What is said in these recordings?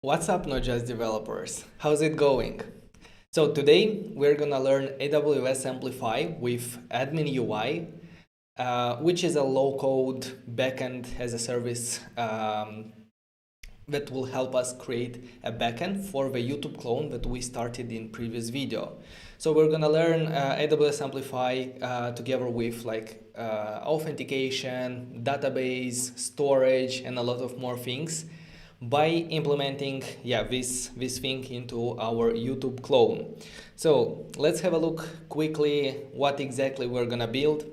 What's up, Notjust developers? How's it going? So today we're gonna learn AWS Amplify with Admin UI, which is a low-code backend as a service that will help us create a backend for the YouTube clone that we started in previous video. So we're gonna learn AWS Amplify together with authentication, database, storage, and a lot of more things by implementing this thing into our YouTube clone. So let's have a look quickly what exactly we're gonna build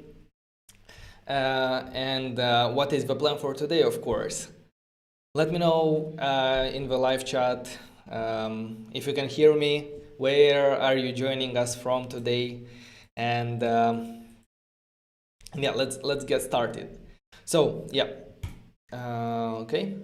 and what is the plan for today, of course. Let me know in the live chat if you can hear me, where are you joining us from today, and let's get started. So okay.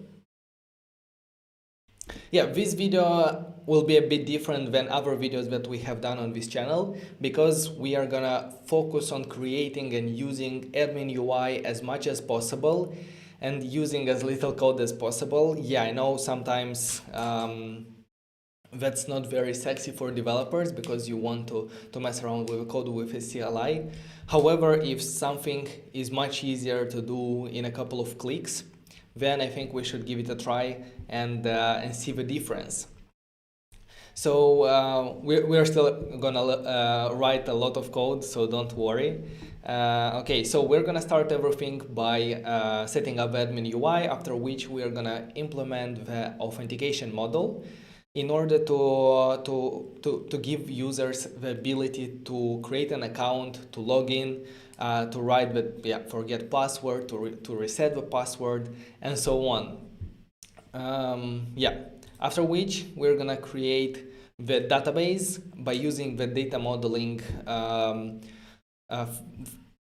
This video will be a bit different than other videos that we have done on this channel because we are gonna focus on creating and using Admin UI as much as possible and using as little code as possible. I know sometimes that's not very sexy for developers because you want to mess around with code with a CLI. However, if something is much easier to do in a couple of clicks, then I think we should give it a try and see the difference. So we're still gonna write a lot of code, so don't worry. Okay, so we're gonna start everything by setting up Admin UI, after which we are gonna implement the authentication model in order to give users the ability to create an account, to log in, to write the forget password, to reset the password, and so on. After which we're gonna create the database by using the data modeling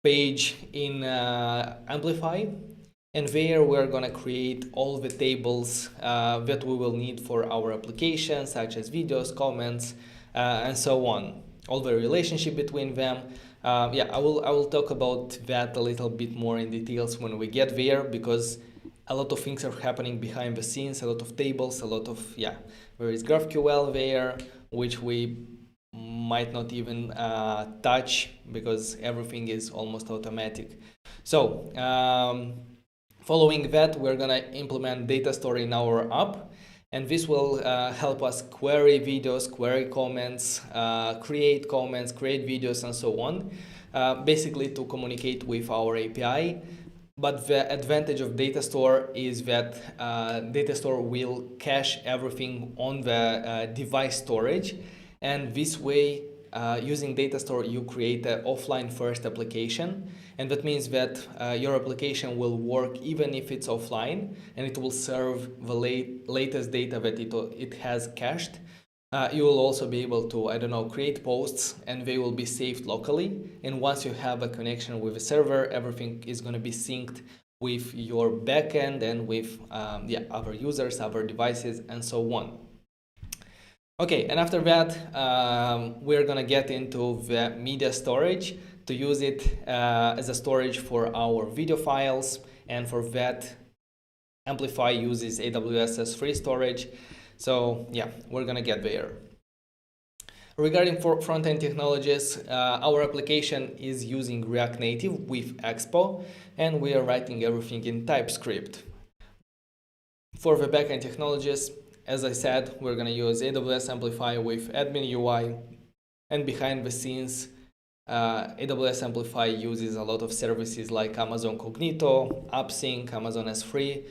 page in Amplify, and there we're gonna create all the tables that we will need for our application, such as videos, comments, and so on. All the relationship between them. I will talk about that a little bit more in details when we get there, because a lot of things are happening behind the scenes, a lot of tables, a lot of, there is GraphQL there, which we might not even touch because everything is almost automatic. So following that, we're gonna implement Datastore in our app, and this will help us query videos, query comments, create videos, and so on, basically to communicate with our API. But the advantage of Datastore is that Datastore will cache everything on the device storage, and this way, using Datastore, you create an offline first application, and that means that your application will work even if it's offline, and it will serve the latest data that it has cached. You will also be able to, create posts, and they will be saved locally. And once you have a connection with a server, everything is going to be synced with your backend and with other users, other devices, and so on. Okay, and after that, we're going to get into the media storage to use it as a storage for our video files, and for that, Amplify uses AWS S3 storage. So we're gonna get there. Regarding front-end technologies, our application is using React Native with Expo, and we are writing everything in TypeScript. For the backend technologies, as I said, we're gonna use AWS Amplify with Admin UI, and behind the scenes, AWS Amplify uses a lot of services like Amazon Cognito, AppSync, Amazon S3.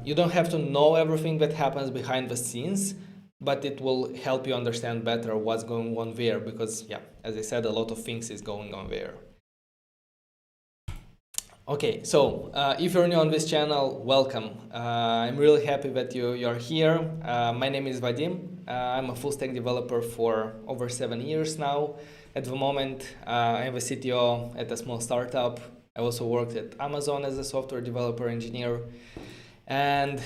You don't have to know everything that happens behind the scenes, but it will help you understand better what's going on there, because as I said, a lot of things is going on there. Okay, so if you're new on this channel, welcome. I'm really happy that you're here. My name is Vadim. I'm a full stack developer for over 7 years now. At the moment, I'm a CTO at a small startup. I also worked at Amazon as a software developer engineer. And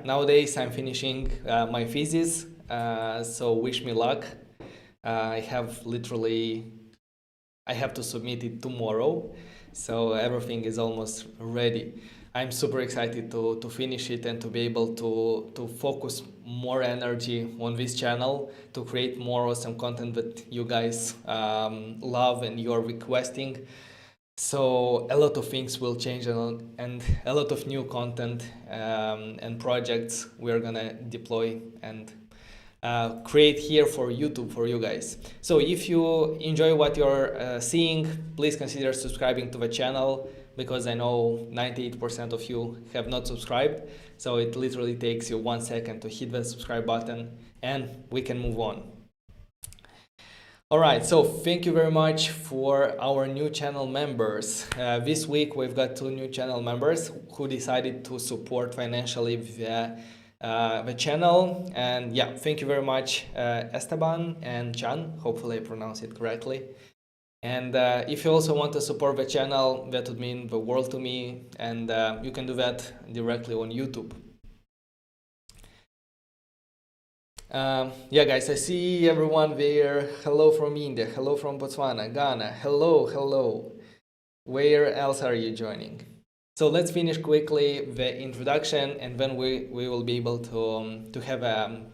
nowadays I'm finishing my thesis, so wish me luck. I have to submit it tomorrow. So everything is almost ready. I'm super excited to finish it and to be able to focus more energy on this channel to create more awesome content that you guys love and you're requesting. So a lot of things will change, and a lot of new content and projects we're gonna deploy and create here for YouTube for you guys. So if you enjoy what you're seeing, please consider subscribing to the channel, because I know 98% of you have not subscribed. So it literally takes you 1 second to hit the subscribe button and we can move on. All right, so thank you very much for our new channel members. This week we've got 2 new channel members who decided to support financially the channel. And yeah, thank you very much, Esteban and Chan. Hopefully I pronounced it correctly. And if you also want to support the channel, that would mean the world to me. And you can do that directly on YouTube. Yeah, guys, I see everyone there. Hello from India, hello from Botswana, Ghana, hello. Where else are you joining? So let's finish quickly the introduction, and then we will be able to have a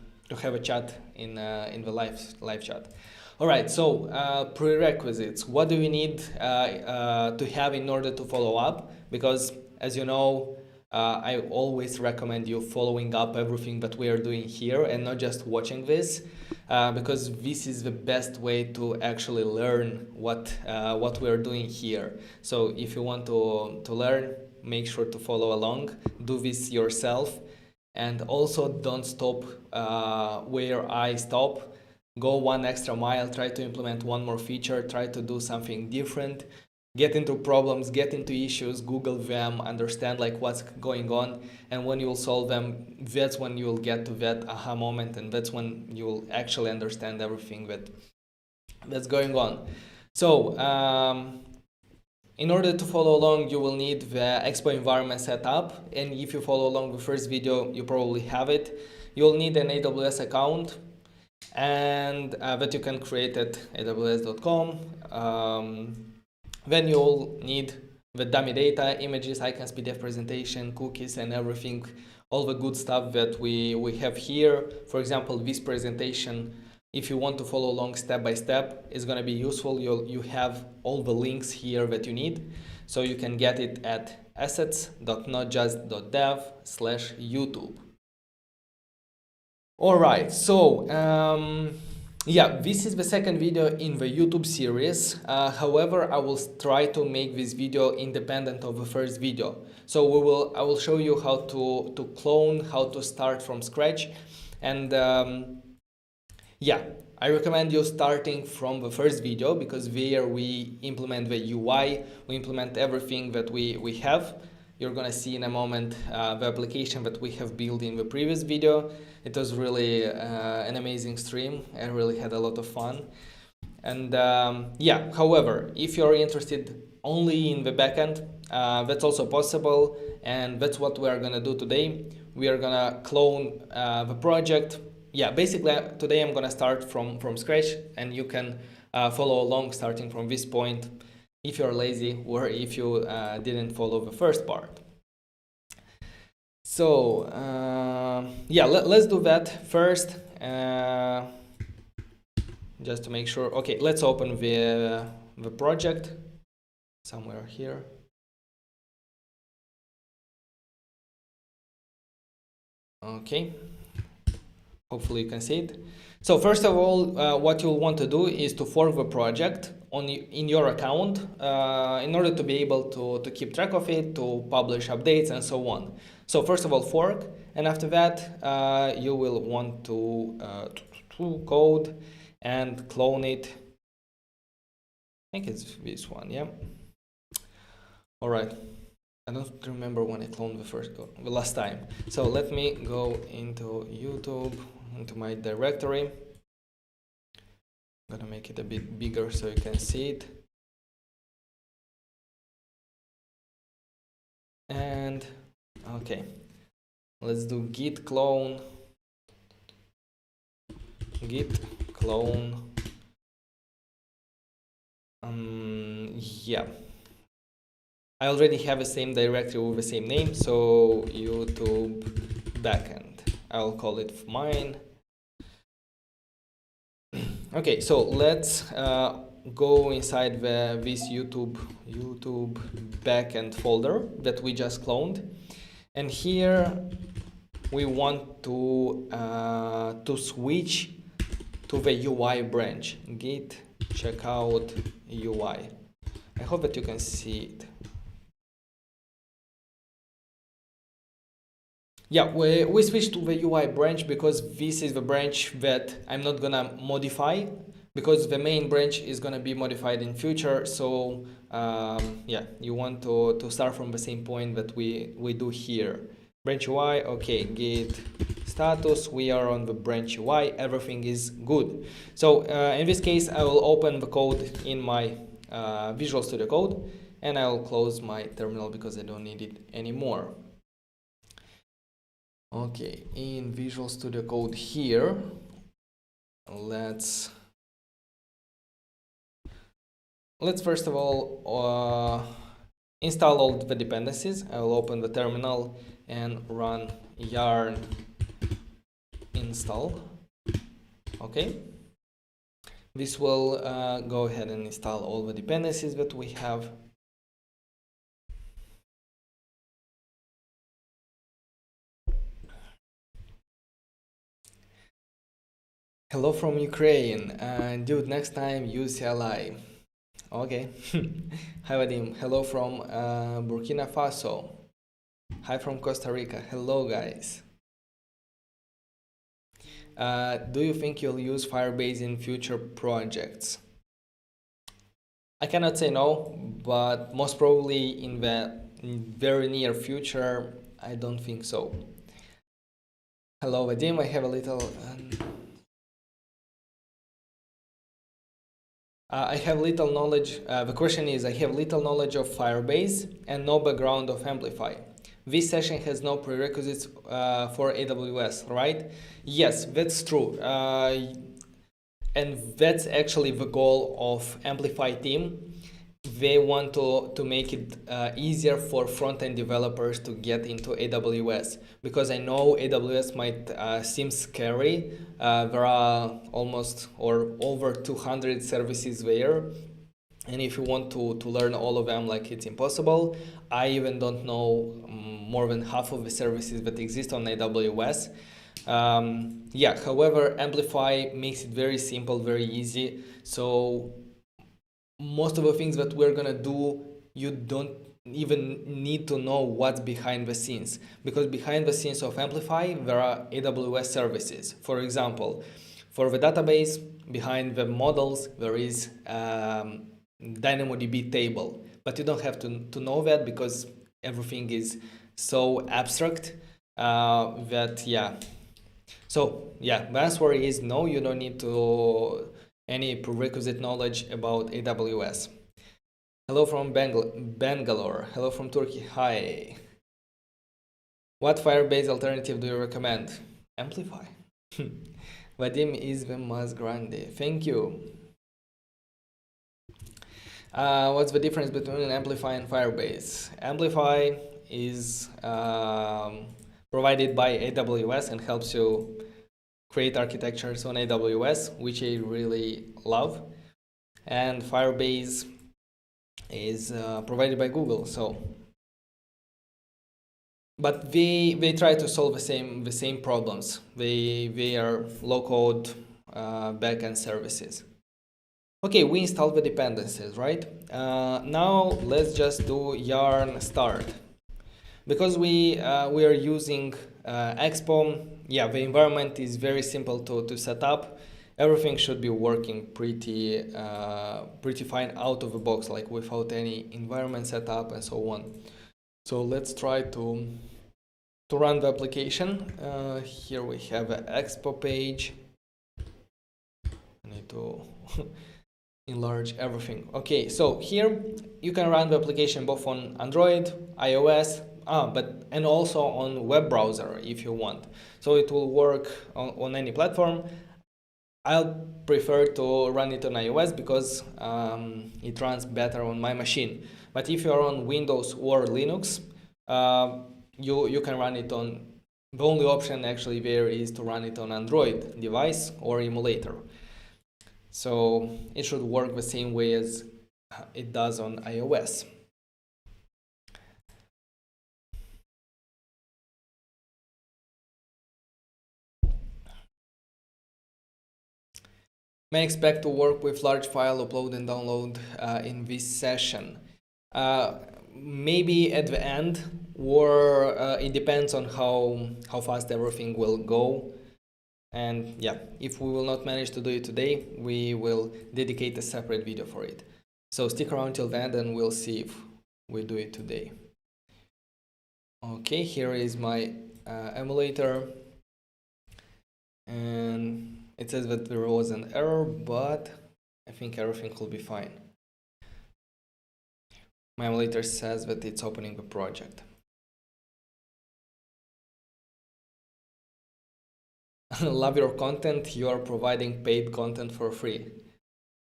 chat in the live chat. All right, so prerequisites. What do we need to have in order to follow up? Because as you know, I always recommend you following up everything that we are doing here and not just watching this, because this is the best way to actually learn what we are doing here. So if you want to learn, make sure to follow along, do this yourself, and also don't stop where I stop. Go 1 extra mile, try to implement 1 more feature, try to do something different. Get into problems, get into issues, Google them, understand like what's going on, and when you'll solve them, that's when you'll get to that aha moment, and that's when you'll actually understand everything that's going on. So in order to follow along, you will need the Expo environment set up, and if you follow along the first video, you probably have it. You'll need an AWS account, and that you can create at aws.com. Then you'll need the dummy data, images, icons, PDF presentation, cookies, and everything, all the good stuff that we have here. For example, this presentation, if you want to follow along step by step, is going to be useful. You have all the links here that you need. So you can get it at assets.notjust.dev/YouTube. All right, so yeah, this is the second video in the YouTube series. However, I will try to make this video independent of the first video. So I will show you how to clone, how to start from scratch. And yeah, I recommend you starting from the first video, because there we implement the UI, we implement everything that we have. You're gonna see in a moment the application that we have built in the previous video. It was really an amazing stream. I really had a lot of fun. And yeah, however, if you're interested only in the backend, that's also possible, and that's what we are gonna do today. We are gonna clone the project. Yeah, basically today I'm gonna start from scratch, and you can follow along starting from this point if you're lazy or if you didn't follow the first part. So yeah, let's do that first, just to make sure. Okay, let's open the project somewhere here. Okay, hopefully you can see it. So first of all, what you'll want to do is to fork the project in your account in order to be able to keep track of it, to publish updates and so on. So first of all, fork, and after that you will want to code and clone it. I think it's this one, yeah. All right. I don't remember when I cloned the last time. So let me go into YouTube, into my directory. I'm gonna make it a bit bigger so you can see it. And okay, let's do git clone, yeah, I already have the same directory with the same name, so YouTube backend. I'll call it mine. Okay, so let's go inside this YouTube backend folder that we just cloned, and here we want to switch to the UI branch, git checkout UI. I hope that you can see it. Yeah, we switched to the UI branch because this is the branch that I'm not gonna modify, because the main branch is gonna be modified in future. So yeah, you want to start from the same point that we do here. Branch UI, okay, git status, we are on the branch UI, everything is good. So in this case, I will open the code in my Visual Studio Code, and I will close my terminal because I don't need it anymore. Okay, in Visual Studio Code here, let's first of all install all the dependencies. I will open the terminal and run yarn install. Okay, this will go ahead and install all the dependencies that we have. Hello from Ukraine, dude, next time use CLI. Okay. Hi Vadim, hello from Burkina Faso. Hi from Costa Rica, hello guys. Do you think you'll use Firebase in future projects? I cannot say no, but most probably in the very near future, I don't think so. Hello Vadim, I have a little... I have little knowledge, the question is, I have little knowledge of Firebase and no background of Amplify. This session has no prerequisites for AWS, right? Yes, that's true. And that's actually the goal of Amplify team. They want to make it easier for front-end developers to get into AWS, because I know AWS might seem scary. There are almost or over 200 services there, and if you want to learn all of them, like, it's impossible. I even don't know more than half of the services that exist on AWS. Yeah, however, Amplify makes it very simple, very easy. So most of the things that we're gonna do, you don't even need to know what's behind the scenes, because behind the scenes of Amplify there are AWS services. For example, for the database, behind the models there is DynamoDB table, but you don't have to know that, because everything is so abstract that, yeah. So yeah, the answer is no, you don't need to any prerequisite knowledge about AWS. Hello from Bangalore. Hello from Turkey. Hi. What Firebase alternative do you recommend? Amplify. Vadim is the más grande. Thank you. What's the difference between Amplify and Firebase? Amplify is provided by AWS and helps you create architectures on AWS, which I really love. And Firebase is provided by Google. So, but they try to solve the same problems. They are low-code backend services. Okay, we installed the dependencies, right? Now let's just do yarn start. Because we are using Expo, yeah, the environment is very simple to set up. Everything should be working pretty fine out of the box, like without any environment setup and so on. So let's try to run the application. Here we have an Expo page. I need to enlarge everything. Okay, so here you can run the application both on Android, iOS, and also on web browser if you want. So it will work on any platform. I'll prefer to run it on iOS because it runs better on my machine. But if you're on Windows or Linux, you can run it on, the only option actually there is to run it on Android device or emulator. So it should work the same way as it does on iOS. May expect to work with large file upload and download in this session. Maybe at the end, or it depends on how fast everything will go. And yeah, if we will not manage to do it today, we will dedicate a separate video for it. So stick around till then and we'll see if we do it today. Okay, here is my emulator. And it says that there was an error, but I think everything will be fine. My emulator says that it's opening the project. Love your content. You are providing paid content for free.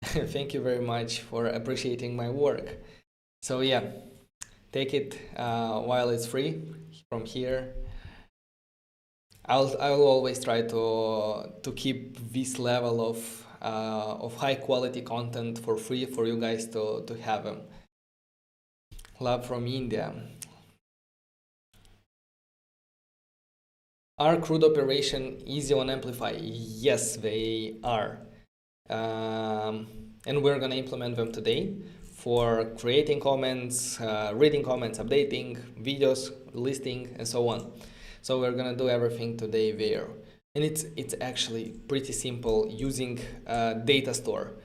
Thank you very much for appreciating my work. So yeah, take it while it's free from here. I will always try to keep this level of high quality content for free for you guys to have them. Love from India. Are CRUD operation easy on Amplify? Yes, they are. And we're gonna implement them today for creating comments, reading comments, updating videos, listing, and so on. So we're gonna do everything today there. And it's actually pretty simple using Datastore.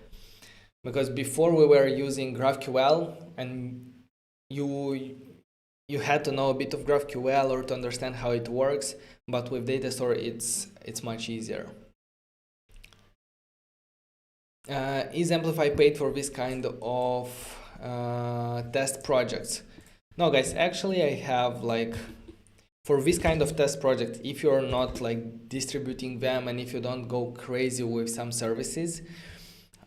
Because before we were using GraphQL, and you had to know a bit of GraphQL or to understand how it works, but with Datastore it's much easier. Is Amplify paid for this kind of test projects? No guys, actually I have like, for this kind of test project, if you're not like distributing them and if you don't go crazy with some services,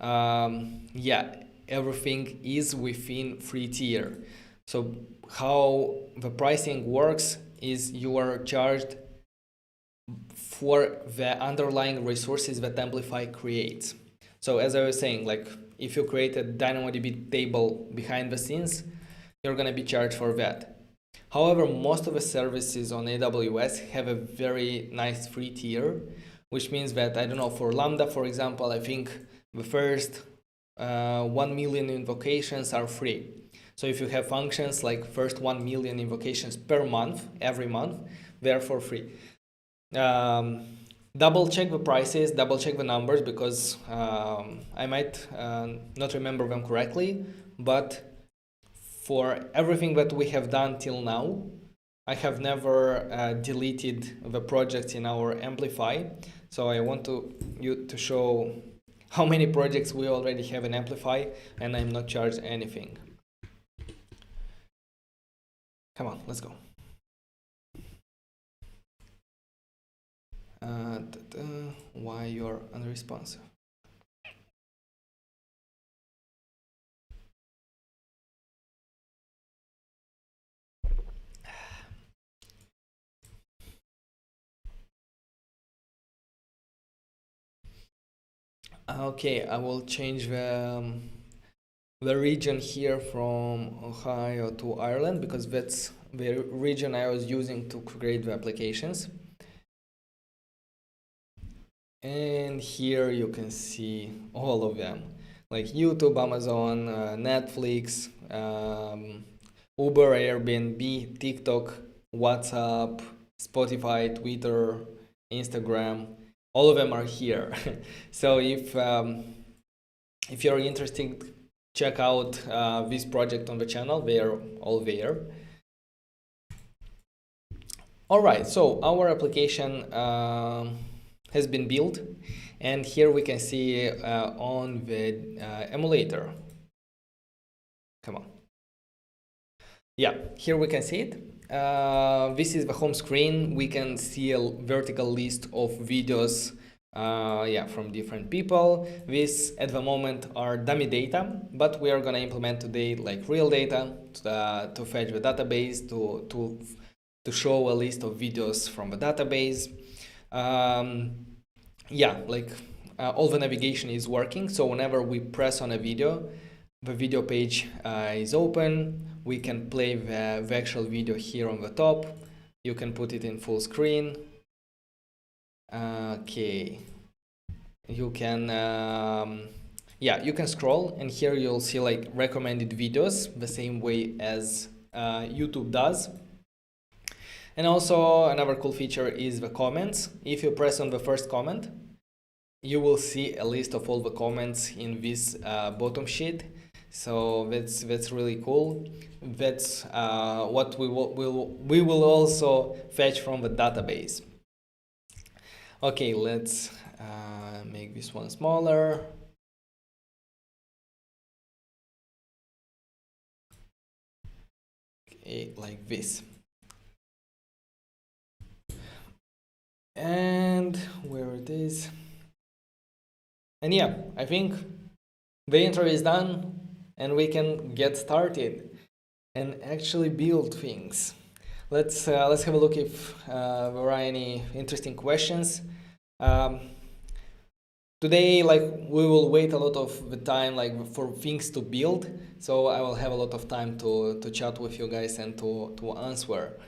yeah, everything is within free tier. So how the pricing works is you are charged for the underlying resources that Amplify creates. So as I was saying, like if you create a DynamoDB table behind the scenes, you're gonna be charged for that. However, most of the services on AWS have a very nice free tier, which means that, I don't know, for Lambda, for example, I think the first 1 million invocations are free. So if you have functions like first 1 million invocations per month, every month, they're for free. Double check the prices, double check the numbers, because I might not remember them correctly, but for everything that we have done till now, I have never deleted the projects in our Amplify. So I want you to show how many projects we already have in Amplify, and I'm not charged anything. Come on, let's go. Why you're unresponsive? Okay, I will change the region here from Ohio to Ireland, because that's the region I was using to create the applications. And here you can see all of them, like YouTube, Amazon, Netflix, Uber, Airbnb, TikTok, WhatsApp, Spotify, Twitter, Instagram. All of them are here. So if you're interested, check out this project on the channel. They are all there. All right, so our application has been built, and here we can see on the emulator. Come on. Yeah, here we can see it. This is the home screen. We can see a vertical list of videos yeah, from different people. These at the moment are dummy data, but we are gonna implement today like real data to fetch the database, to show a list of videos from the database. Yeah, like all the navigation is working. So whenever we press on a video, the video page is open. We can play the actual video here on the top. You can put it in full screen. Okay. You can, yeah, you can scroll, and here you'll see like recommended videos the same way as YouTube does. And also another cool feature is the comments. If you press on the first comment, you will see a list of all the comments in this bottom sheet. So that's really cool. That's what we will also fetch from the database. Okay, let's make this one smaller. Okay, like this. And where it is. And yeah, I think the intro is done and we can get started and actually build things. Let's have a look if there are any interesting questions. Today, like, we will wait a lot of the time like for things to build, so I will have a lot of time to chat with you guys and to answer.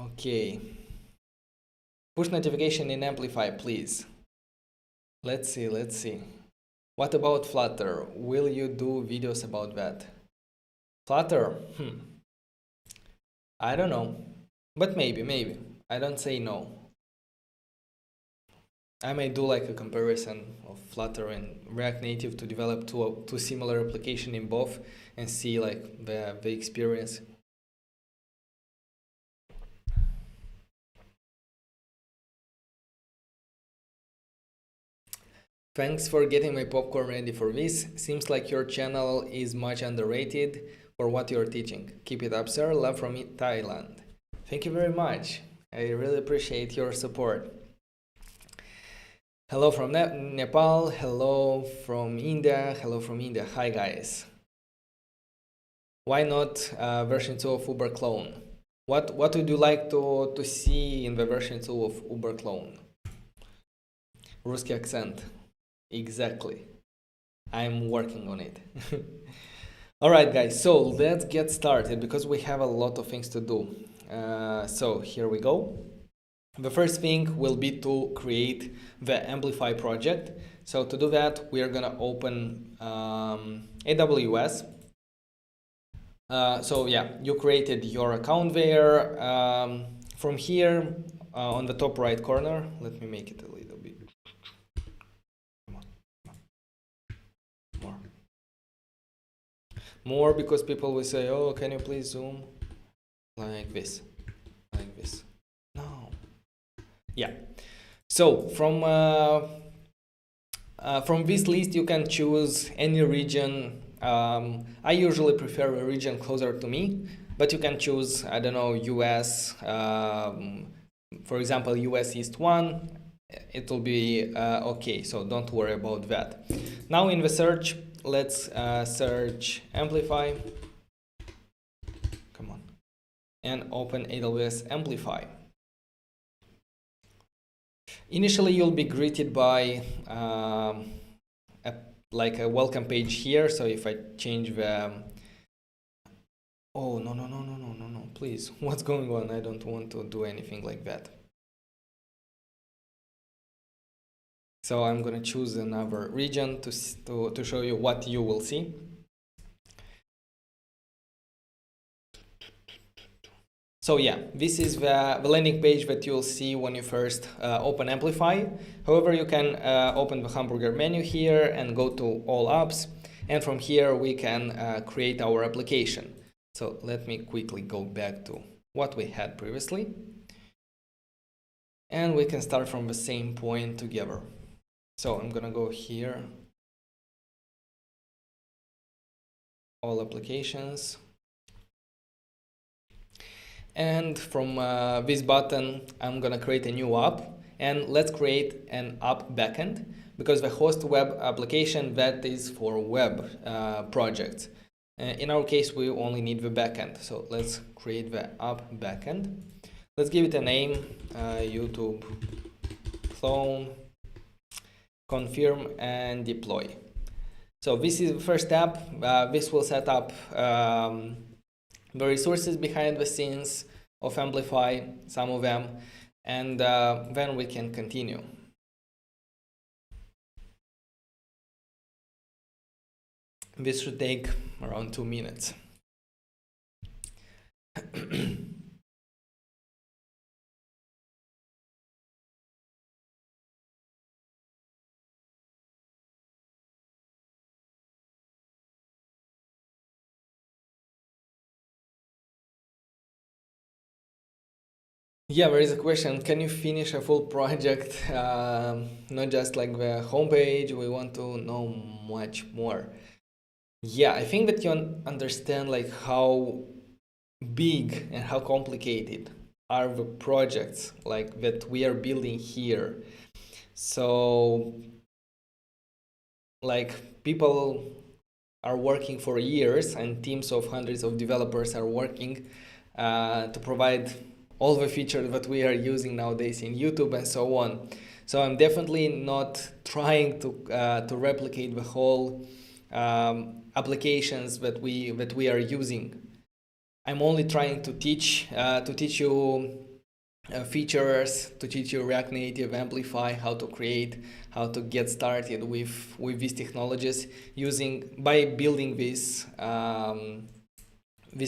Okay. Push notification in Amplify, please. Let's see. What about Flutter? Will you do videos about that? Flutter? I don't know. But maybe. I don't say no. I may do like a comparison of Flutter and React Native to develop two similar applications in both and see like the experience. Thanks for getting my popcorn ready for this. Seems like your channel is much underrated for what you're teaching. Keep it up, sir. Love from Thailand. Thank you very much. I really appreciate your support. Hello from Nepal. Hello from India. Hello from India. Hi, guys. Why not version 2 of Uber Clone? What would you like to see in the version 2 of Uber Clone? Русский accent. Exactly. I'm working on it. Alright guys, so let's get started because we have a lot of things to do. So here we go. The first thing will be to create the Amplify project. So to do that, we are gonna open AWS. So yeah, you created your account there. From here, on the top right corner, let me make it a little bit. More because people will say, oh, can you please zoom like this, no. Yeah, so from this list you can choose any region. I usually prefer a region closer to me, but you can choose, I don't know, US, for example, US East 1. It will be okay, so don't worry about that. Now in the search, let's search Amplify. Come on. And open AWS Amplify. Initially, you'll be greeted by like a welcome page here. So if I change the... Oh, no, please. What's going on? I don't want to do anything like that. So I'm going to choose another region to show you what you will see. So yeah, this is the landing page that you'll see when you first open Amplify. However, you can open the hamburger menu here and go to all apps. And from here, we can create our application. So let me quickly go back to what we had previously. And we can start from the same point together. So I'm gonna go here, all applications, And from this button, I'm gonna create a new app, and let's create an app backend, because the host web application, that is for web projects. In our case, we only need the backend. So let's create the app backend. Let's give it a name, YouTube clone, confirm and deploy. So this is the first step. This will set up the resources behind the scenes of Amplify, some of them, and then we can continue. This should take around 2 minutes. Yeah, there is a question. Can you finish a full project? Not just like the homepage. We want to know much more. Yeah, I think that you understand like how big and how complicated are the projects like that we are building here. So like people are working for years, and teams of hundreds of developers are working to provide all the features that we are using nowadays in YouTube and so on. So I'm definitely not trying to replicate the whole applications that we are using. I'm only trying to teach you features, to teach you React Native, Amplify, how to create, how to get started with these technologies, by building these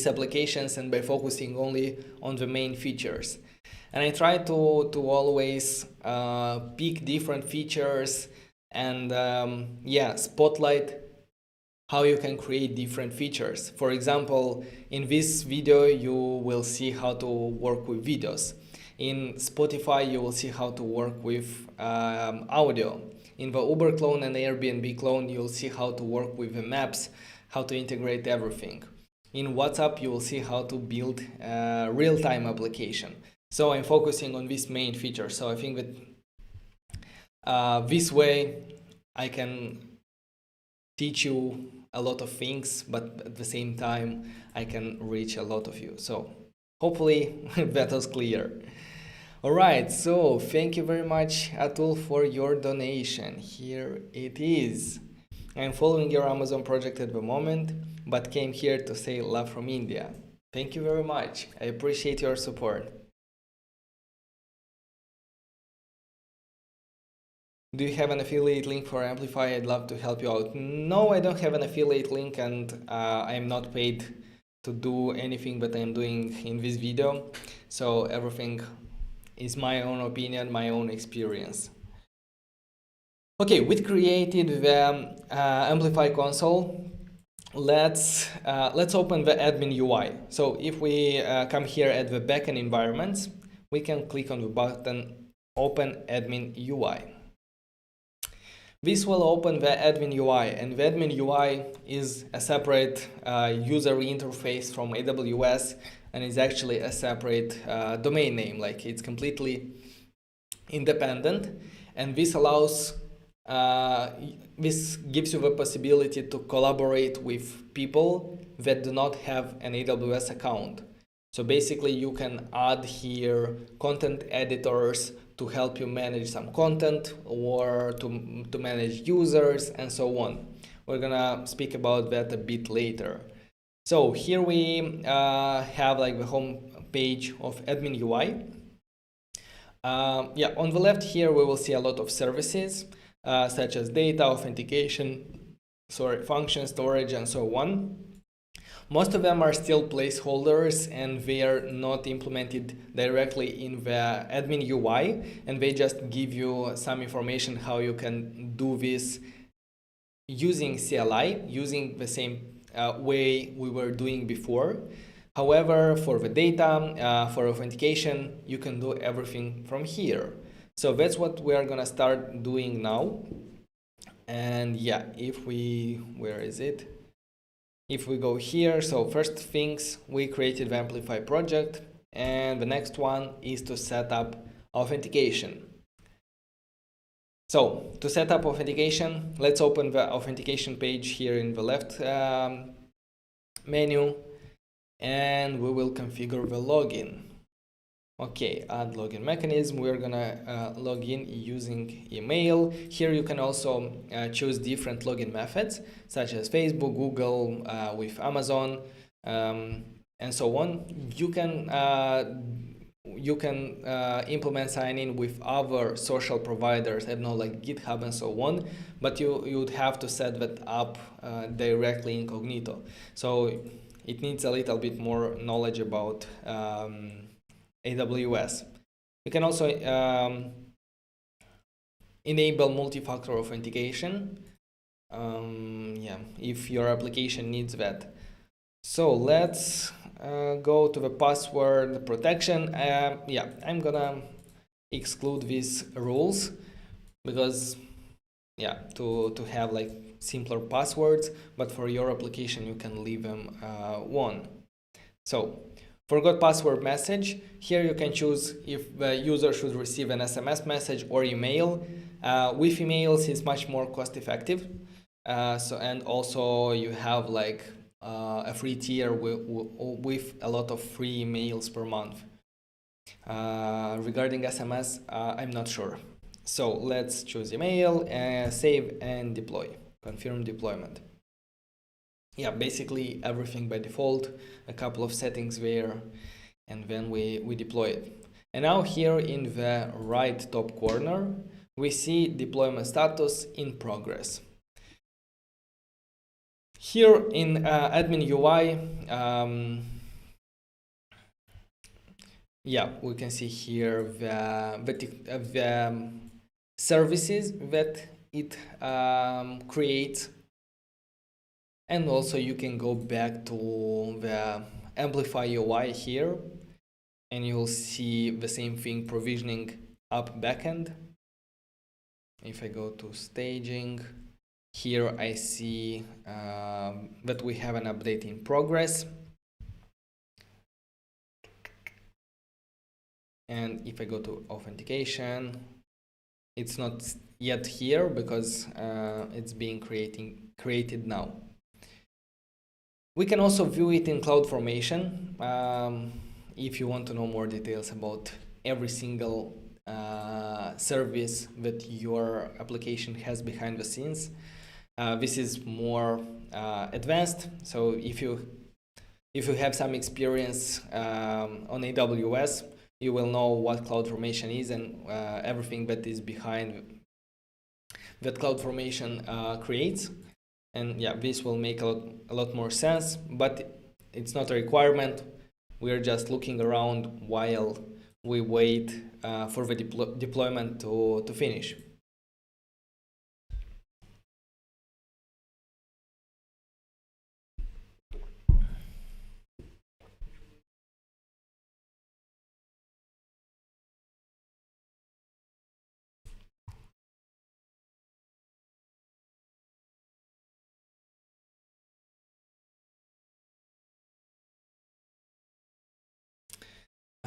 applications and by focusing only on the main features. And I try to always pick different features and spotlight how you can create different features. For example, in this video you will see how to work with videos. In Spotify you will see how to work with audio. In the Uber clone and Airbnb clone you'll see how to work with the maps, how to integrate everything. In WhatsApp you will see how to build a real-time application. So I'm focusing on this main feature. So I think that this way I can teach you a lot of things, but at the same time I can reach a lot of you. So hopefully that was clear. Alright, so thank you very much, Atul, for your donation. Here it is. I'm following your Amazon project at the moment, but came here to say love from India. Thank you very much. I appreciate your support. Do you have an affiliate link for Amplify? I'd love to help you out. No, I don't have an affiliate link, and I'm not paid to do anything that I'm doing in this video. So everything is my own opinion, my own experience. Okay, we created the Amplify console. Let's open the admin UI. So if we come here at the backend environments, we can click on the button Open Admin UI. This will open the admin UI, and the admin UI is a separate user interface from AWS, and is actually a separate domain name. Like, it's completely independent, and this allows this gives you the possibility to collaborate with people that do not have an AWS account. So basically you can add here content editors to help you manage some content, or to manage users and so on. We're gonna speak about that a bit later. So here we have like the home page of admin UI. On the left here we will see a lot of services such as data, authentication, function storage, and so on. Most of them are still placeholders, and they are not implemented directly in the admin UI, and they just give you some information how you can do this using CLI, using the same way we were doing before. However, for the data, for authentication, you can do everything from here. So that's what we are gonna start doing now. And yeah, where is it? If we go here, so first things, we created the Amplify project. And the next one is to set up authentication. So to set up authentication, let's open the authentication page here in the left menu, and we will configure the login. Okay, add login mechanism. We're gonna log in using email. Here you can also choose different login methods, such as Facebook, Google, with Amazon, and so on. You can implement sign-in with other social providers, I don't know, like GitHub and so on, but you would have to set that up directly incognito. So it needs a little bit more knowledge about AWS. You can also enable multi-factor authentication, if your application needs that. So let's go to the password protection. I'm gonna exclude these rules because to have like simpler passwords, but for your application you can leave them on. So forgot password message. Here you can choose if the user should receive an SMS message or email. With emails it's much more cost effective. And also you have like a free tier with a lot of free emails per month. Regarding SMS, I'm not sure. So let's choose email, save and deploy. Confirm deployment. Yeah, basically everything by default, a couple of settings there, and then we deploy it. And now here in the right top corner, we see deployment status in progress. Here in admin UI, we can see here the services that it creates. And also you can go back to the Amplify UI here, and you'll see the same thing, provisioning up backend. If I go to staging, here I see that we have an update in progress. And if I go to authentication, it's not yet here because it's being created now. We can also view it in CloudFormation if you want to know more details about every single service that your application has behind the scenes. This is more advanced. So if you have some experience on AWS, you will know what CloudFormation is and everything that is behind that CloudFormation creates. And this will make a lot more sense, but it's not a requirement. We're just looking around while we wait for the deployment to finish.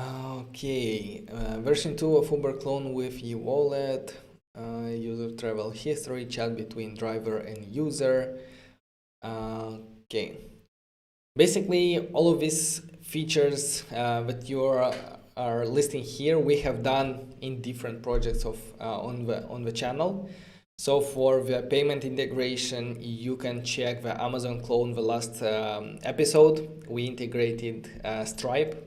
Okay, version 2 of Uber clone with e-wallet, user travel history, chat between driver and user. Okay, basically all of these features that you are listing here, we have done in different projects of on the channel. So for the payment integration, you can check the Amazon clone, the last episode. We integrated Stripe.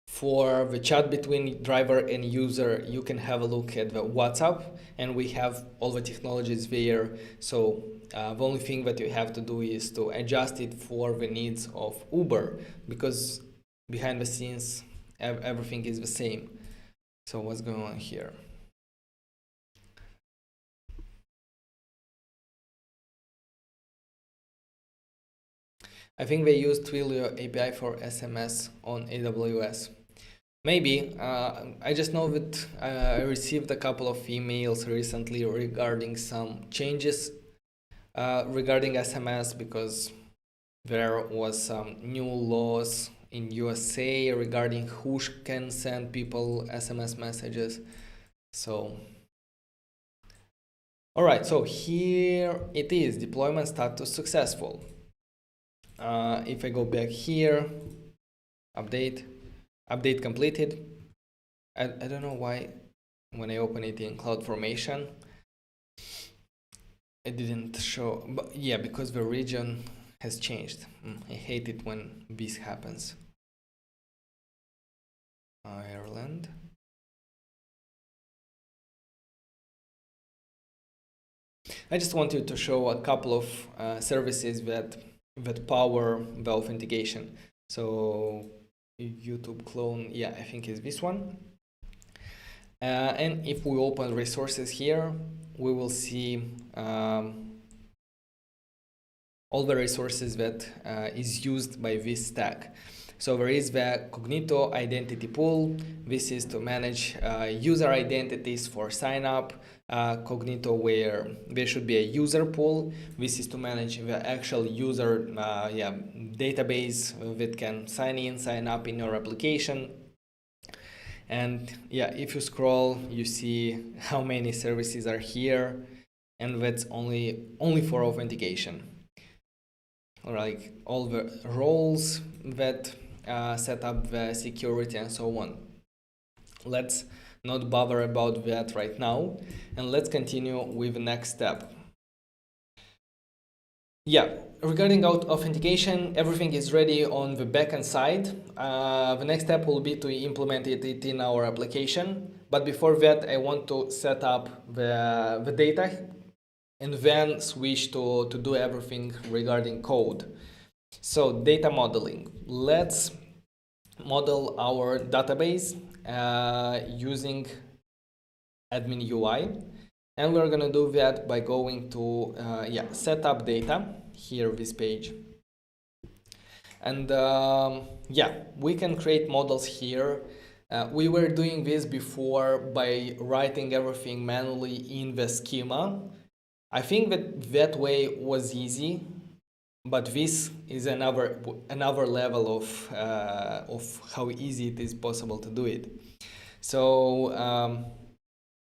For the chat between driver and user, you can have a look at the WhatsApp, and we have all the technologies there. So the only thing that you have to do is to adjust it for the needs of Uber, because behind the scenes everything is the same. So what's going on here? I think they use Twilio API for SMS on AWS. Maybe. I just know that I received a couple of emails recently regarding some changes regarding SMS, because there was some new laws in USA regarding who can send people SMS messages. So, all right, so here it is, deployment status successful. If I go back here, update completed. I don't know why when I open it in CloudFormation, it didn't show, but yeah, because the region has changed. I hate it when this happens. Ireland. I just wanted to show a couple of services that power the authentication. So YouTube clone, yeah, I think is this one. And if we open resources here, we will see all the resources that is used by this stack. So there is the Cognito identity pool. This is to manage user identities for sign up. Cognito, where there should be a user pool. This is to manage the actual user database that can sign in, sign up in your application. And yeah, if you scroll, you see how many services are here, and that's only for authentication. Like all the roles that set up the security and so on. Let's not bother about that right now, and let's continue with the next step. Yeah, regarding authentication, everything is ready on the backend side. The next step will be to implement it in our application. But before that, I want to set up the data and then switch to do everything regarding code. So data modeling. Let's model our database using admin UI. And we're gonna do that by going to setup data, here this page. And we can create models here. We were doing this before by writing everything manually in the schema. I think that way was easy, but this is another level of how easy it is possible to do it. So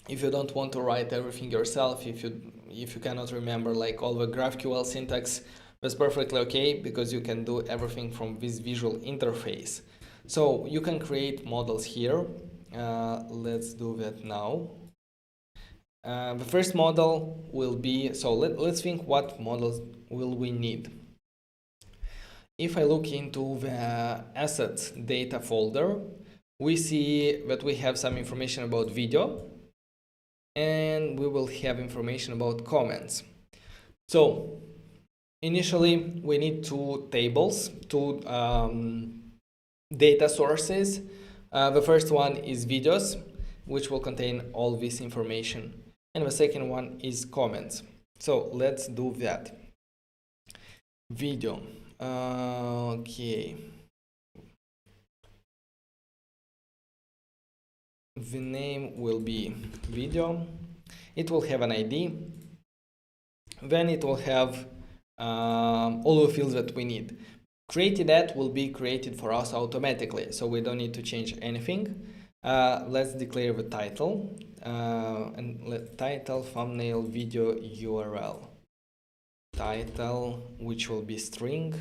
if you don't want to write everything yourself, if you cannot remember like all the GraphQL syntax, that's perfectly okay, because you can do everything from this visual interface. So you can create models here. Let's do that now. The first model will be, so let's think what models will we need. If I look into the assets data folder, we see that we have some information about video, and we will have information about comments. So initially we need two tables, two data sources. The first one is videos, which will contain all this information, and the second one is comments. So let's do that. Video. Okay. The name will be video. It will have an ID. Then it will have all the fields that we need. Created at will be created for us automatically, so we don't need to change anything. Let's declare the title, and let title, thumbnail, video, URL. Title, which will be string,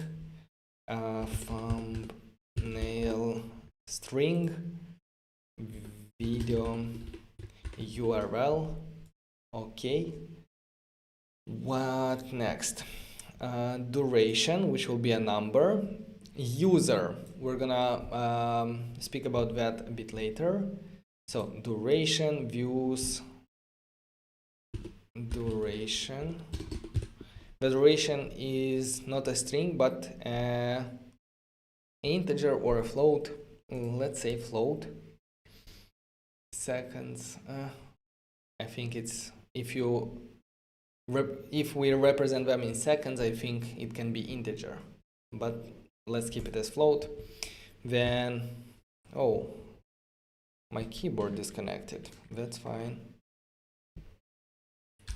thumbnail, string, video, URL. Okay. What next? Duration, which will be a number. User, we're gonna speak about that a bit later. So duration, views, duration. The duration is not a string, but an integer or a float. Let's say float. Seconds. I think it's, if we represent them in seconds, I think it can be integer, but let's keep it as float. Then, oh, my keyboard disconnected. That's fine.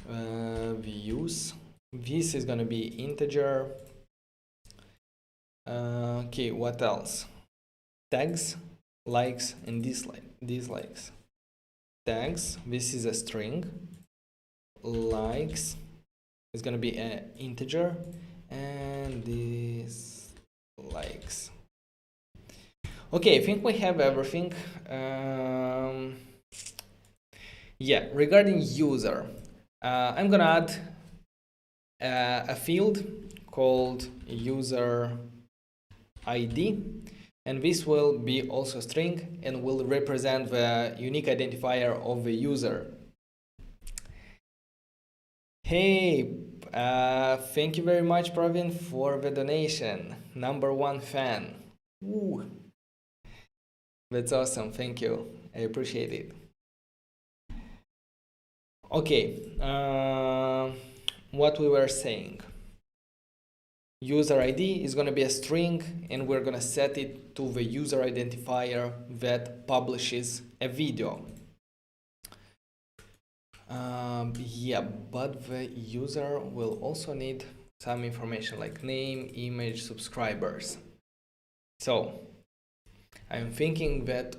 Views. This is gonna be integer. Okay, what else? tags, likes, and dislikes. Tags, this is a string. Likes is going to be an integer, and dislikes. Okay, I think we have everything. Yeah, regarding user, I'm gonna add a field called user ID, and this will be also string and will represent the unique identifier of the user. Hey, thank you very much, Pravin, for the donation. #1 fan. Ooh. That's awesome, thank you. I appreciate it. Okay, what we were saying. User ID is going to be a string, and we're going to set it to the user identifier that publishes a video. Yeah, but the user will also need some information like name, image, subscribers. So I'm thinking that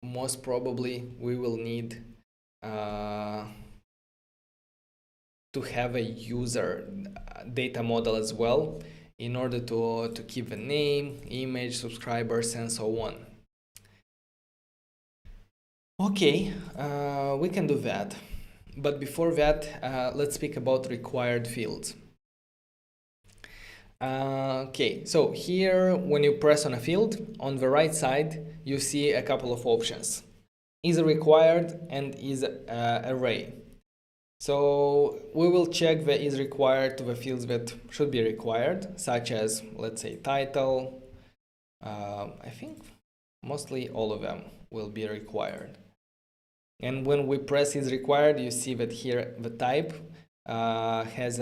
most probably we will need to have a user data model as well in order to keep the name, image, subscribers, and so on. Okay, we can do that. But before that, let's speak about required fields. Okay, so here when you press on a field, on the right side, you see a couple of options. Is required and is array. So we will check the is required to the fields that should be required, such as, let's say, title. I think mostly all of them will be required. And when we press is required, you see that here the type has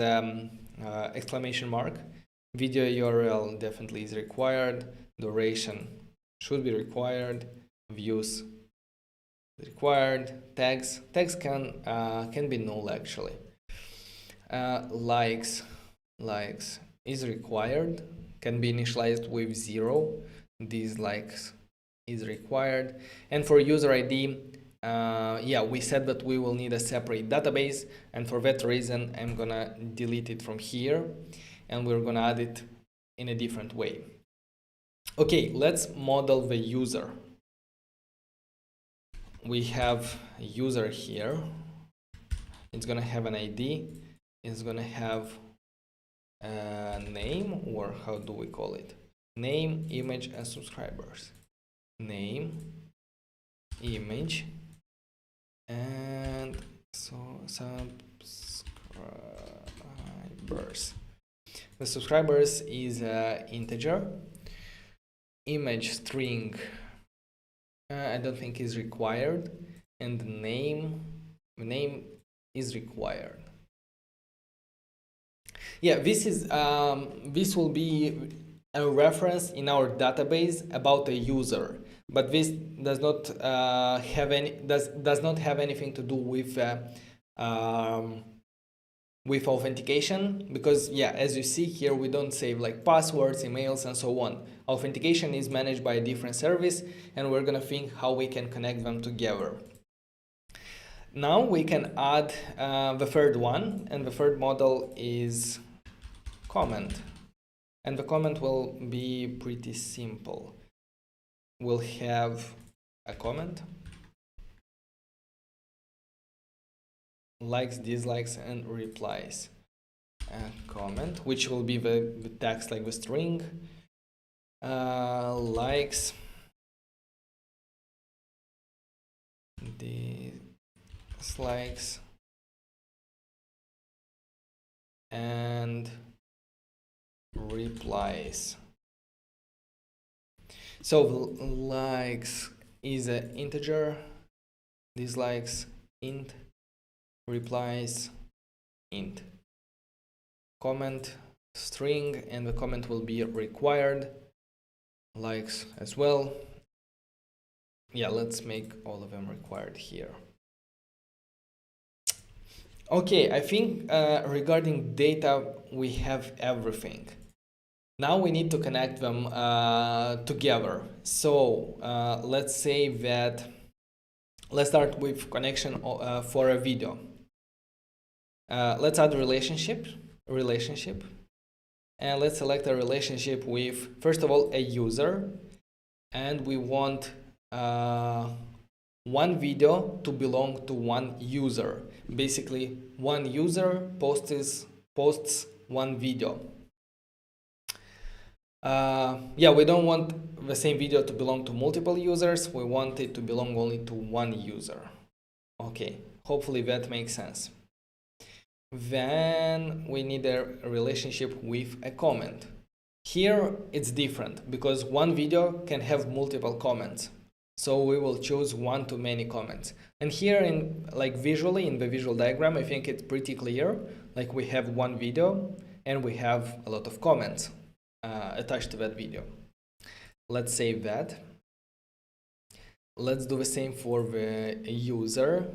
exclamation mark. Video URL definitely is required. Duration should be required. Views required. Tags can be null actually. Likes is required, can be initialized with 0. Dislikes is required. And for user ID, yeah, we said that we will need a separate database, and for that reason I'm gonna delete it from here and we're gonna add it in a different way. Okay, let's model the user. We have a user here. It's gonna have an ID. It's gonna have a name, or how do we call it? Name, image, and subscribers. Name, image, and subscribers. The subscribers is integer. Image string I don't think is required, and the name is required. Yeah, this will be a reference in our database about a user, but this does not have anything to do with authentication, because yeah, as you see here, we don't save like passwords, emails, and so on. Authentication is managed by a different service, and we're gonna think how we can connect them together. Now we can add the third one, and the third model is comment, and the comment will be pretty simple. We'll have a comment, likes, dislikes, and replies. A comment, which will be the text like the string. Likes, dislikes, and replies. So likes is an integer, dislikes int, replies int. Comment string, and the comment will be required. Likes as well. Yeah, let's make all of them required here. Okay, I think regarding data we have everything. Now we need to connect them together. So let's say that, let's start with connection for a video. Let's add relationship, and let's select a relationship with, first of all, a user, and we want one video to belong to one user. Basically, one user posts one video. We don't want the same video to belong to multiple users. We want it to belong only to one user. Okay, hopefully that makes sense. Then we need a relationship with a comment. Here it's different because one video can have multiple comments. So we will choose one-to-many comments. And here in visually in the visual diagram, I think it's pretty clear. Like we have one video and we have a lot of comments attached to that video. Let's save that. Let's do the same for the user.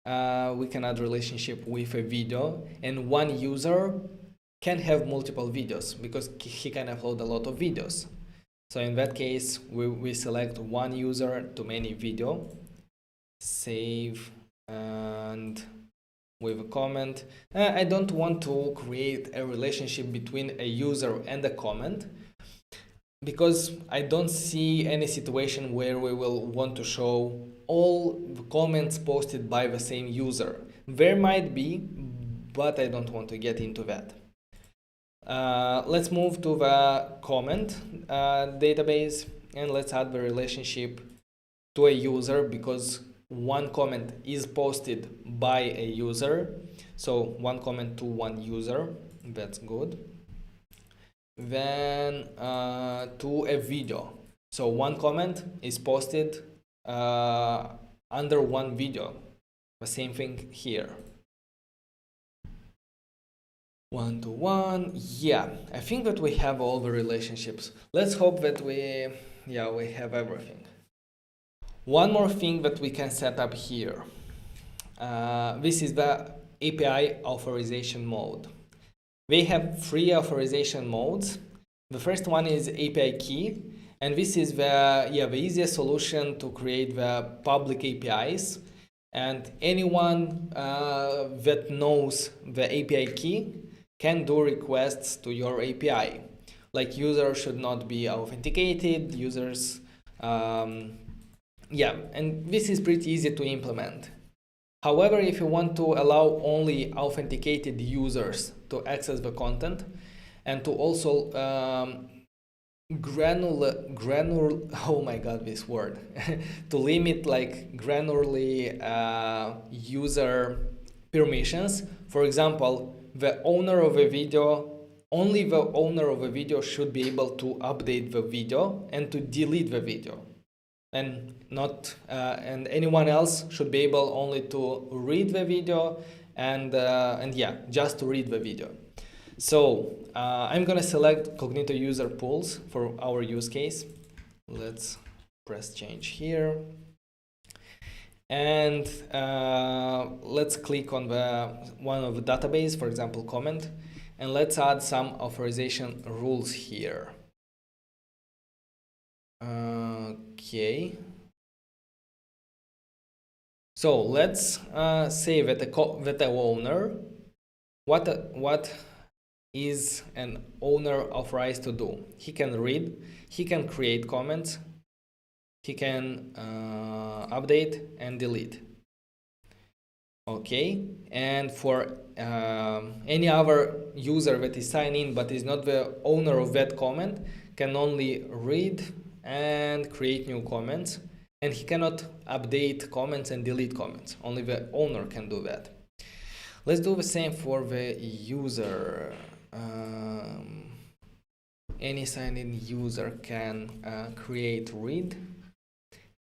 We can add relationship with a video, and one user can have multiple videos because he can upload a lot of videos. So in that case, we select one user to many video, save, and with a comment. I don't want to create a relationship between a user and a comment because I don't see any situation where we will want to show all the comments posted by the same user. There might be, but I don't want to get into that. Let's move to the comment database, and let's add the relationship to a user because one comment is posted by a user. So one comment to one user, that's good. Then to a video. So one comment is posted under one video. The same thing here. One-to-one. Yeah, I think that we have all the relationships. Let's hope that we have everything. One more thing that we can set up here. This is the API authorization mode. We have 3 authorization modes. The first one is API key, and this is the easiest solution to create the public APIs. And anyone that knows the API key can do requests to your API. Like users should not be authenticated, users, and this is pretty easy to implement. However, if you want to allow only authenticated users to access the content and to also oh my god, this word, to limit granularly user permissions, for example, the owner of a video, only the owner of a video should be able to update the video and to delete the video, and not and anyone else should be able only to read the video and just to read the video. So I'm gonna select Cognito user pools for our use case. Let's press change here. And let's click on one of the database, for example, comment, and let's add some authorization rules here. Okay. So let's say that the owner, what is an owner authorized to do? He can read, he can create comments, he can update and delete. Okay, and for any other user that is signed in but is not the owner of that comment, can only read and create new comments, and he cannot update comments and delete comments. Only the owner can do that. Let's do the same for the user. Any signed in user can create, read,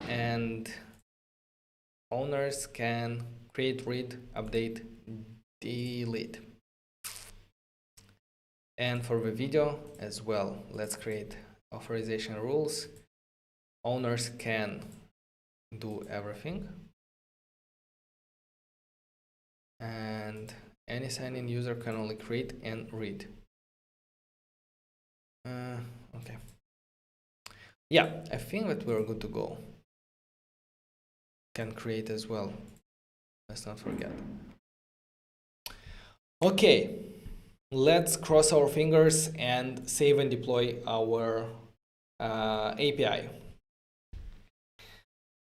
and owners can create, read, update, delete. And for the video as well, let's create authorization rules. Owners can do everything, and any sign-in user can only create and read. Yeah, I think that we're good to go. Can create as well. Let's not forget. Okay, let's cross our fingers and save and deploy our API.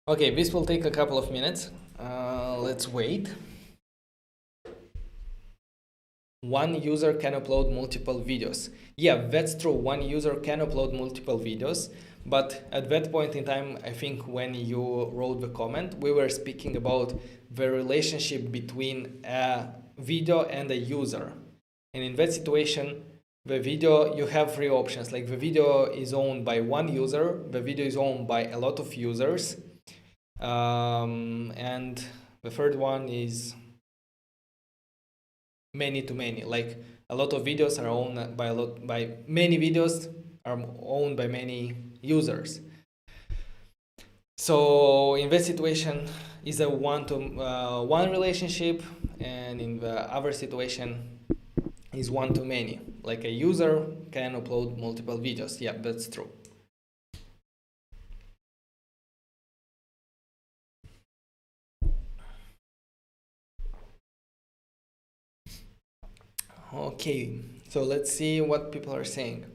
Okay, this will take a couple of minutes. Let's wait. One user can upload multiple videos. Yeah, that's true. One user can upload multiple videos, but at that point in time, I think when you wrote the comment, we were speaking about the relationship between a video and a user. And in that situation, the video, you have three options. Like the video is owned by one user, the video is owned by a lot of users, and the third one is many to many. Like a lot of videos are owned by many videos are owned by many users. So in that situation is a one-to-one relationship, and in the other situation is one-to-many. Like a user can upload multiple videos. Yeah, that's true. Okay, so let's see what people are saying.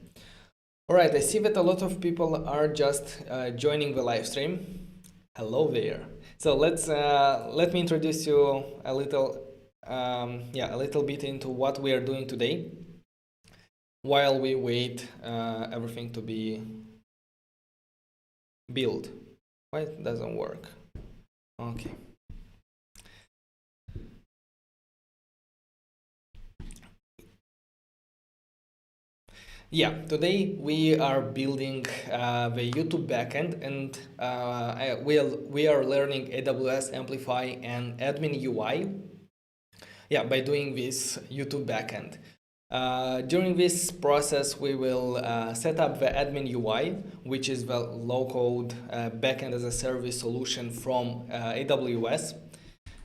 All right, I see that a lot of people are just joining the live stream. Hello there. So let me introduce you a little, a little bit into what we are doing today, while we wait everything to be built. Why it doesn't work? Okay. Yeah, today we are building the YouTube backend, and we are learning AWS Amplify and Admin UI. Yeah, by doing this YouTube backend. During this process, we will set up the Admin UI, which is the low-code backend as a service solution from AWS.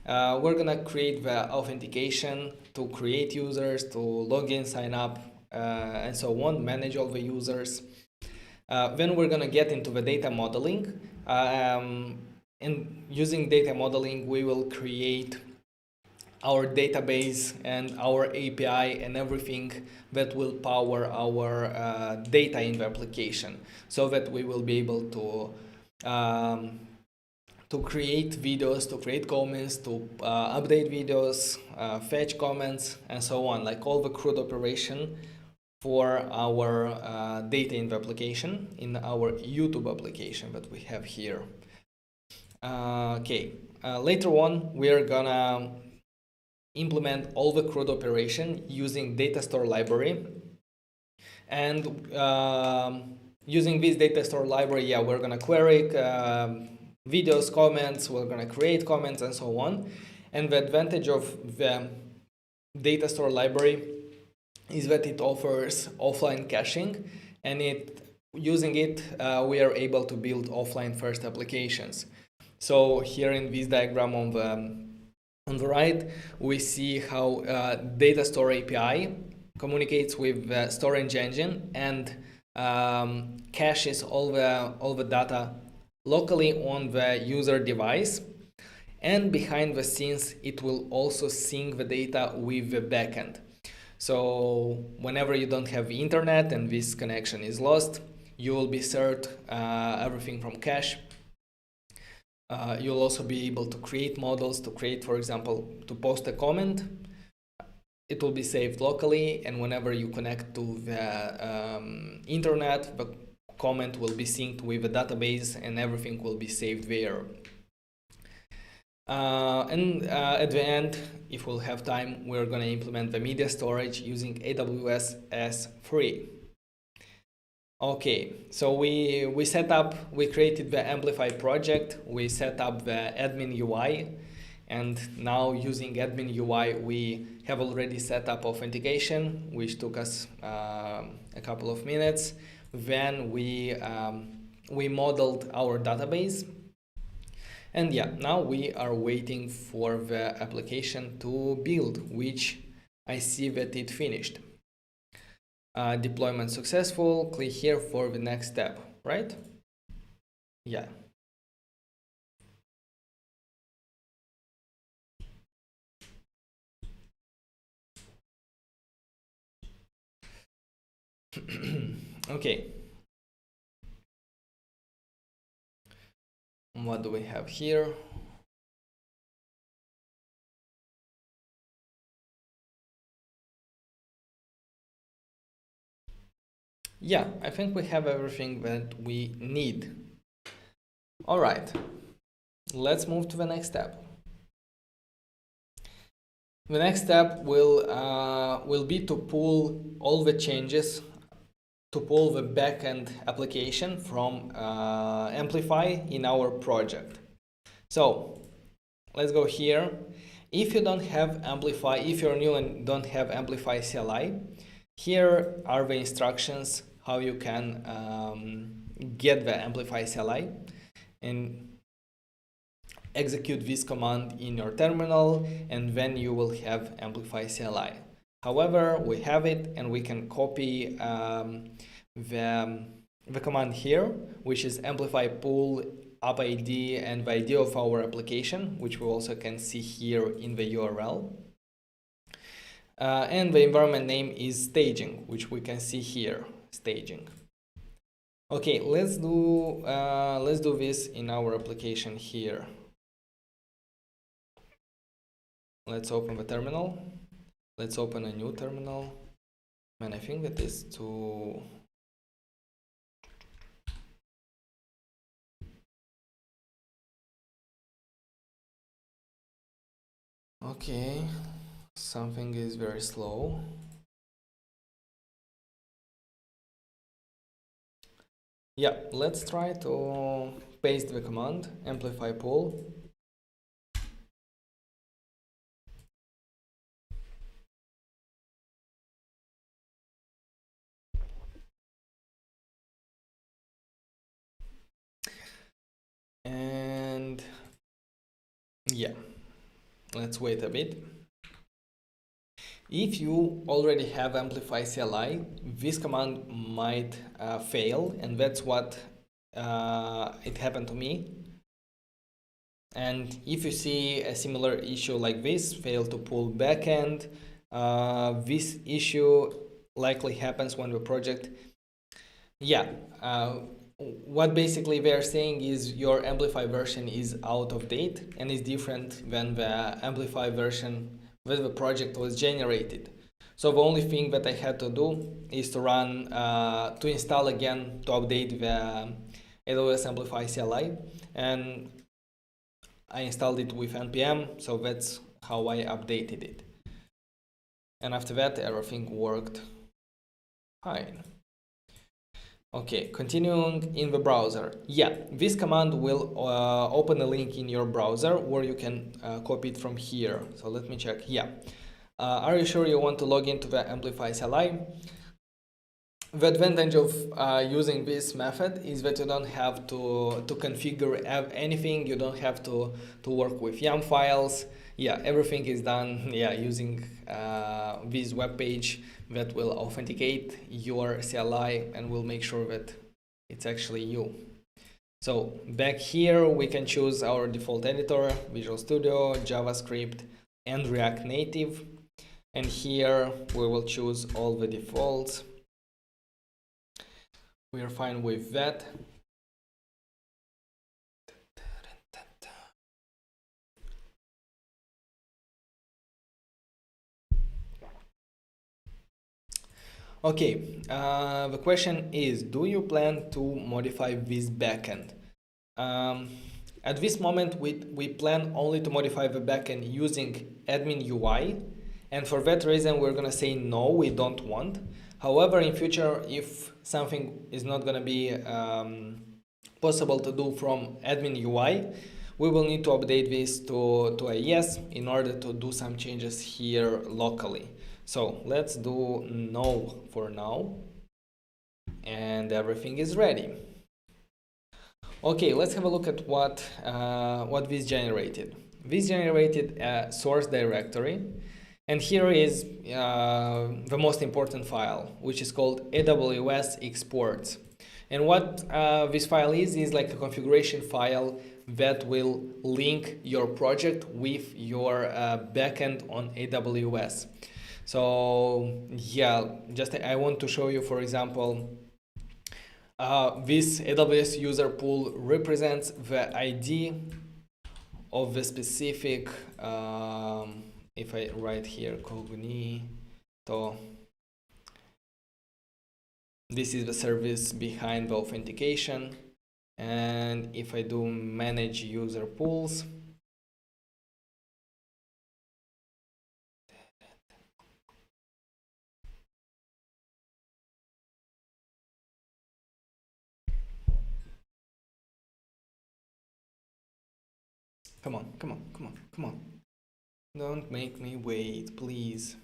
We're gonna create the authentication to create users, to log in, sign up, and so on, manage all the users. Then we're gonna get into the data modeling. And using data modeling, we will create our database and our API and everything that will power our data in the application, so that we will be able to create videos, to create comments, to update videos, fetch comments, and so on, like all the CRUD operation for our data in the application, in our YouTube application that we have here. Okay, later on we are gonna implement all the CRUD operation using Datastore library. And using this Datastore library, yeah, we're gonna query videos, comments, we're gonna create comments, and so on. And the advantage of the Datastore library is that it offers offline caching, and using it, we are able to build offline first applications. So here in this diagram on the right, we see how Datastore API communicates with the storage engine and caches all the data locally on the user device. And behind the scenes, it will also sync the data with the backend. So whenever you don't have internet and this connection is lost, you will be served everything from cache. You'll also be able to create models, to create, for example, to post a comment. It will be saved locally, and whenever you connect to the internet, the comment will be synced with the database and everything will be saved there. At the end, if we'll have time, we're going to implement the media storage using AWS S3. Okay, so we created the Amplify project, we set up the admin UI, and now using admin UI, we have already set up authentication, which took us a couple of minutes. Then we modeled our database. And yeah, now we are waiting for the application to build, which I see that it finished. Deployment successful, click here for the next step, right? Yeah. Okay. What do we have here? Yeah, I think we have everything that we need. All right, let's move to the next step. The next step will be to pull all the changes, to pull the backend application from Amplify in our project. So let's go here. If you don't have Amplify, if you're new and don't have Amplify CLI, here are the instructions how you can get the Amplify CLI and execute this command in your terminal, and then you will have Amplify CLI. However, we have it and we can copy the command here, which is amplify pull app ID and the ID of our application, which we also can see here in the URL. And the environment name is staging, which we can see here, staging. Okay, let's do this in our application here. Let's open the terminal. Let's open a new terminal. And I think that is to okay, something is very slow. Yeah, let's try to paste the command amplify pull. And yeah, let's wait a bit. If you already have Amplify CLI, this command might fail, and that's what it happened to me. And if you see a similar issue like this, fail to pull backend, this issue likely happens when the project, what basically they're saying is your Amplify version is out of date and is different than the Amplify version when the project was generated. So the only thing that I had to do is to run, to install again, to update the AWS Amplify CLI, and I installed it with npm, so that's how I updated it. And after that, everything worked fine. Okay, continuing in the browser. Yeah, this command will open a link in your browser where you can copy it from here. So let me check. Yeah. Are you sure you want to log into the Amplify CLI? The advantage of using this method is that you don't have to configure anything. You don't have to work with YAML files. Yeah, everything is done using this web page that will authenticate your CLI and will make sure that it's actually you. So back here we can choose our default editor, Visual Studio, JavaScript, and React Native. And here we will choose all the defaults. We are fine with that. Okay, the question is, do you plan to modify this backend? At this moment, we plan only to modify the backend using admin UI, and for that reason, we're gonna say no, we don't want. However, in future, if something is not gonna be possible to do from admin UI, we will need to update this to a yes in order to do some changes here locally. So let's do no for now, and everything is ready. Okay, let's have a look at what this generated. This generated a source directory, and here is the most important file, which is called AWS exports. And what this file is like a configuration file that will link your project with your backend on AWS. So yeah, just I want to show you, for example, this AWS user pool represents the ID of the specific, if I write here cognito, this is the service behind the authentication. And if I do manage user pools, come on. Don't make me wait, please.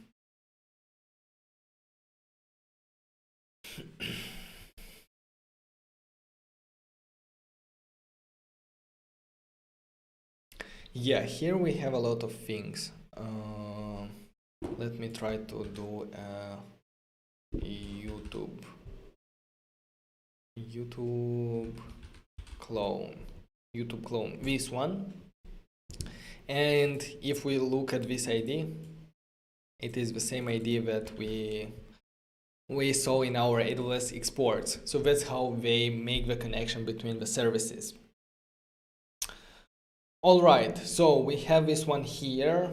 Yeah, here we have a lot of things. Let me try to do a YouTube clone, this one. And if we look at this ID, it is the same ID that we saw in our AWS exports. So that's how they make the connection between the services. All right, so we have this one here.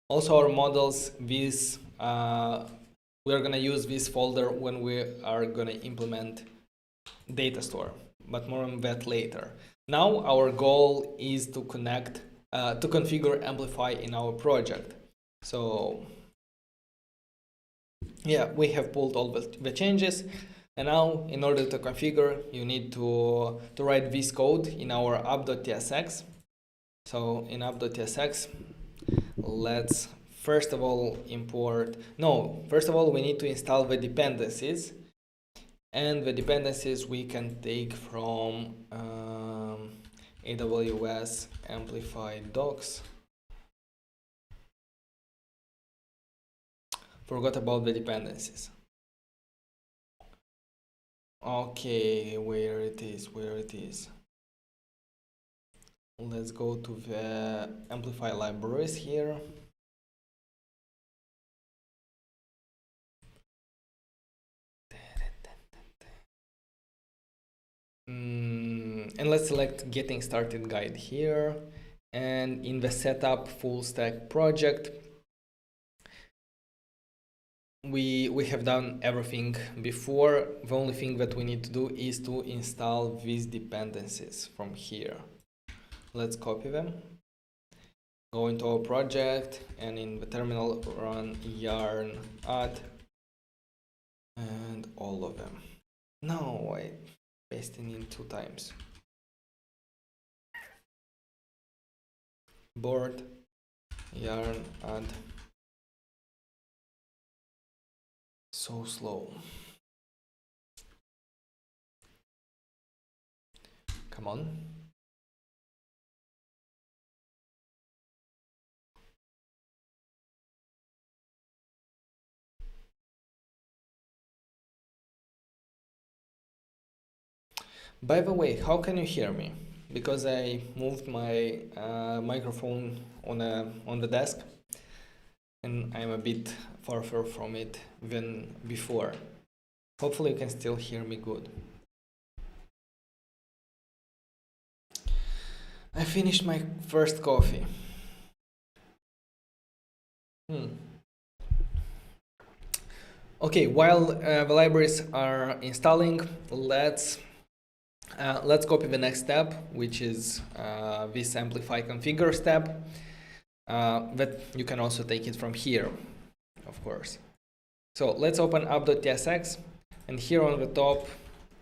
Also our models, this we're gonna use this folder when we are gonna implement Datastore, but more on that later. Now our goal is to connect, to configure Amplify in our project. So yeah, we have pulled all the changes. And now, in order to configure, you need to write this code in our app.tsx. So in app.tsx, let's first of all we need to install the dependencies. And the dependencies we can take from AWS Amplify docs. Forgot about the dependencies. Okay, where it is. Let's go to the Amplify libraries here. And let's select Getting Started Guide here. And in the Setup Full Stack project, we have done everything before. The only thing that we need to do is to install these dependencies from here. Let's copy them, go into our project, and in the terminal run yarn add, and all of them. No, I pasted in 2 times. Board yarn add. So slow. Come on. By the way, how can you hear me? Because I moved my microphone on the desk, and I'm a bit farther from it than before. Hopefully you can still hear me good. I finished my first coffee. Okay, while the libraries are installing, let's copy the next step, which is this Amplify configure step. That you can also take it from here, of course. So let's open app.tsx, and here on the top,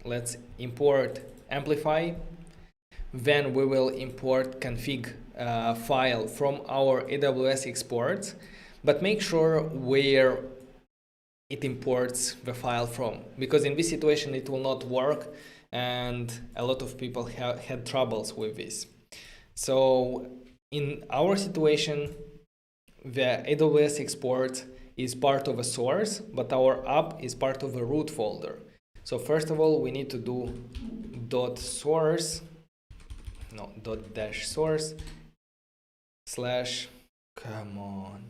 let's import Amplify. Then we will import config file from our AWS exports, but make sure where it imports the file from, because in this situation it will not work, and a lot of people had troubles with this. So in our situation, the AWS export is part of a source, but our app is part of a root folder. So first of all, we need to do .source, no, .-source slash, come on,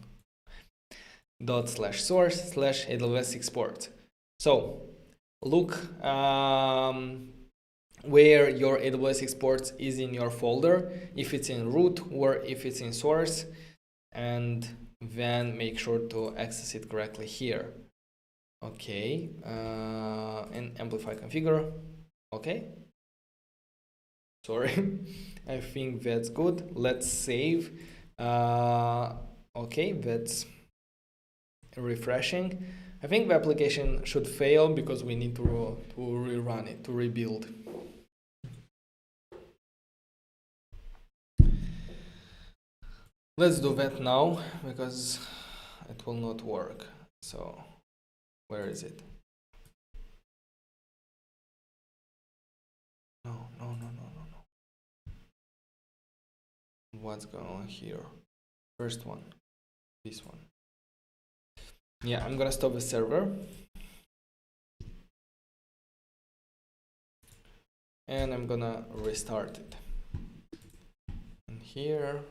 ./source slash AWS export. So look where your AWS exports is in your folder, if it's in root or if it's in source, and then make sure to access it correctly here. Okay, and Amplify configure. Okay, sorry. I think that's good. Let's save. Okay, that's refreshing. I think the application should fail because we need to rerun it, to rebuild. Let's do that now because it will not work. So where is it? No. What's going on here? First one, this one. Yeah, I'm gonna stop the server. And I'm gonna restart it. And here.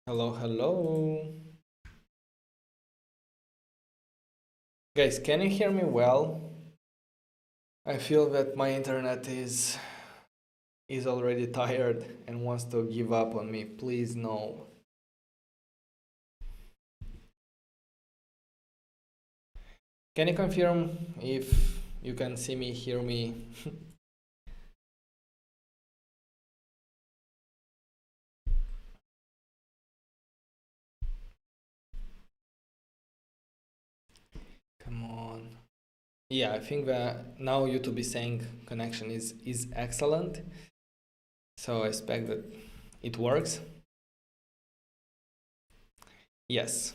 Hello. Guys, can you hear me well? I feel that my internet is already tired and wants to give up on me. Please no. Can you confirm if you can see me, hear me? Come on. Yeah, I think that now YouTube is saying connection is excellent. So I expect that it works. Yes.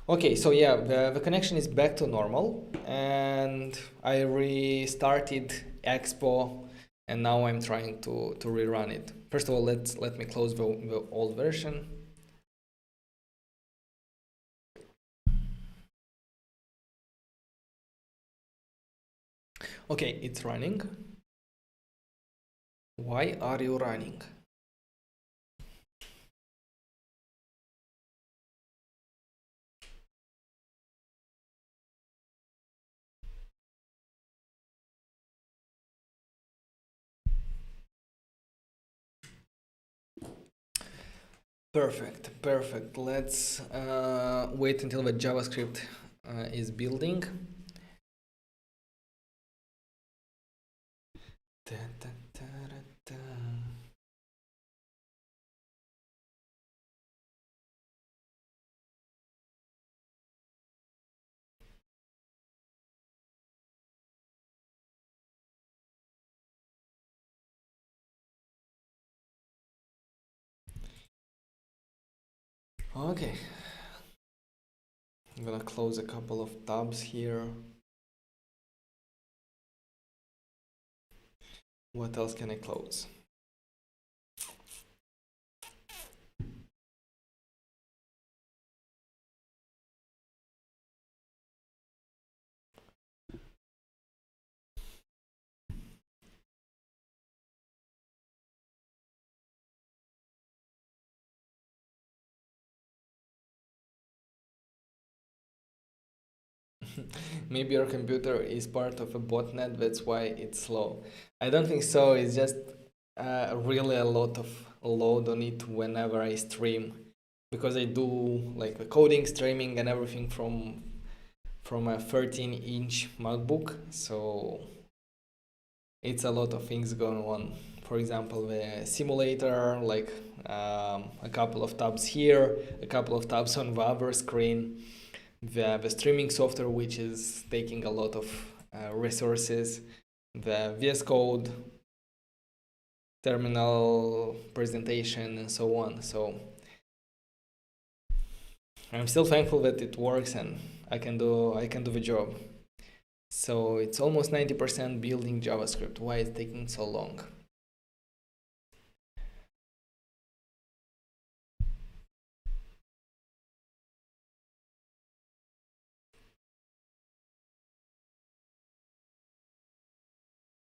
Okay, so yeah, the connection is back to normal, and I restarted Expo, and now I'm trying to rerun it. First of all, let me close the old version. Okay, it's running. Why are you running? Perfect. Let's wait until the JavaScript is building. Okay, I'm gonna close a couple of tabs here. What else can I close? Maybe your computer is part of a botnet, that's why it's slow. I don't think so. It's just really a lot of load on it whenever I stream, because I do like the coding, streaming, and everything from a 13-inch MacBook. So it's a lot of things going on. For example, the simulator, like a couple of tabs here, a couple of tabs on the other screen. The streaming software, which is taking a lot of resources, the VS Code, terminal presentation, and so on. So I'm still thankful that it works, and I can do the job. So it's almost 90% building JavaScript. Why it's taking so long?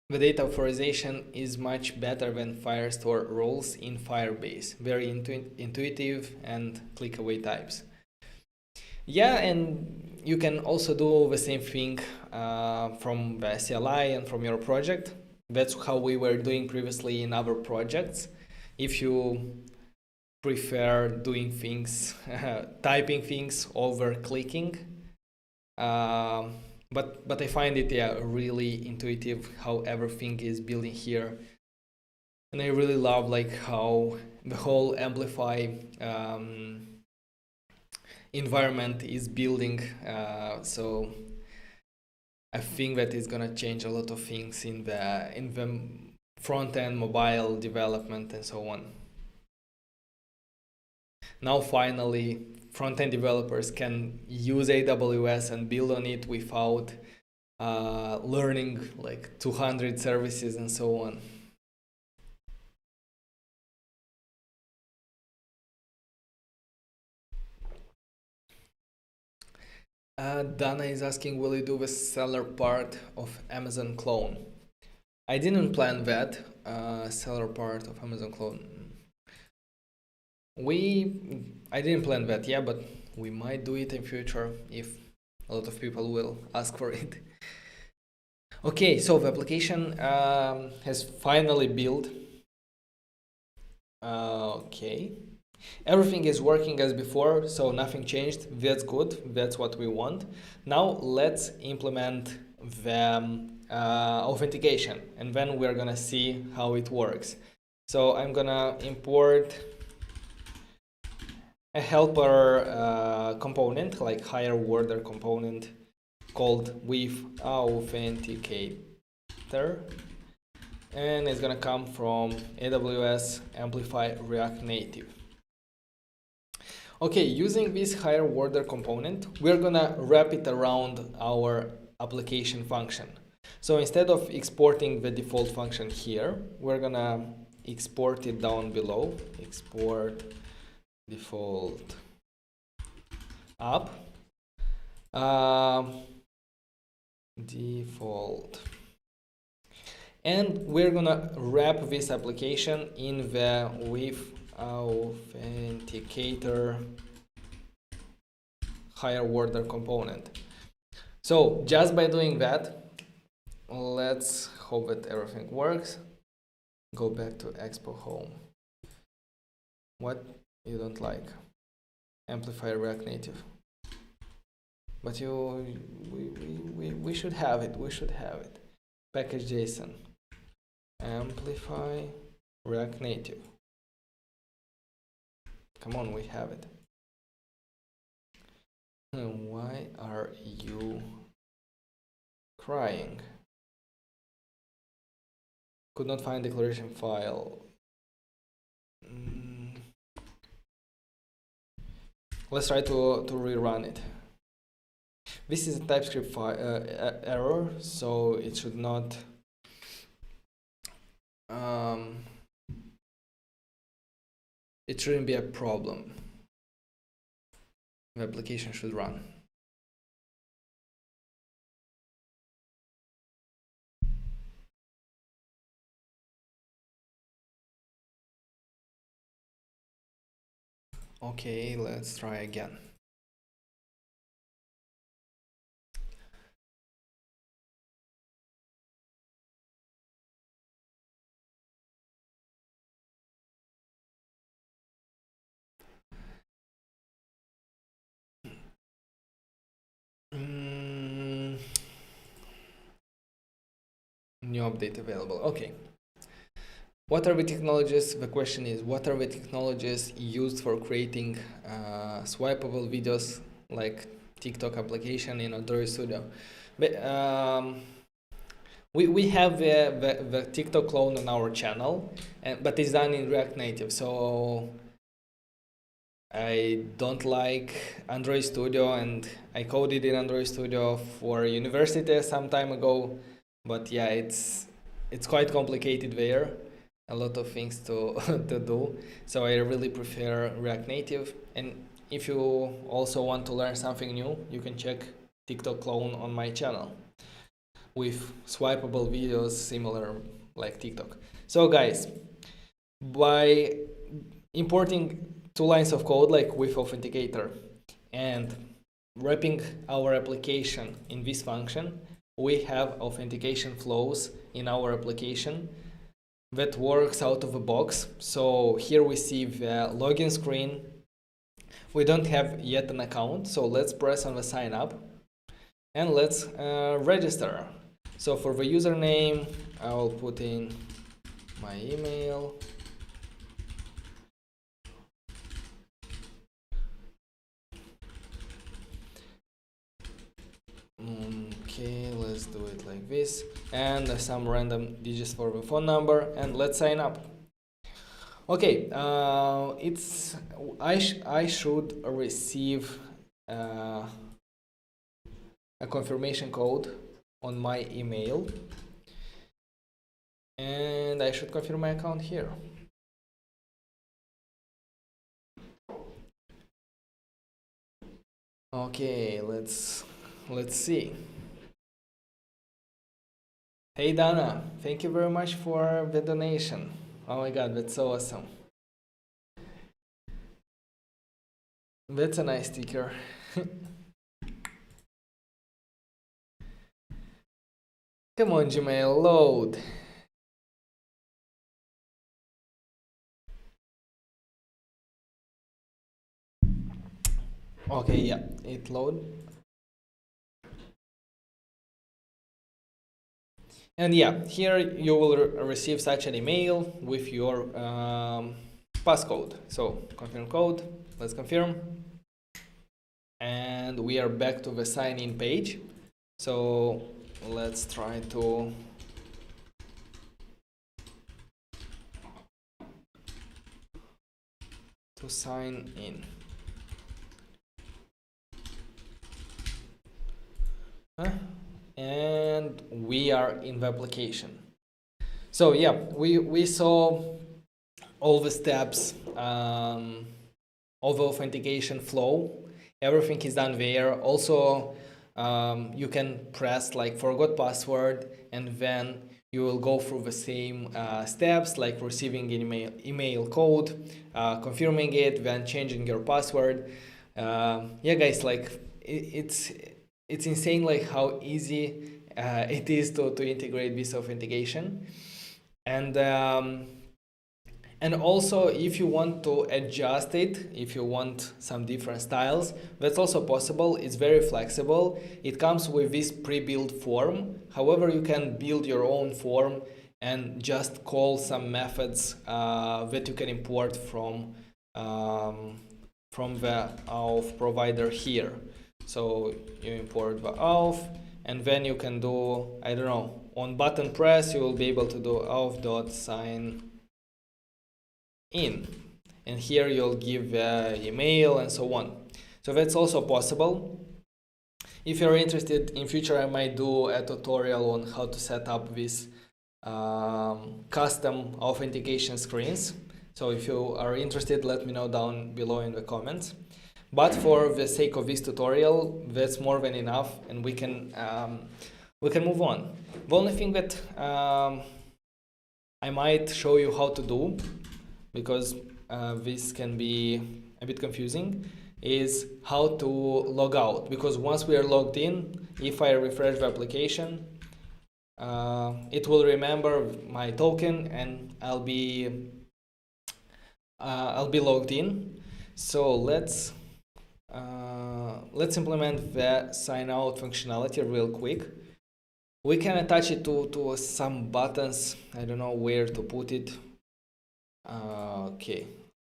The data authorization is much better than Firestore rules in Firebase. Very intuitive and click-away types. Yeah, and you can also do the same thing from the CLI and from your project. That's how we were doing previously in other projects. If you prefer doing things, typing things over clicking, but I find it really intuitive how everything is building here, and I really love like how the whole Amplify environment is building. So I think that is gonna change a lot of things in the front end mobile development and so on. Now finally front-end developers can use AWS and build on it without learning like 200 services and so on. Dana is asking, will you do the seller part of Amazon clone? I didn't plan that, seller part of Amazon clone. I didn't plan that, yeah, but we might do it in future if a lot of people will ask for it. Okay, so the application has finally built. Okay, everything is working as before, so nothing changed. That's good. That's what we want. Now let's implement the authentication, and then we're gonna see how it works. So I'm gonna import a helper component, like higher order component called with Authenticator, and it's gonna come from AWS Amplify React Native. Okay, using this higher order component, we're gonna wrap it around our application function. So instead of exporting the default function here, we're gonna export it down below. Export default app. Default. And we're gonna wrap this application in the with Authenticator higher order component. So just by doing that, let's hope that everything works. Go back to Expo Home. What you don't like? Amplify React Native. But we should have it. We should have it. Package JSON. Amplify React Native. Come on, we have it. Why are you crying? Could not find declaration file. Let's try to rerun it. This is a TypeScript error, so it should not it shouldn't be a problem. The application should run. Okay, let's try again. New update available. Okay. What are the technologies? The question is, what are the technologies used for creating swipeable videos like TikTok application in Android Studio? But, we have the TikTok clone on our channel, but it's done in React Native. So I don't like Android Studio, and I coded in Android Studio for university some time ago. But yeah, it's quite complicated there. A lot of things to to do. So I really prefer React Native. And if you also want to learn something new, you can check TikTok clone on my channel with swipeable videos similar like TikTok. So guys, by importing two lines of code like with authenticator and wrapping our application in this function, we have authentication flows in our application that works out of the box. So here we see the login screen. We don't have yet an account, so let's press on the sign up and let's register. So for the username, I will put in my email. Okay, let's do it like this, and some random digits for the phone number, and let's sign up. Okay, I should receive a confirmation code on my email, and I should confirm my account here. Okay, let's see. Hey Dana, thank you very much for the donation. Oh my god, that's so awesome. That's a nice sticker. Come on, Gmail, load. Okay, yeah, it load. And yeah, here you will receive such an email with your passcode. So confirm code, let's confirm. And we are back to the sign in page. So let's try to sign in. And we are in the application. So yeah, we saw all the steps of the authentication flow. Everything is done there. Also, you can press like forgot password, and then you will go through the same steps like receiving an email code, confirming it, then changing your password. Yeah, guys, like it's insane like how easy it is to integrate this authentication. And also, if you want to adjust it, if you want some different styles, that's also possible. It's very flexible. It comes with this pre-built form. However, you can build your own form and just call some methods that you can import from the Auth provider here. So you import the Auth, and then you can do, I don't know, on button press, you will be able to do auth.sign in, and here you'll give email and so on. So that's also possible. If you're interested, in future I might do a tutorial on how to set up these custom authentication screens. So if you are interested, let me know down below in the comments. But for the sake of this tutorial, that's more than enough, and we can move on. The only thing that I might show you how to do, because this can be a bit confusing, is how to log out. Because once we are logged in, if I refresh the application, it will remember my token, and I'll be logged in. So let's implement the sign out functionality real quick. We can attach it to some buttons. I don't know where to put it. Okay,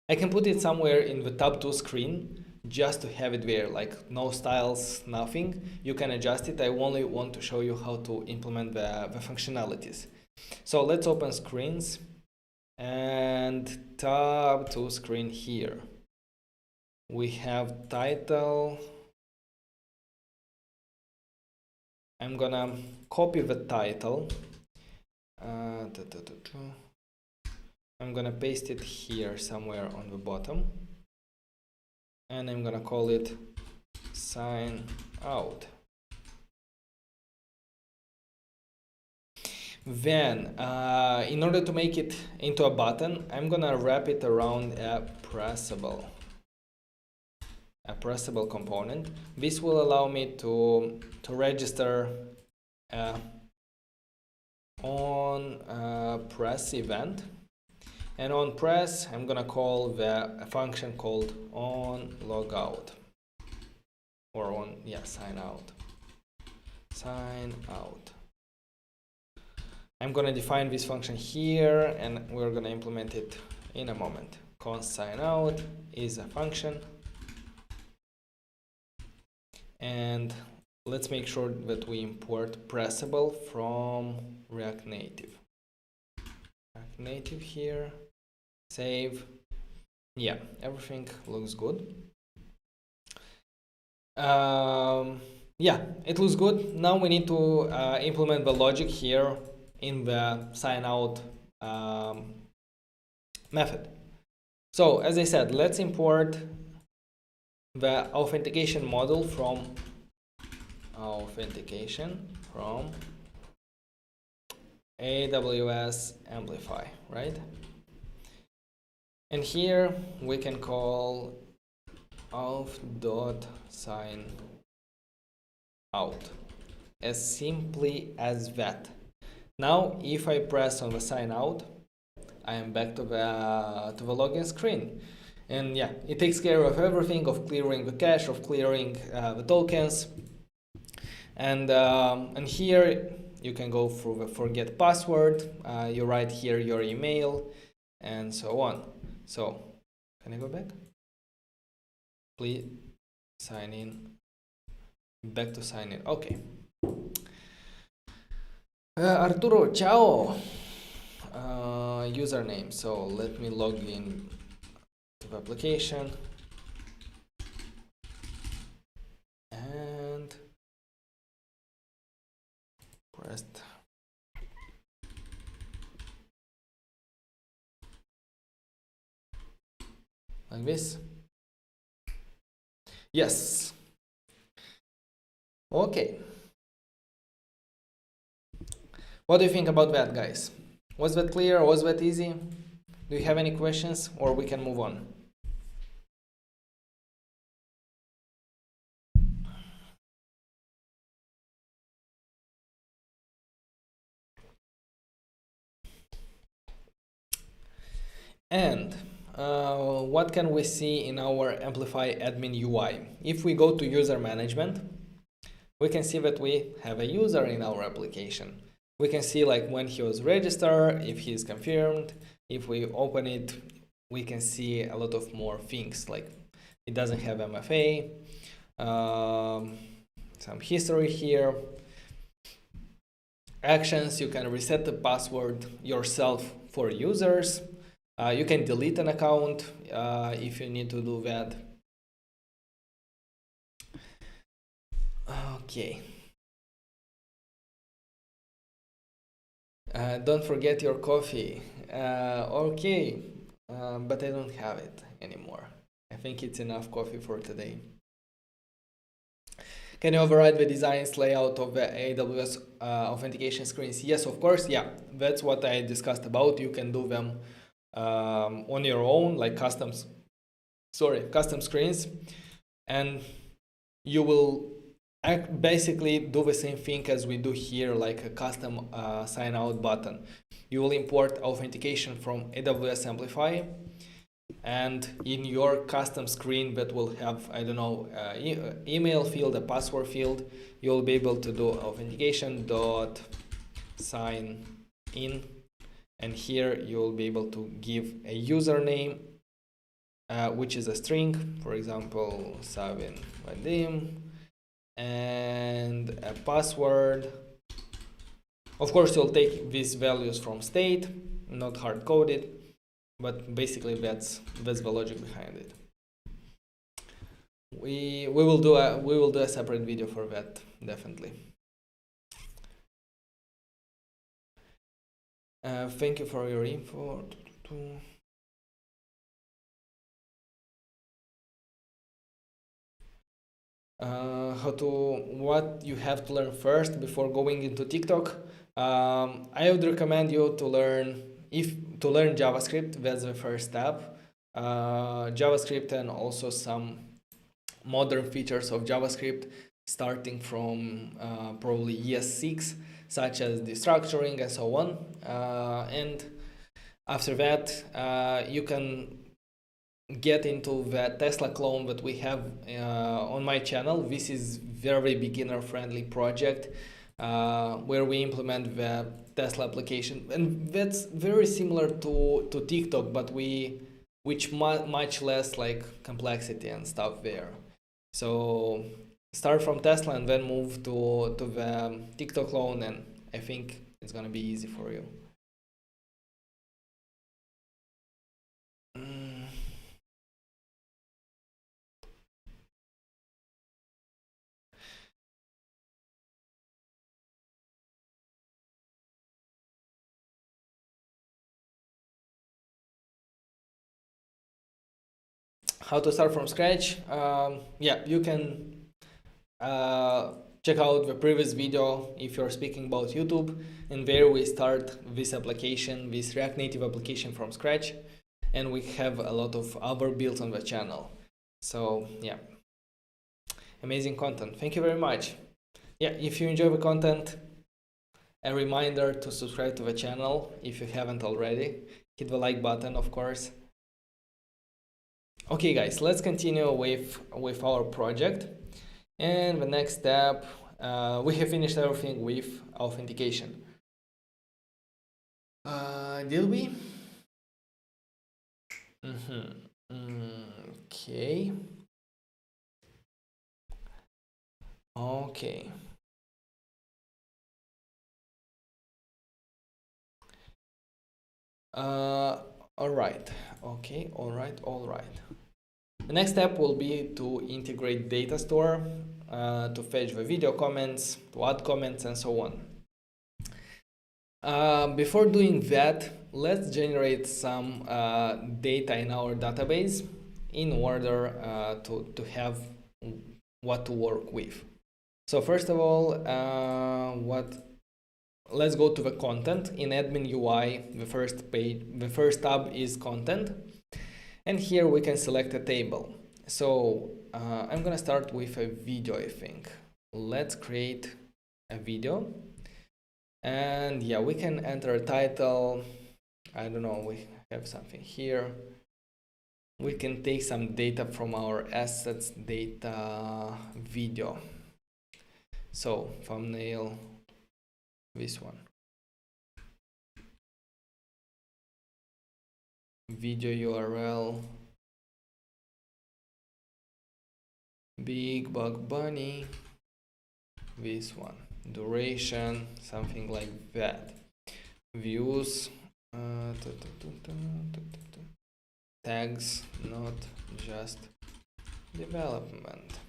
I can put it somewhere in the tab 2 screen just to have it there, like no styles, nothing. You can adjust it. I only want to show you how to implement the functionalities. So let's open screens and tab 2 screen here. we have title. I'm gonna copy the title. I'm gonna paste it here somewhere on the bottom, and I'm gonna call it sign out. Then, in order to make it into a button, I'm gonna wrap it around a pressable component. This will allow me to register on press event, and on press I'm gonna call a function called on logout, or on sign out. I'm gonna define this function here, and we're gonna implement it in a moment. Const sign out is a function, and let's make sure that we import pressable from React Native. React Native here, save. Yeah, everything looks good. Yeah, it looks good. Now we need to implement the logic here in the sign out method. So as I said, let's import the authentication model from AWS Amplify, right? And here we can call auth.sign out as simply as that. Now if I press on the sign out, I am back to the login screen, and yeah, it takes care of everything, of clearing the cache, of clearing the tokens, and here you can go through the forget password, you write here your email, and so on. So can I go back? Please sign in. Back to sign in. Okay. Arturo, ciao. Username. So let me log in to the application and press like this. Yes. Okay. What do you think about that, guys? Was that clear? Was that easy? Do you have any questions, or we can move on? And what can we see in our Amplify admin UI? If we go to user management, we can see that we have a user in our application. We can see like when he was registered, if he is confirmed. If we open it, we can see a lot of more things, like it doesn't have MFA, some history here, actions. You can reset the password yourself for users. You can delete an account if you need to do that. Okay. Don't forget your coffee. Okay, but I don't have it anymore. I think it's enough coffee for today. Can you override the designs layout of the AWS authentication screens? Yes, of course. Yeah, that's what I discussed about. You can do them on your own, like custom screens, and you will basically do the same thing as we do here, like a custom sign out button. You will import authentication from AWS Amplify, and in your custom screen that will have, I don't know, email field, a password field, you'll be able to do authentication dot sign in, and here you'll be able to give a username which is a string, for example Savin Vadim, and a password. Of course you'll take these values from state, not hard coded, but basically that's the logic behind it. we will do a separate video for that, definitely. Thank you for your info. What you have to learn first before going into TikTok. I would recommend you to learn JavaScript. That's the first step. JavaScript and also some modern features of JavaScript, starting from probably ES6, such as destructuring and so on. And after that, you can get into the Tesla clone that we have on my channel. This is very beginner friendly project where we implement the Tesla application, and that's very similar to TikTok, but which much less like complexity and stuff there. So start from Tesla and then move to the TikTok clone, and I think it's gonna be easy for you. How to start from scratch? Yeah, you can check out the previous video if you're speaking about YouTube, and there we start this application, this React Native application from scratch, and we have a lot of other builds on the channel. So yeah, amazing content. Thank you very much. Yeah, if you enjoy the content, a reminder to subscribe to the channel if you haven't already. Hit the like button, of course. Okay guys, let's continue with our project. And the next step, we have finished everything with authentication. Did we? Okay. Okay. All right. Okay. All right. All right. The next step will be to integrate Datastore to fetch the video comments, to add comments, and so on. Before doing that, let's generate some data in our database in order to have what to work with. So first of all, let's go to the content. In admin UI, the first tab is content, and here we can select a table. So I'm gonna start with a video, I think. Let's create a video, and yeah, we can enter a title. I don't know, we have something here. We can take some data from our assets data video. So thumbnail, this one. Video URL, Big Bug Bunny, this one. Duration, something like that. Views, tags, not just development.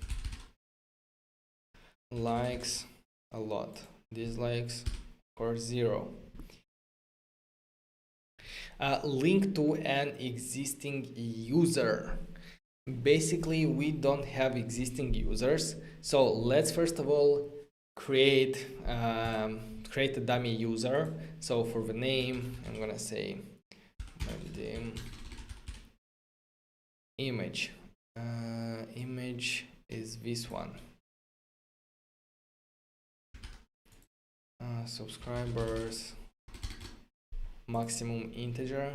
Likes, a lot. Dislikes, of course, 0. Link to an existing user. Basically, we don't have existing users, so let's first of all create a dummy user. So for the name, I'm gonna say Vadim. Image. Image is this one. Subscribers, maximum integer,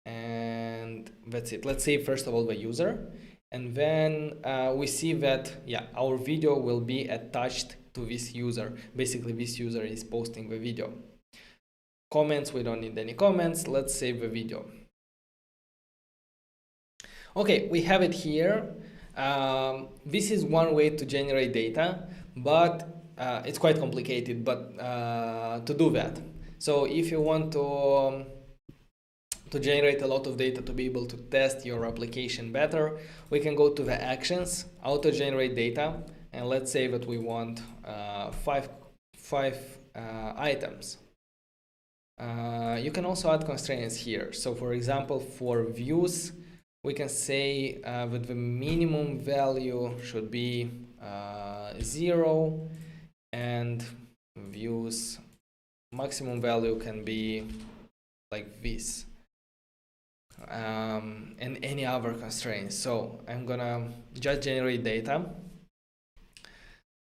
and that's it. Let's say first of all the user, and then we see that our video will be attached to this user. Basically, this user is posting the video. Comments, we don't need any comments. Let's save the video. Okay, we have it here. This is one way to generate data, but it's quite complicated, but to do that. So if you want to to generate a lot of data to be able to test your application better, we can go to the actions, auto generate data, and let's say that we want five items. You can also add constraints here. So for example, for views, we can say that the minimum value should be 0, and views maximum value can be like this, and any other constraints. So I'm gonna just generate data.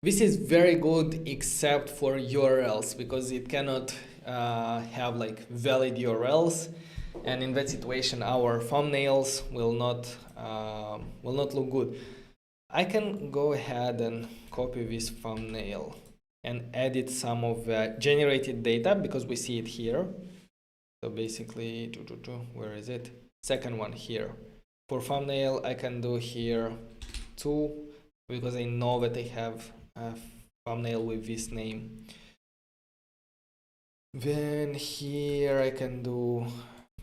This is very good except for URLs, because it cannot have like valid URLs, and in that situation our thumbnails will not look good. I can go ahead and copy this thumbnail and edit some of the generated data, because we see it here. So basically, where is it? Second one here. For thumbnail, I can do here 2, because I know that I have a thumbnail with this name. Then here I can do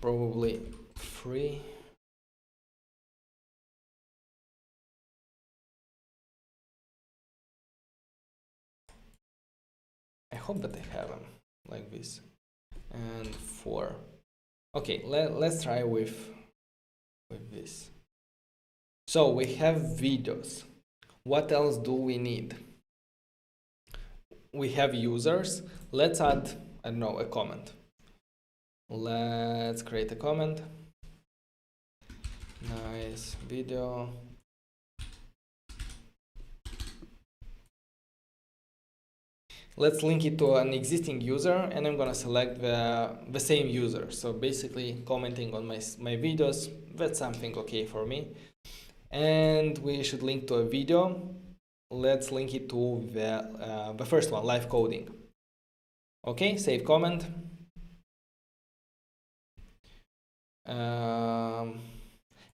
probably 3. I hope that I have them like this. And 4. Okay, let's try with this. So we have videos. What else do we need? We have users. Let's add, I don't know, a comment. Let's create a comment. Nice video. Let's link it to an existing user, and I'm gonna select the same user. So basically commenting on my videos, that's something okay for me. And we should link to a video. Let's link it to the first one, live coding. Okay, save comment.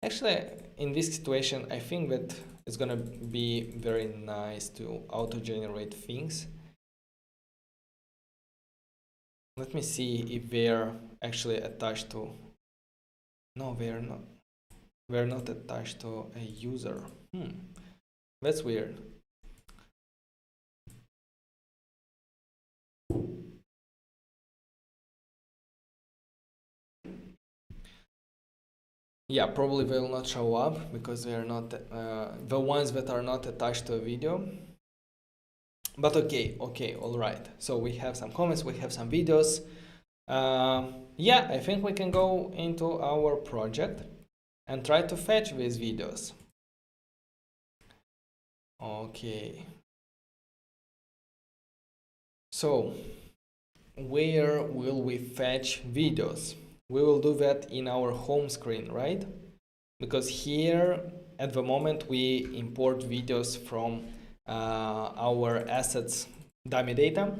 Actually, in this situation, I think that it's gonna be very nice to auto-generate things. Let me see if they're actually attached to. No, they're not. They're not attached to a user. That's weird. Yeah, probably they will not show up because they are not the ones that are not attached to a video. But okay, all right. So we have some comments, we have some videos. Yeah, I think we can go into our project and try to fetch these videos. Okay. So where will we fetch videos? We will do that in our home screen, right? Because here at the moment we import videos from our assets dummy data,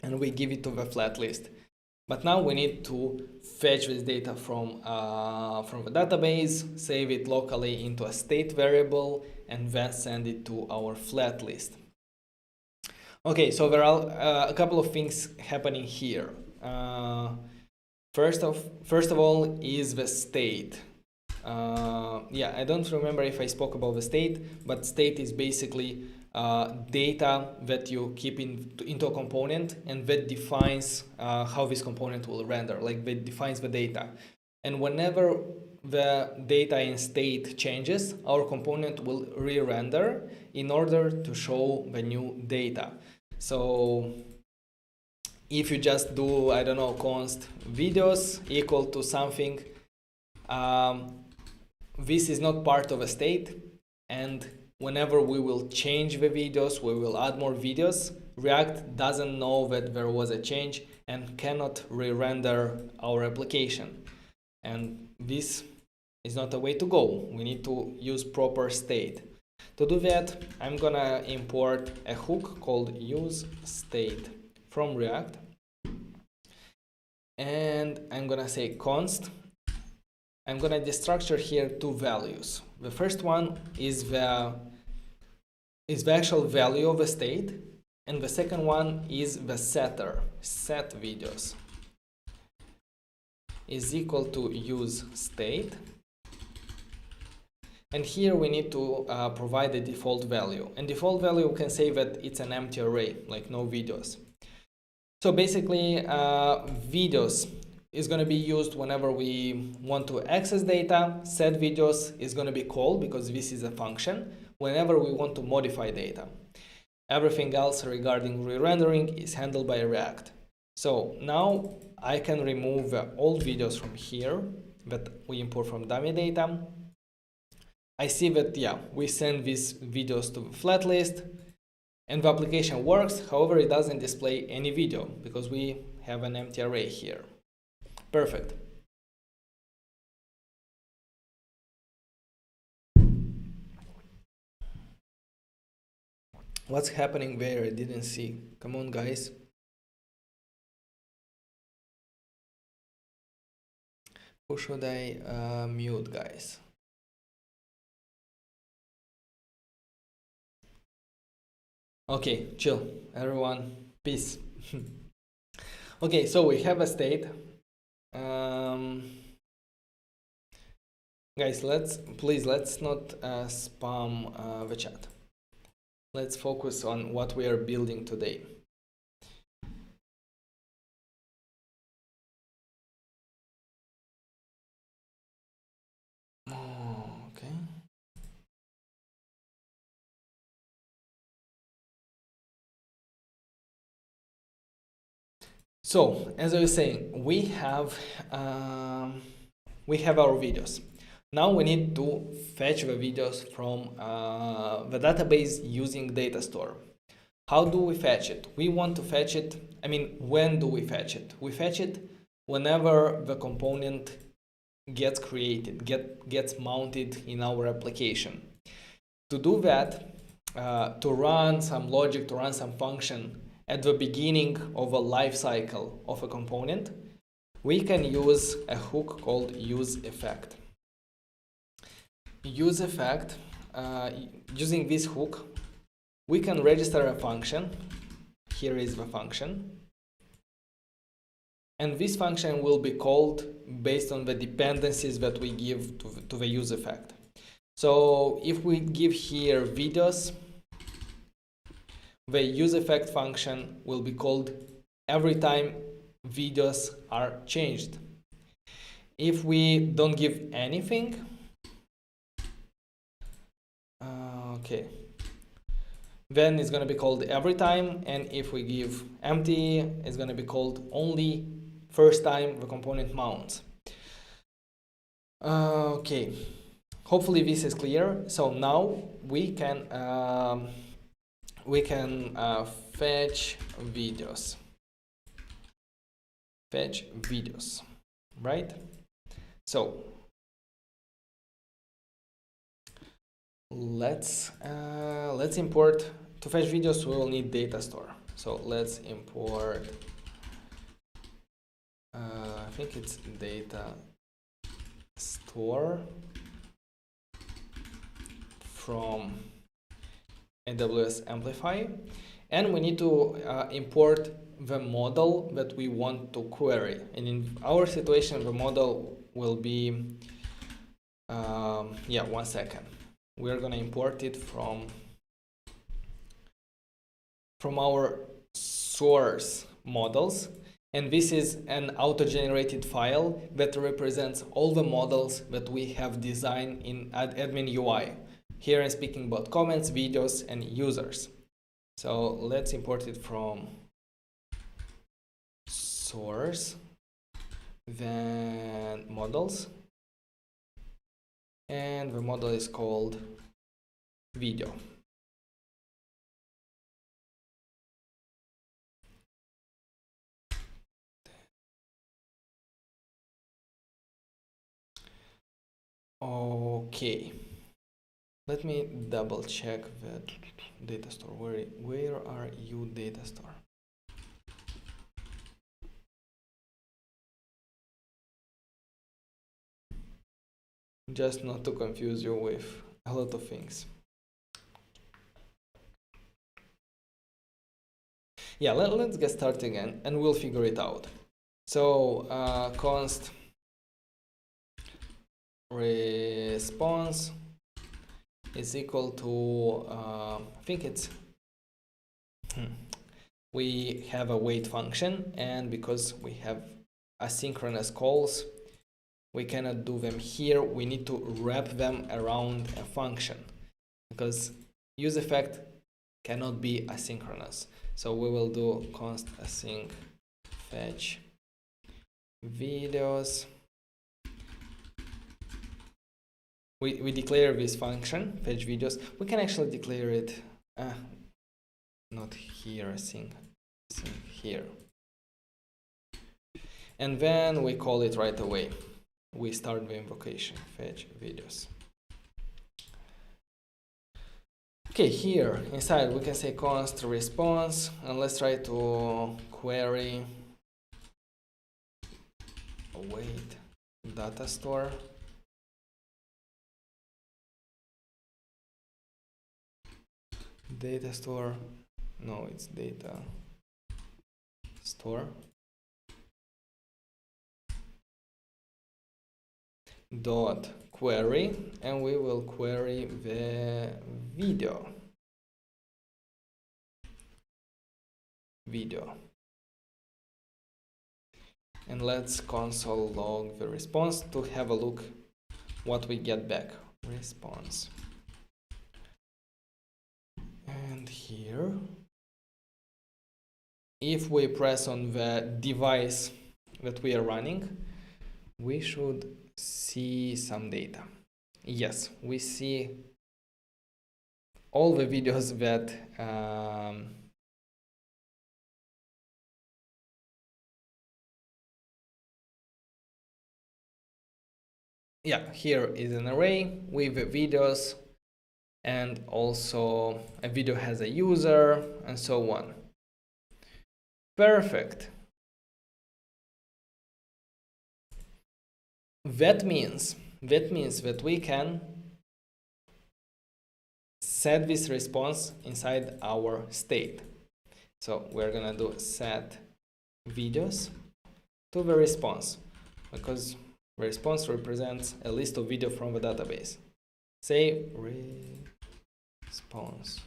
and we give it to the flat list. But now we need to fetch this data from the database, save it locally into a state variable, and then send it to our flat list. Okay, so there are a couple of things happening here. First of all is the state. Yeah, I don't remember if I spoke about the state, but state is basically data that you keep into a component, and that defines how this component will render, like that defines the data. And whenever the data in state changes, our component will re-render in order to show the new data. So if you just do, I don't know, const videos equal to something, this is not part of a state, and whenever we will change the videos, we will add more videos, React doesn't know that there was a change and cannot re-render our application. And this is not a way to go. We need to use proper state. To do that, I'm gonna import a hook called useState from React. And I'm gonna say const. I'm gonna destructure here 2 values. The first one is the actual value of a state, and the second one is the setter, set videos. is equal to use state. And here we need to provide a default value. And default value, we can say that it's an empty array, like no videos. So basically, videos is going to be used whenever we want to access data. Set videos is going to be called because this is a function whenever we want to modify data. Everything else regarding re-rendering is handled by React. So now I can remove the old videos from here that we import from dummy data. I see that, yeah, we send these videos to the flat list and the application works. However, it doesn't display any video because we have an empty array here. Perfect. What's happening there? I didn't see. Come on, guys. Who should I mute, guys? Okay, chill, everyone. Peace. Okay, so we have a state. Guys, let's not spam the chat. Let's focus on what we are building today. Okay. So, as I was saying, we have our videos. Now we need to fetch the videos from the database using Datastore. How do we fetch it? We want to fetch it, when do we fetch it? We fetch it whenever the component gets created, gets mounted in our application. To do that, to run some logic, to run some function at the beginning of a life cycle of a component, we can use a hook called useEffect. UseEffect, using this hook, we can register a function. Here is the function. And this function will be called based on the dependencies that we give to the useEffect. So if we give here videos, the useEffect function will be called every time videos are changed. If we don't give anything, okay, then it's going to be called every time, and if we give empty, it's going to be called only first time the component mounts. Okay, hopefully this is clear. So now we can fetch videos. Fetch videos, right? So let's import. To fetch videos, we will need Datastore. So let's import. I think it's Datastore from AWS Amplify, and we need to import the model that we want to query. And in our situation, the model will be one second. We're gonna import it from our source models, and this is an auto-generated file that represents all the models that we have designed in admin UI. Here I'm speaking about comments, videos, and users. So let's import it from source, then models, and the model is called video. Okay, let me double check the Datastore. Where are you, Datastore? Just not to confuse you with a lot of things. Yeah, let's get started again and we'll figure it out. So const response is equal to I think it's we have a wait function, and because we have asynchronous calls, we cannot do them here. We need to wrap them around a function because use effect cannot be asynchronous. So we will do const async fetch videos. We declare this function fetch videos. We can actually declare it not here, async here, and then we call it right away. We start the invocation fetch videos. Okay, here inside we can say const response, and let's try to query await Datastore. Datastore, no, it's data store dot query, and we will query the video. And let's console log the response to have a look what we get back. Response. And here, if we press on the device that we are running, we should see some data. Yes, we see all the videos that here is an array with the videos, and also a video has a user and so on. Perfect. That means that we can set this response inside our state. So we're gonna do set videos to the response, because the response represents a list of video from the database. Say response.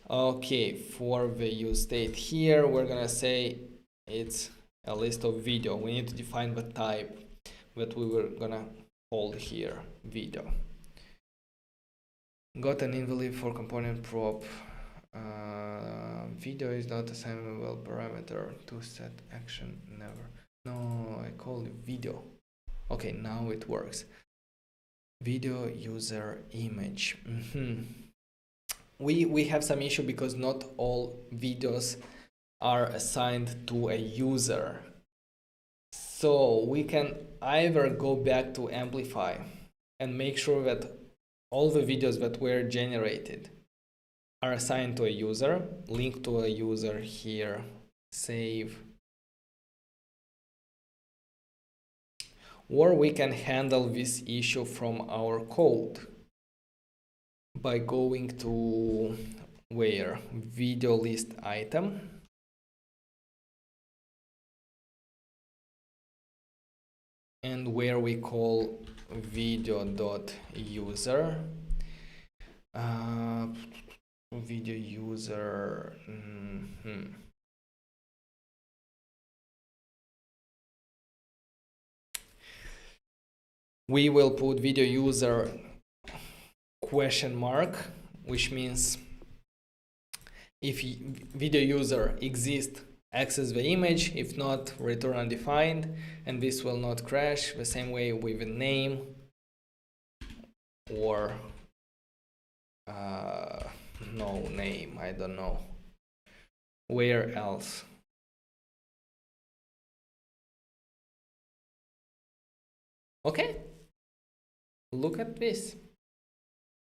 Okay, for the use state here, we're gonna say it's a list of video. We need to define the type that we were gonna hold here, video. Got an invalid for component prop. Video is not assignable parameter to set action, never. No, I call it video. Okay, now it works. Video user image. We have some issue because not all videos are assigned to a user. So we can either go back to Amplify and make sure that all the videos that were generated are assigned to a user, link to a user here, save. Or we can handle this issue from our code by going to where video list item, and where we call video.user video user we will put video user question mark, which means if video user exists, access the image, if not, return undefined, and this will not crash. The same way with a name or no name, I don't know. Where else? Okay, look at this.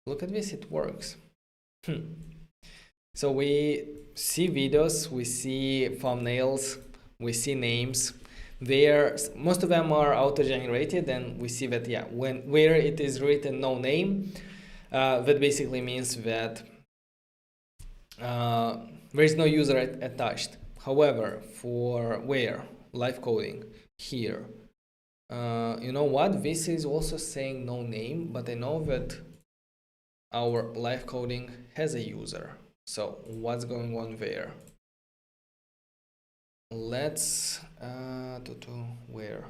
Look at this, it works. So we see videos, we see thumbnails, we see names. Most of them are auto-generated, and we see that where it is written no name, that basically means that there is no user attached. However, for where live coding here, you know what? This is also saying no name, but I know that our live coding has a user. So what's going on there? Let's to where?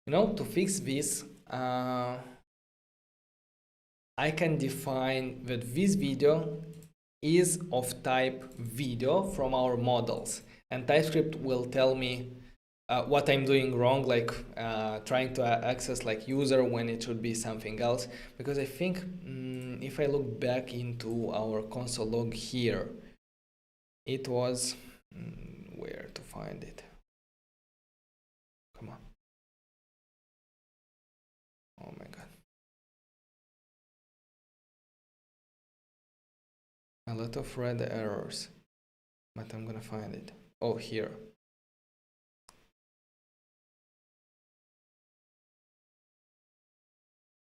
You know, to fix this, I can define that this video is of type video from our models, and TypeScript will tell me what I'm doing wrong, like trying to access like user when it should be something else. Because I think if I look back into our console log here, it was where to find it? Come on. Oh my god. A lot of red errors, but I'm gonna find it. Oh, here.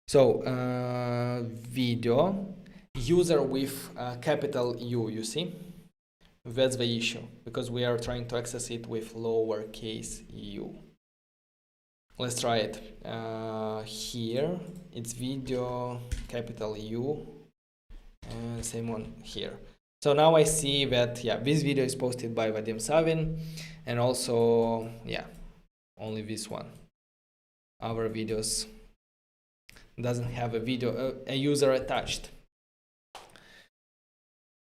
So video user with capital U, you see? That's the issue, because we are trying to access it with lowercase u. Let's try it. Here it's video capital U, and same one here. So now I see that, yeah, this video is posted by Vadim Savin, and also, yeah, only this one. Our videos doesn't have a video, a user attached.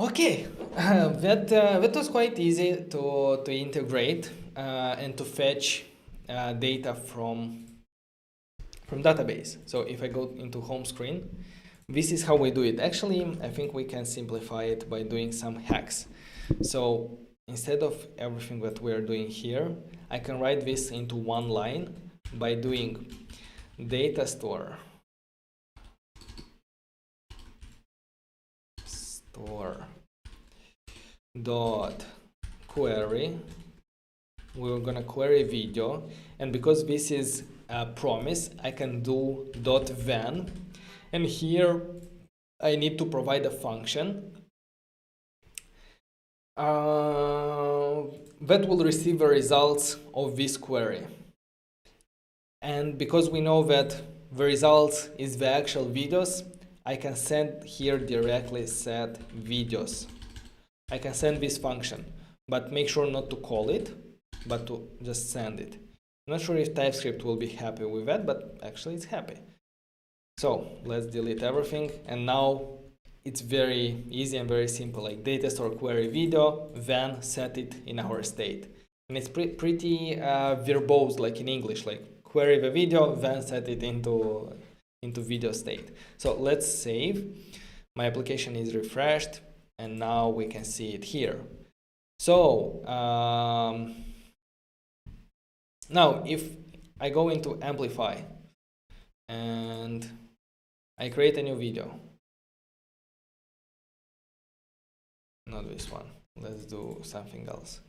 Okay, that was quite easy to integrate and to fetch data from database. So if I go into home screen, this is how we do it. Actually, I think we can simplify it by doing some hacks. So instead of everything that we're doing here, I can write this into one line by doing Datastore dot query. We're gonna query video, and because this is a promise, I can do dot then, and here I need to provide a function that will receive the results of this query. And because we know that the result is the actual videos, I can send here directly set videos. I can send this function, but make sure not to call it, but to just send it. I'm not sure if TypeScript will be happy with that, but actually it's happy. So let's delete everything, and now it's very easy and very simple, like Datastore query video, then set it in our state. And it's pretty verbose, like in English, like query the video, then set it into video state. So let's save. My application is refreshed, and now we can see it here. So now if I go into Amplify and I create a new video, not this one, let's do something else.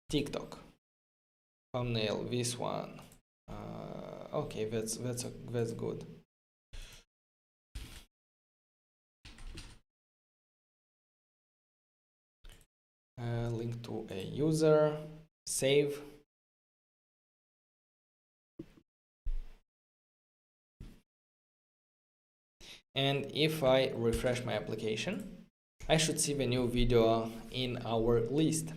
TikTok thumbnail, this one. Okay, that's good. Link to a user, save. And if I refresh my application, I should see the new video in our list.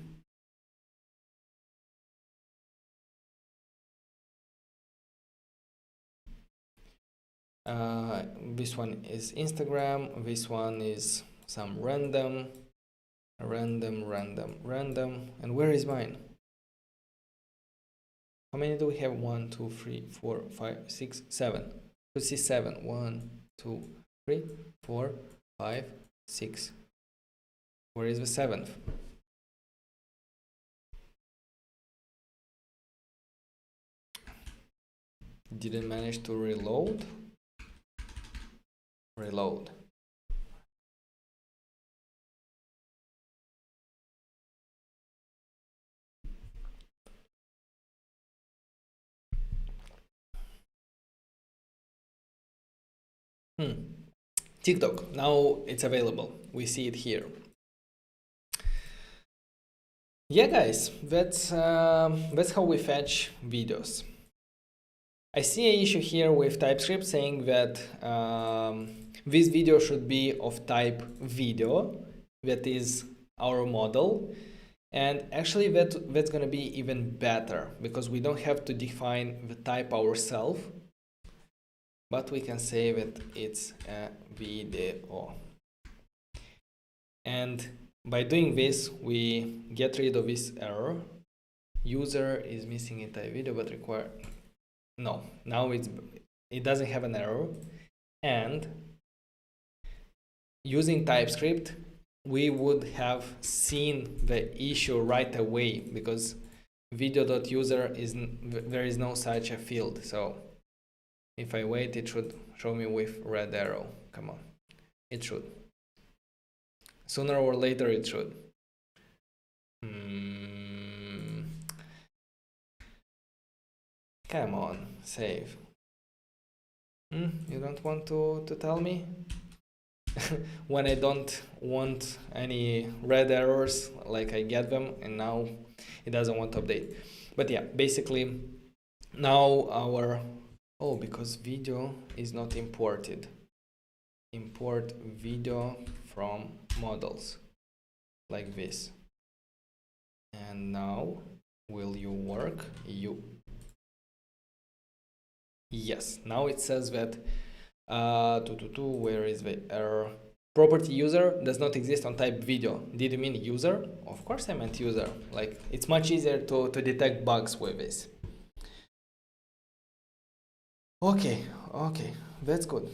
This one is Instagram, this one is some random, and where is mine? How many do we have? 1, 2, 3, 4, 5, 6, 7. Let's see 7. 1, 2, 3, 4, 5, 6. Where is the 7th? Didn't manage to reload. TikTok, now it's available. We see it here. Yeah, guys, that's how we fetch videos. I see an issue here with TypeScript saying that this video should be of type video, that is our model. And actually that's going to be even better because we don't have to define the type ourselves, but we can say that it's a video. And by doing this, we get rid of this error. User is missing a type video, but require. No, now it doesn't have an error. And using TypeScript, we would have seen the issue right away because video.user there is no such a field. So if I wait, it should show me with red arrow. Come on, it should. Sooner or later it should. Come on, save. You don't want to tell me? When I don't want any red errors, like I get them and now it doesn't want to update. But yeah, basically now because video is not imported. Import video from models like this. And now will you work? Yes, now it says that where is the error? Property user does not exist on type video. Did you mean user? Of course I meant user. Like, it's much easier to detect bugs with this. Okay, that's good.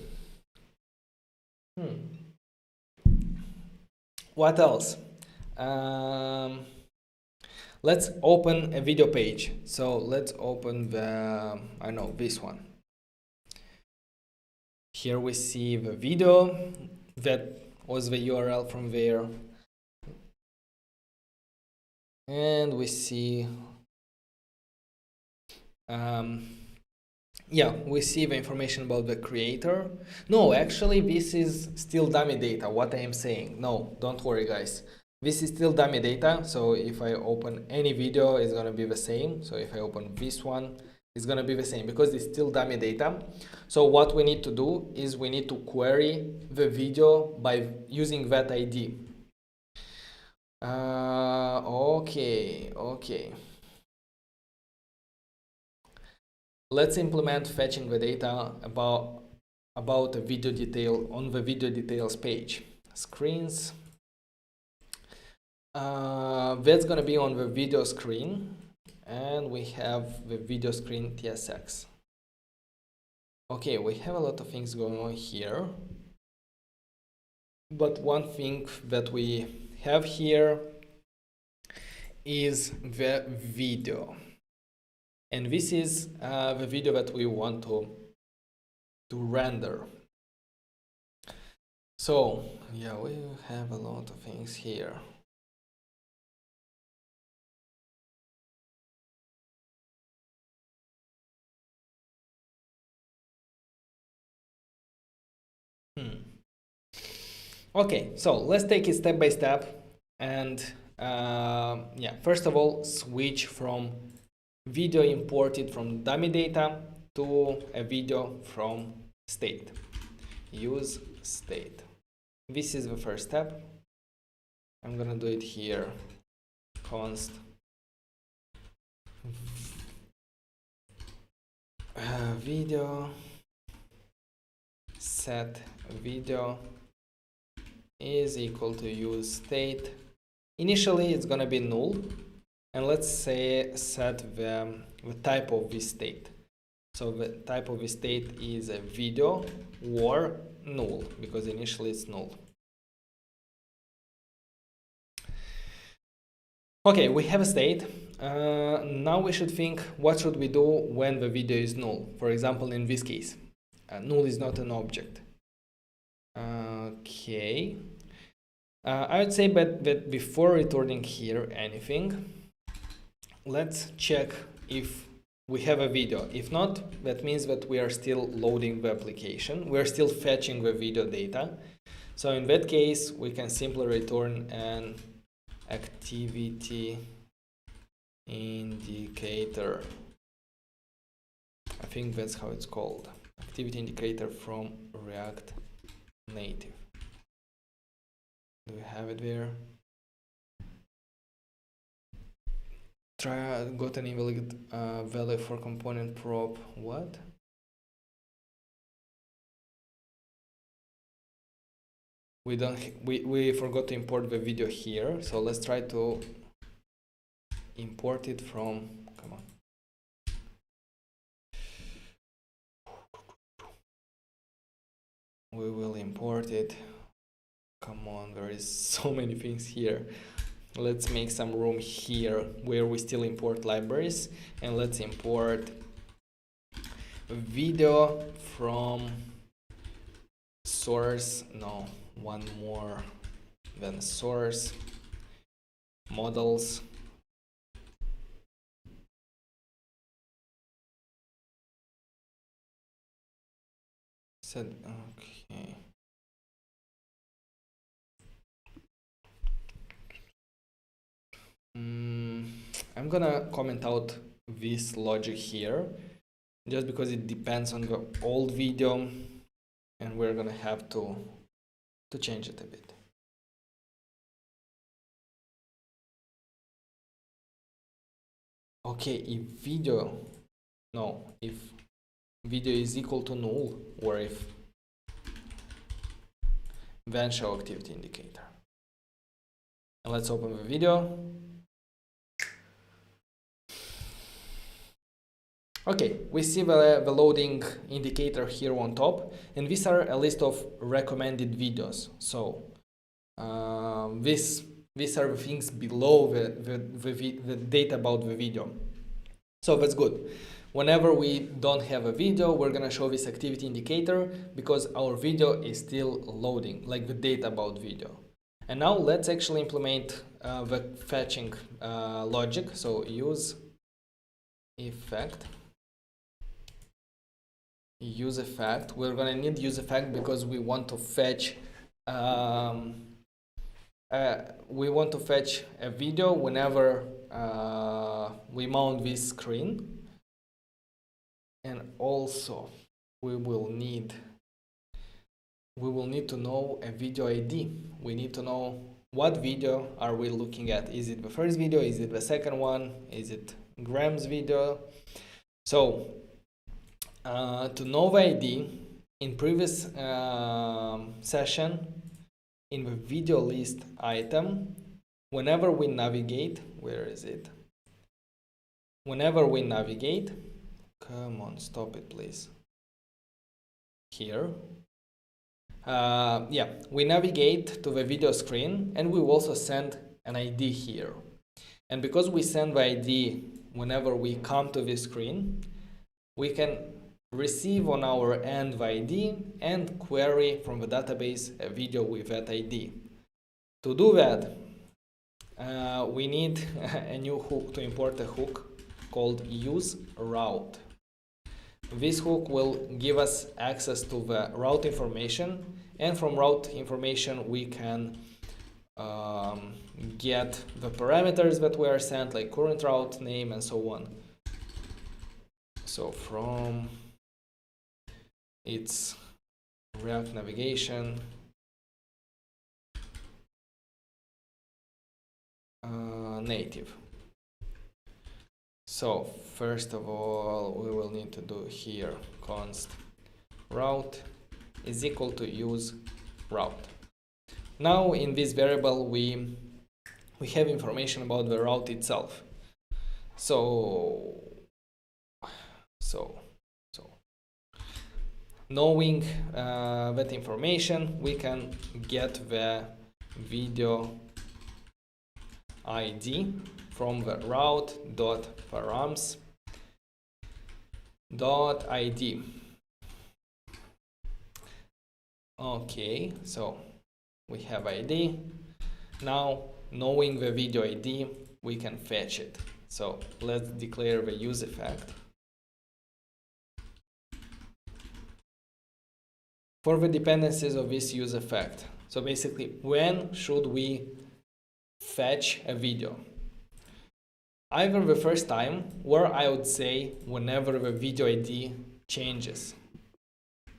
What else? Let's open a video page. So let's open this one. Here we see the video that was the URL from there. And we see, we see the information about the creator. No, actually, this is still dummy data, what I am saying. No, don't worry, guys. This is still dummy data. So if I open any video, it's going to be the same. So if I open this one, it's going to be the same because it's still dummy data. So what we need to do is we need to query the video by using that ID. Okay. Let's implement fetching the data about a video detail on the video details page. Screens. That's going to be on the video screen. And we have the video screen TSX. Okay, we have a lot of things going on here. But one thing that we have here is the video. And this is the video that we want to render. So, yeah, we have a lot of things here. Okay, so let's take it step by step. And first of all, switch from video imported from dummy data to a video from state. Use state. This is the first step. I'm gonna do it here. Const video set video is equal to use state. Initially it's gonna be null, and let's say set the type of this state. So the type of this state is a video or null, because initially it's null. Okay, we have a state. Now we should think, what should we do when the video is null? For example, in this case, null is not an object. Okay. I would say that before returning here anything, let's check if we have a video. If not, that means that we are still loading the application. We are still fetching the video data. So in that case, we can simply return an activity indicator. I think that's how it's called. Activity indicator from React Native. Do we have it there? Try got an invalid value for component prop. What? We forgot to import the video here, so let's try to import it from, come on. We will import it. Come on, there is so many things here. Let's make some room here where we still import libraries, and let's import video from source. No, one more than source. Models. Said okay. I'm gonna comment out this logic here just because it depends on the old video, and we're gonna have to change it a bit. Okay, if video is equal to null, or if then show activity indicator. And let's open the video. Okay, we see the loading indicator here on top, and these are a list of recommended videos. So these are the things below the data about the video. So that's good. Whenever we don't have a video, we're gonna show this activity indicator because our video is still loading, like the data about video. And now let's actually implement the fetching logic. So use effect. Use effect. We're gonna need use effect because we want to fetch a video whenever we mount this screen. And also we will need to know a video ID. We need to know what video are we looking at. Is it the first video? Is it the second one? Is it Graham's video? So to know the ID, in previous session, in the video list item, whenever we navigate, where is it? Whenever we navigate, come on, stop it, please. Here. We navigate to the video screen, and we will also send an ID here. And because we send the ID whenever we come to this screen, we can receive on our end the ID and query from the database a video with that ID. To do that, we need a new hook, to import a hook called use route. This hook will give us access to the route information, and from route information we can get the parameters that were sent, like current route name and so on. So from its React navigation native. So first of all, we will need to do here const route is equal to use route. Now in this variable we have information about the route itself. So knowing that information, we can get the video ID from the route.params.id. Okay, so we have ID. Now, knowing the video ID, we can fetch it. So let's declare the use effect. for the dependencies of this use effect. So basically, when should we fetch a video? Either the first time, or I would say whenever the video ID changes,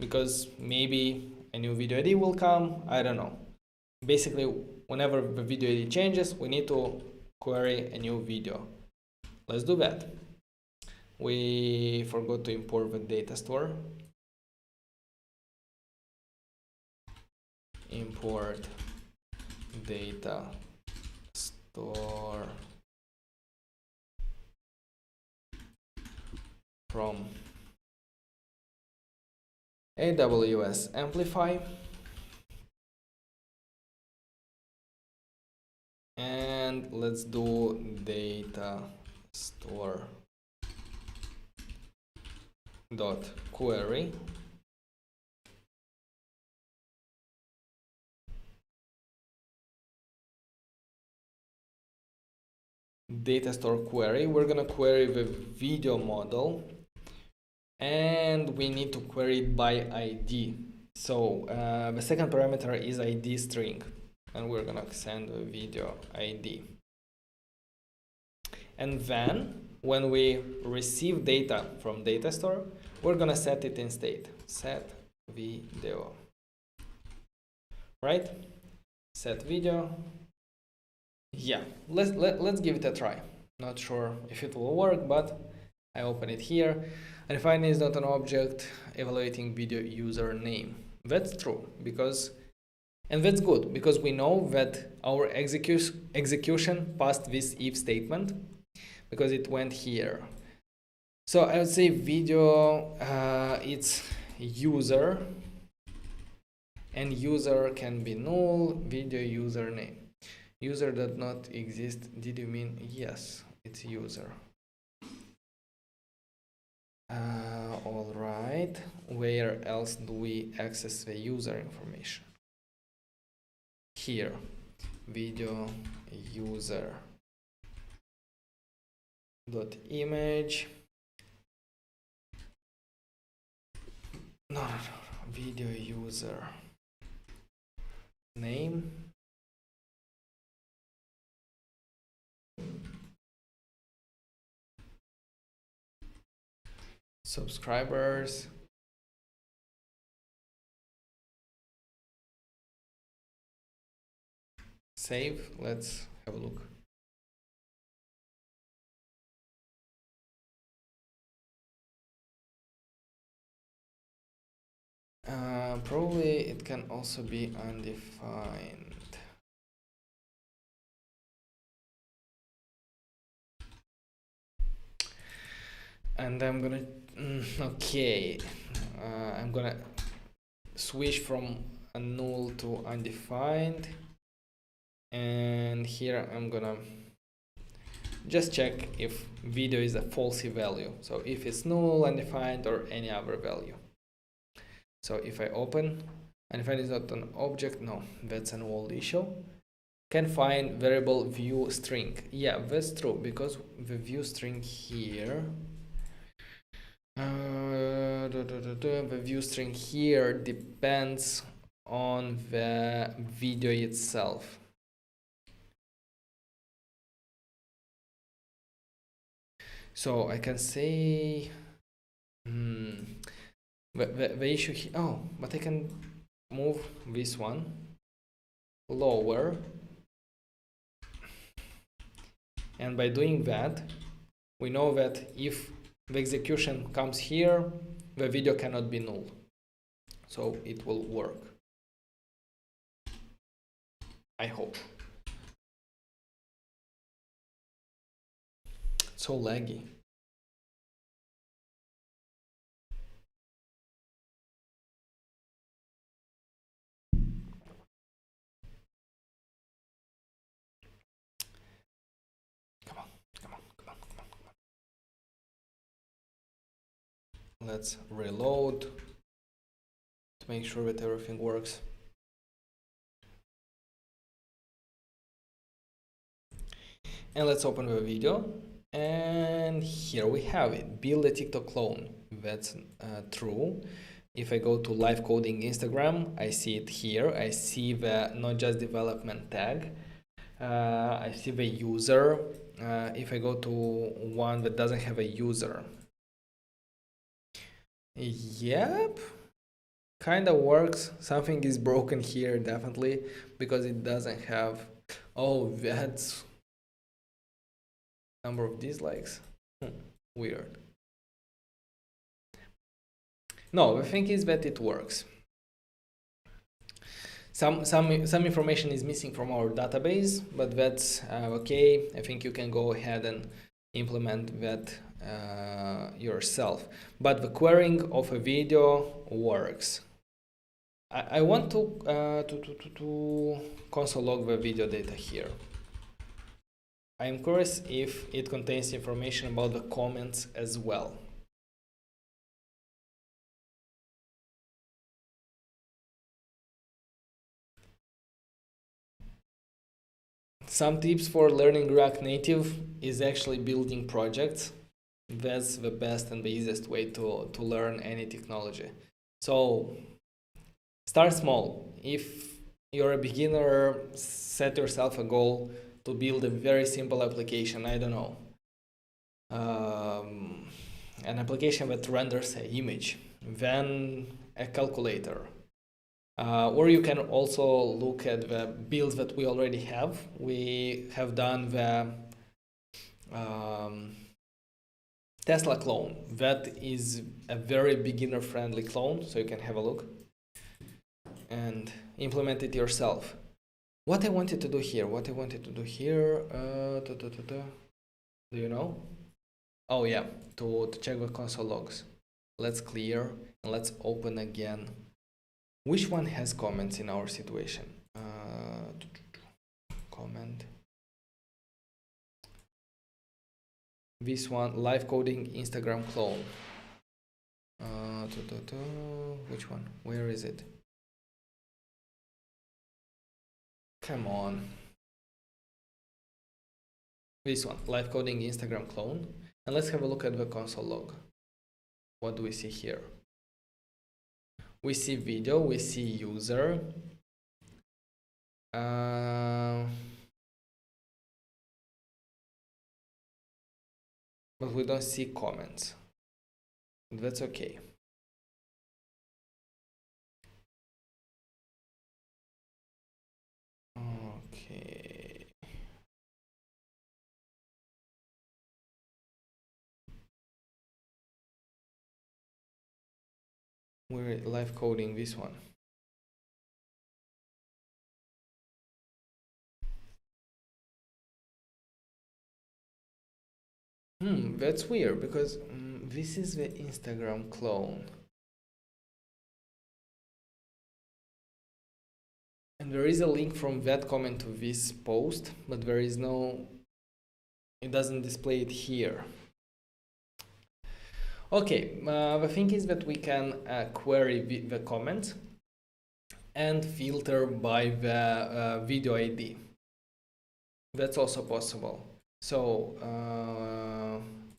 because maybe a new video ID will come, I don't know. Basically, whenever the video ID changes, we need to query a new video. Let's do that. We forgot to import the Datastore. Import Datastore from AWS Amplify, and let's do Datastore.query. Datastore query, we're gonna query the video model, and we need to query it by ID. So the second parameter is ID string, and we're gonna send a video ID. And then when we receive data from Datastore, we're gonna set it in state. Set video. Right? Set video. Yeah, let's give it a try. Not sure if it will work, but I open it here. And find is not an object evaluating video username. That's true, and that's good, because we know that our execution passed this if statement, because it went here. So I would say video, it's user, and user can be null, video username. User does not exist. Did you mean? Yes, it's user. All right. Where else do we access the user information? Here. Video user dot image. No. Video user name. Subscribers, save. Let's have a look. Probably it can also be undefined. And I'm gonna okay, I'm gonna switch from a null to undefined, and here I'm gonna just check if video is a falsy value, so if it's null, undefined, or any other value. So if I open, undefined is not an object, no, that's an old issue. Can find variable view string. Yeah, that's true, because the view string here, the view string here depends on the video itself. So I can say the issue here. Oh, but I can move this one lower, and by doing that, we know that if the execution comes here, the video cannot be null, so it will work. I hope. So laggy. Come on. Let's reload to make sure that everything works. And let's open the video, and here we have it. Build a TikTok clone. That's true. If I go to live coding Instagram, I see it here. I see the not just development tag. I see the user. If I go to one that doesn't have a user, yep, kind of works. Something is broken here, definitely, because it doesn't have. Oh, that's number of dislikes. Weird. No, the thing is that it works. Some information is missing from our database, but that's okay. I think you can go ahead and implement that yourself. But the querying of a video works. I want to console log the video data here. I am curious if it contains information about the comments as well. Some tips for learning React Native is actually building projects. That's the best and the easiest way to learn any technology. So start small. If you're a beginner, set yourself a goal to build a very simple application. I don't know, an application that renders an image, then a calculator. Or you can also look at the builds that we already have. We have done the Tesla clone. That is a very beginner-friendly clone, so you can have a look and implement it yourself. What I wanted to do here? Do you know? Oh yeah, to check the console logs. Let's clear and let's open again. Which one has comments in our situation? Comment. This one, live coding Instagram clone. Which one? Where is it? Come on. This one, live coding Instagram clone. And let's have a look at the console log. What do we see here? We see video, we see user. But we don't see comments. That's okay. Okay. We're live coding this one. That's weird because this is the Instagram clone. And there is a link from that comment to this post, but there is no, it doesn't display it here. Okay, the thing is that we can query the comment and filter by the video ID. That's also possible. So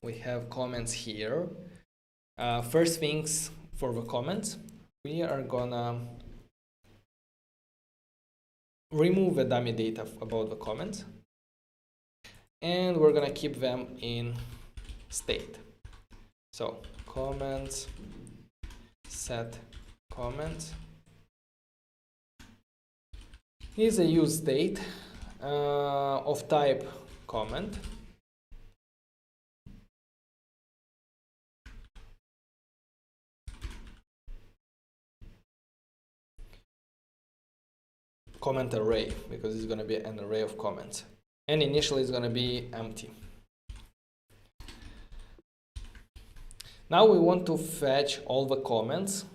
we have comments here. First things for the comments, we are gonna remove the dummy data about the comments, and we're gonna keep them in state. So comments, set comments is a use state of type comment. Comment array, because it's going to be an array of comments, and initially it's going to be empty. Now we want to fetch all the comments.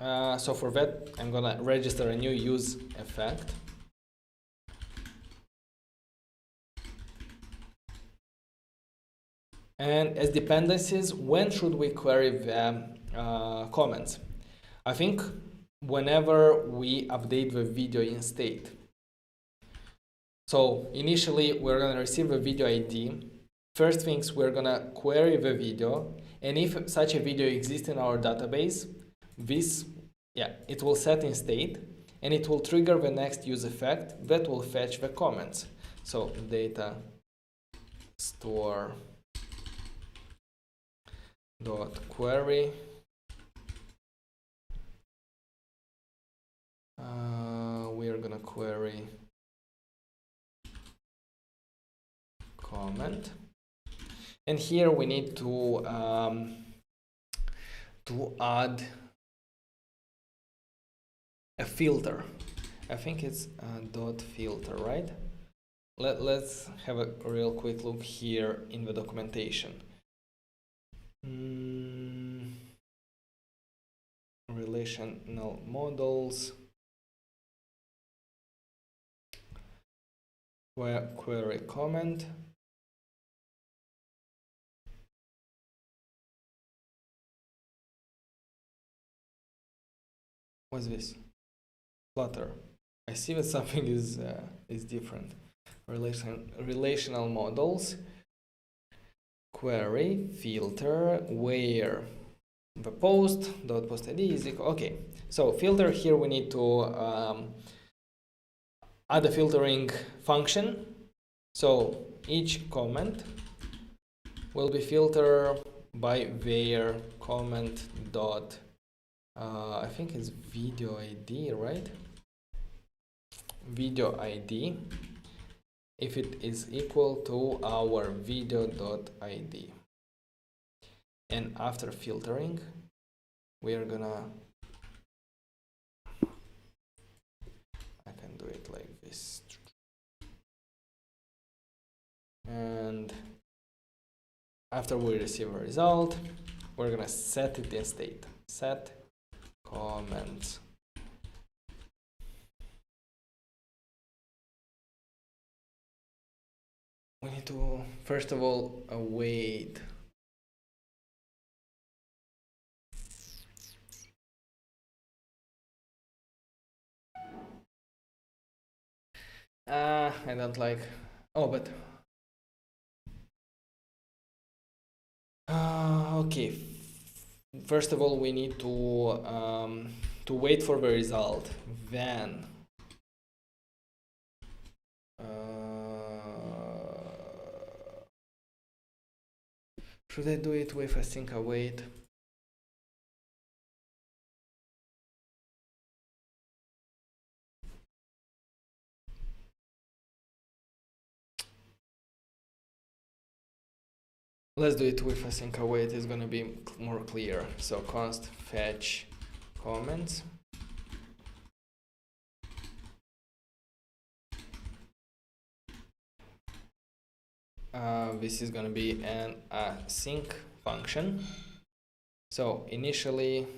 So for that, I'm going to register a new use effect. And as dependencies, when should we query the comments? I think whenever we update the video in state. So initially, we're going to receive a video ID. First things, we're going to query the video. And if such a video exists in our database, This, yeah, it will set in state, and it will trigger the next use effect that will fetch the comments. So data store dot query we are gonna query comment, and here we need to add a filter. I think it's dot filter, right? Let's have a real quick look here in the documentation. Relational models, query comment. What's this? Flutter. I see that something is different. Relational models, query filter, where the post dot post id is equal. Okay, so filter, here we need to add a filtering function. So each comment will be filtered by where comment dot I think it's video ID, right? Video ID, if it is equal to our video.id. And after filtering, we are gonna, I can do it like this. And after we receive a result, we're gonna set it in state. Set comments. We need to, first of all, await. I don't like, oh, but okay. First of all, we need to wait for the result. Then should I do it with async await? Let's do it with async await. It's gonna be more clear. So const fetch comments. This is gonna be an async function. So initially,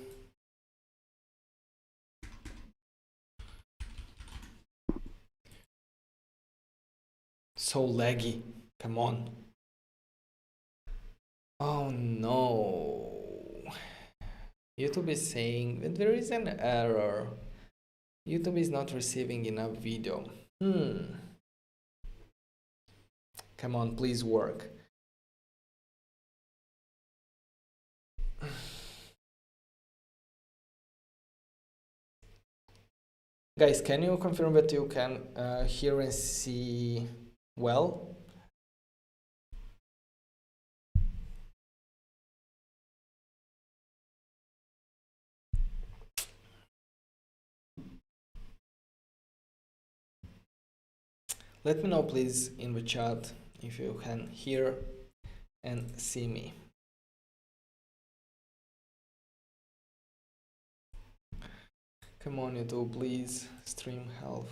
so laggy. Come on. Oh no. YouTube is saying that there is an error. YouTube is not receiving enough video. Come on, please work. Guys, can you confirm that you can hear and see well? Let me know please in the chat if you can hear and see me. Come on YouTube, please stream help.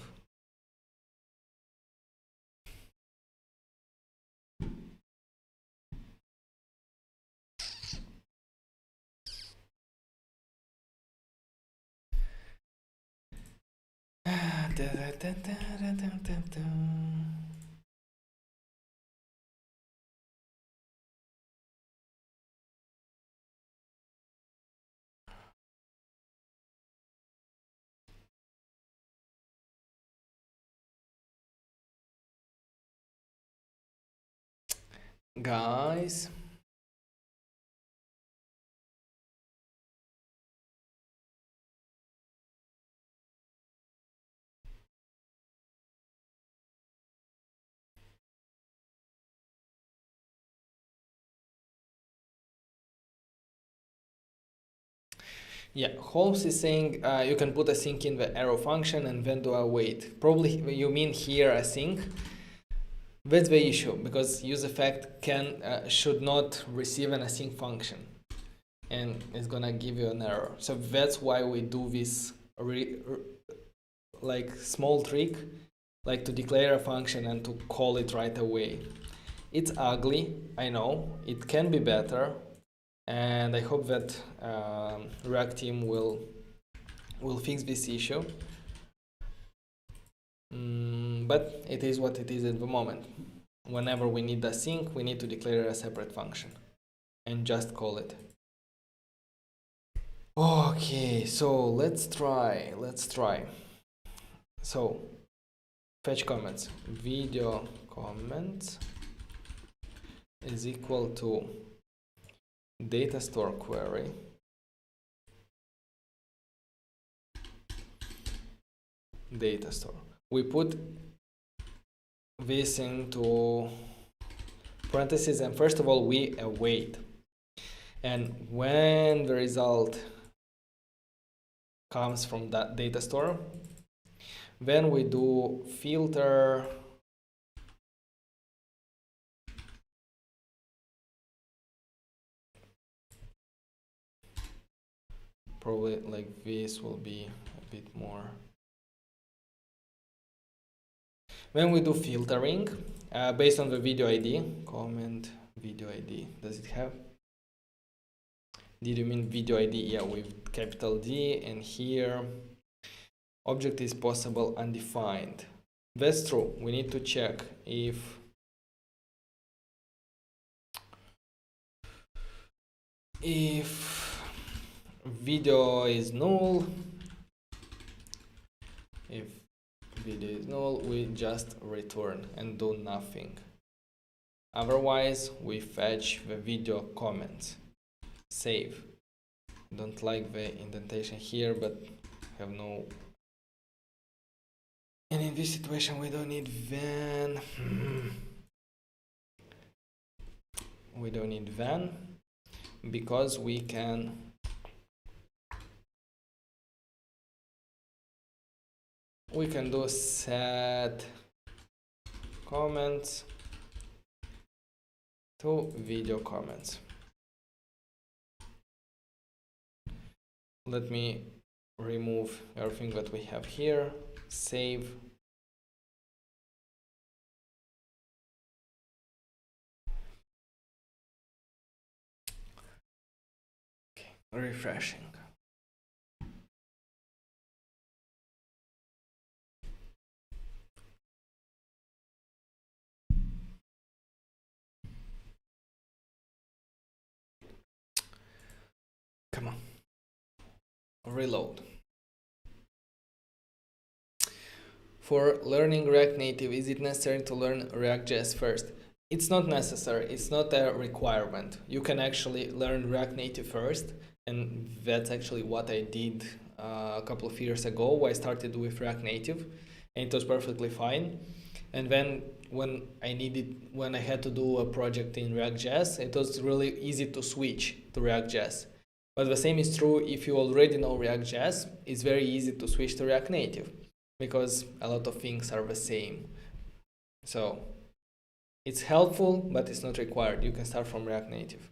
Guys, Yeah, Holmes is saying you can put async in the arrow function and then do a wait. Probably you mean here async. That's the issue, because useEffect should not receive an async function, and it's gonna give you an error. So that's why we do this like small trick, like to declare a function and to call it right away. It's ugly, I know. It can be better, and I hope that React team will fix this issue. But it is what it is at the moment. Whenever we need async, we need to declare a separate function and just call it. Okay, so let's try. So fetch comments. Video comments is equal to Datastore query Datastore. We put this into parentheses, and first of all we await, and when the result comes from that Datastore, then we do filter probably like this will be a bit more. When we do filtering based on the video ID, comment video ID, does it have? Did you mean video ID? Yeah, with capital D, and here object is possible undefined. That's true. We need to check if video is null. If video is null, we just return and do nothing. Otherwise, we fetch the video comments. Save. Don't like the indentation here, but have no. And in this situation, we don't need then. We don't need then because we can do set comments to video comments. Let me remove everything that we have here. Save. Okay, refreshing. Come on. Reload. For learning React Native, is it necessary to learn React.js first? It's not necessary. It's not a requirement. You can actually learn React Native first, and that's actually what I did a couple of years ago. I started with React Native, and it was perfectly fine. And then when I had to do a project in React.js, it was really easy to switch to React.js. But the same is true if you already know React.js. It's very easy to switch to React Native because a lot of things are the same. So it's helpful, but it's not required. You can start from React Native.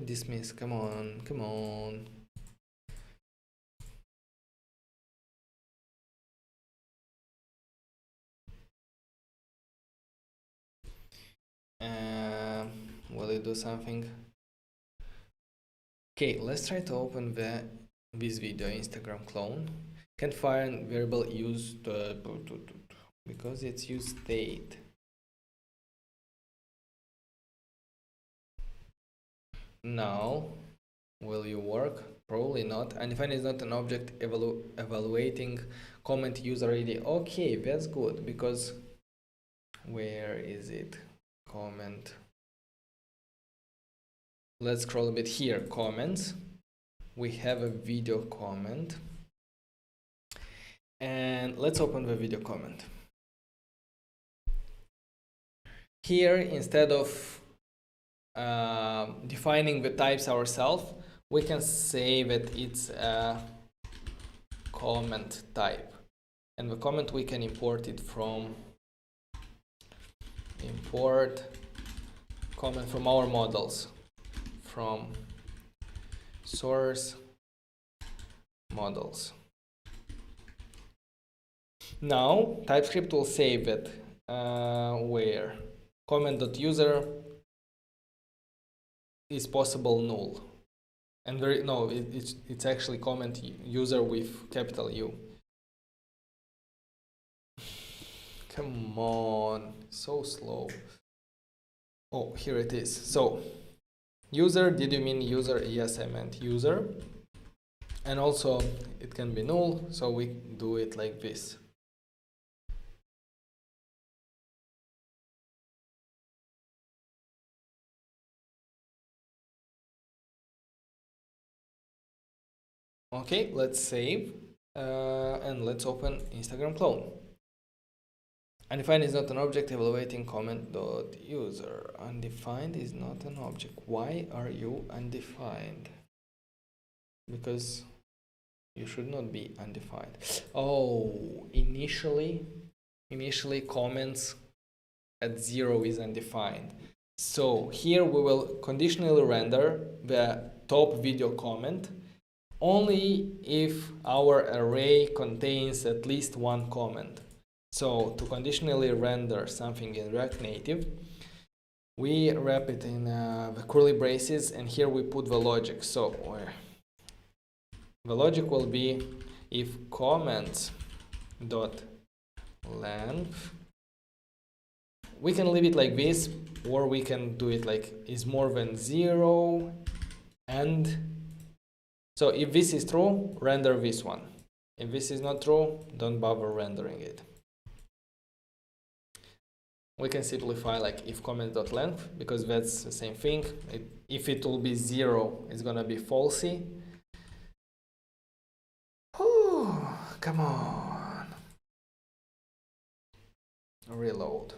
Dismiss. Come on. Will it do something? Okay, let's try to open this video. Instagram clone. Can't find variable use because it's use state. Now, will you work? Probably not. Undefined is not an object evaluating comment user ID. Okay, that's good, because where is it? Comment. Let's scroll a bit here. Comments. We have a video comment. And let's open the video comment. here, instead of defining the types ourselves, we can say that it's a comment type, and the comment we can import it from import comment from our models, from source models. Now TypeScript will say that where comment.user is possible null, and it's actually comment user with capital U. Come on, so slow. Oh, here it is. So user, did you mean user? Yes, I meant user. And also it can be null, so we do it like this. Okay, let's save and let's open Instagram clone. Undefined is not an object, evaluating comment.user. Undefined is not an object. Why are you undefined? Because you should not be undefined. Oh, initially comments at 0 is undefined. So here we will conditionally render the top video comment only if our array contains at least one comment. So to conditionally render something in React Native, we wrap it in the curly braces, and here we put the logic. So the logic will be if comments dot length, we can leave it like this, or we can do it like is more than 0, and so if this is true, render this one. If this is not true, don't bother rendering it. We can simplify like if comment.length, because that's the same thing. If it will be 0, it's gonna be falsy. Oh, come on. Reload.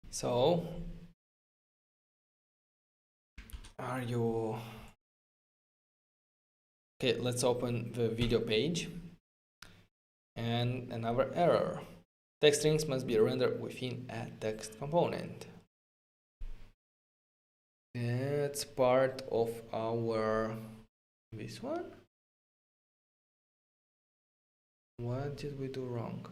So, are you okay? Let's open the video page. And another error. Text strings must be rendered within a text component. That's part of our this one. What did we do wrong?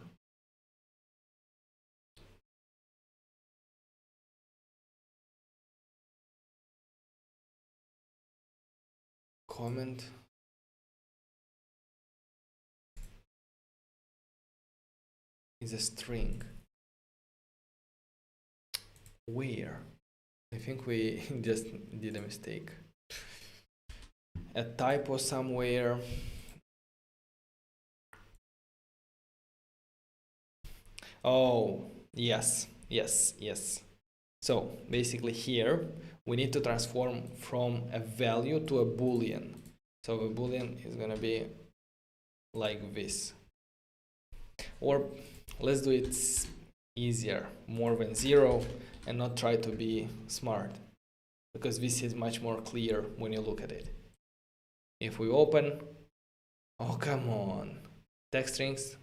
Comment is a string. Where? I think we just did a mistake. A typo somewhere. Oh, yes. So basically here we need to transform from a value to a boolean. So the boolean is gonna be like this. Or let's do it easier, more than 0, and not try to be smart, because this is much more clear when you look at it. If we open, oh come on, text strings.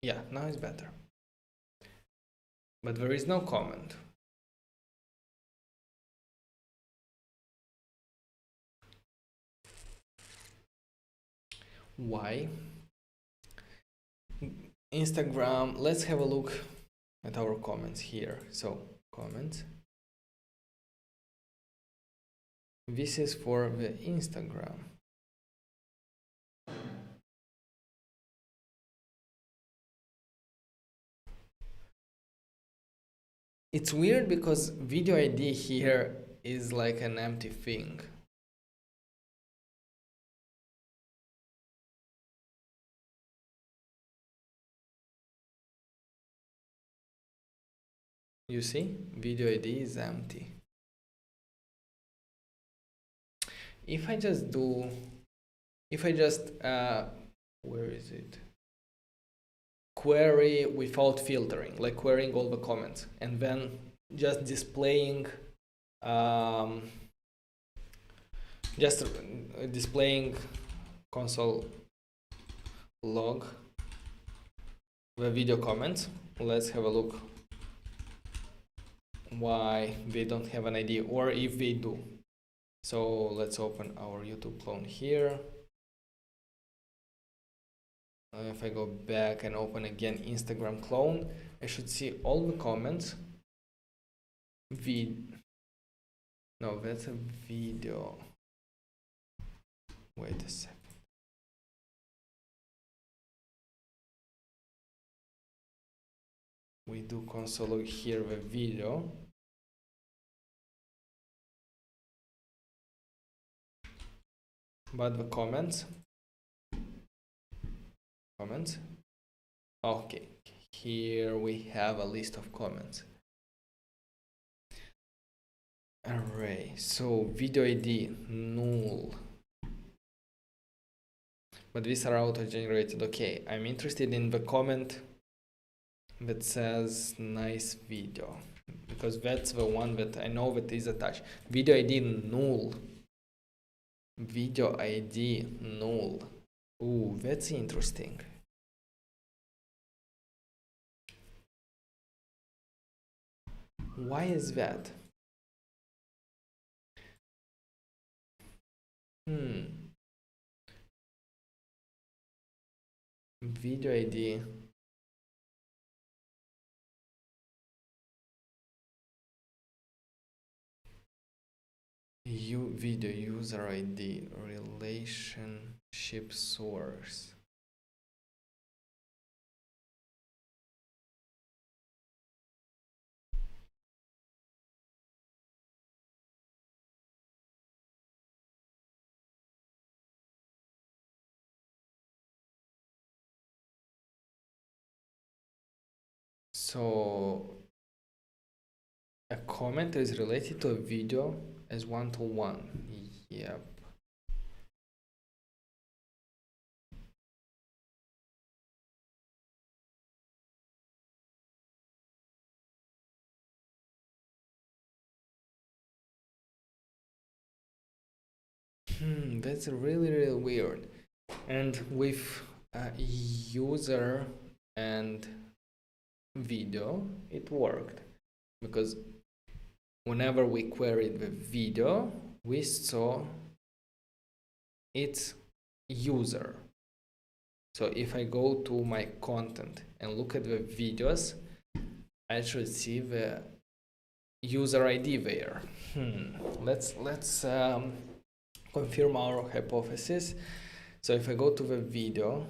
Yeah, now it's better. But there is no comment. Why? Instagram, let's have a look at our comments here. So, comments. This is for the Instagram. It's weird because video ID here is like an empty thing. You see, video ID is empty. If I just where is it? Query without filtering, like querying all the comments and then just displaying console log the video comments. Let's have a look why they don't have an ID, or if they do. So let's open our YouTube clone here. If I go back and open again Instagram clone, I should see all the comments. No, that's a video. Wait a second. We do console log here the video. But the comments. Okay, here we have a list of comments. Array. So video ID null. But these are auto-generated. Okay, I'm interested in the comment that says nice video, because that's the one that I know that is attached. Video ID null. Video ID null. Ooh, that's interesting. Why is that? Video ID. Video user ID relationship source. So a comment is related to a video as one-to-one. Yep. That's really weird. And with user and video, it worked, because whenever we queried the video, we saw its user. So if I go to my content and look at the videos, I should see the user ID there. Let's confirm our hypothesis. So if I go to the video,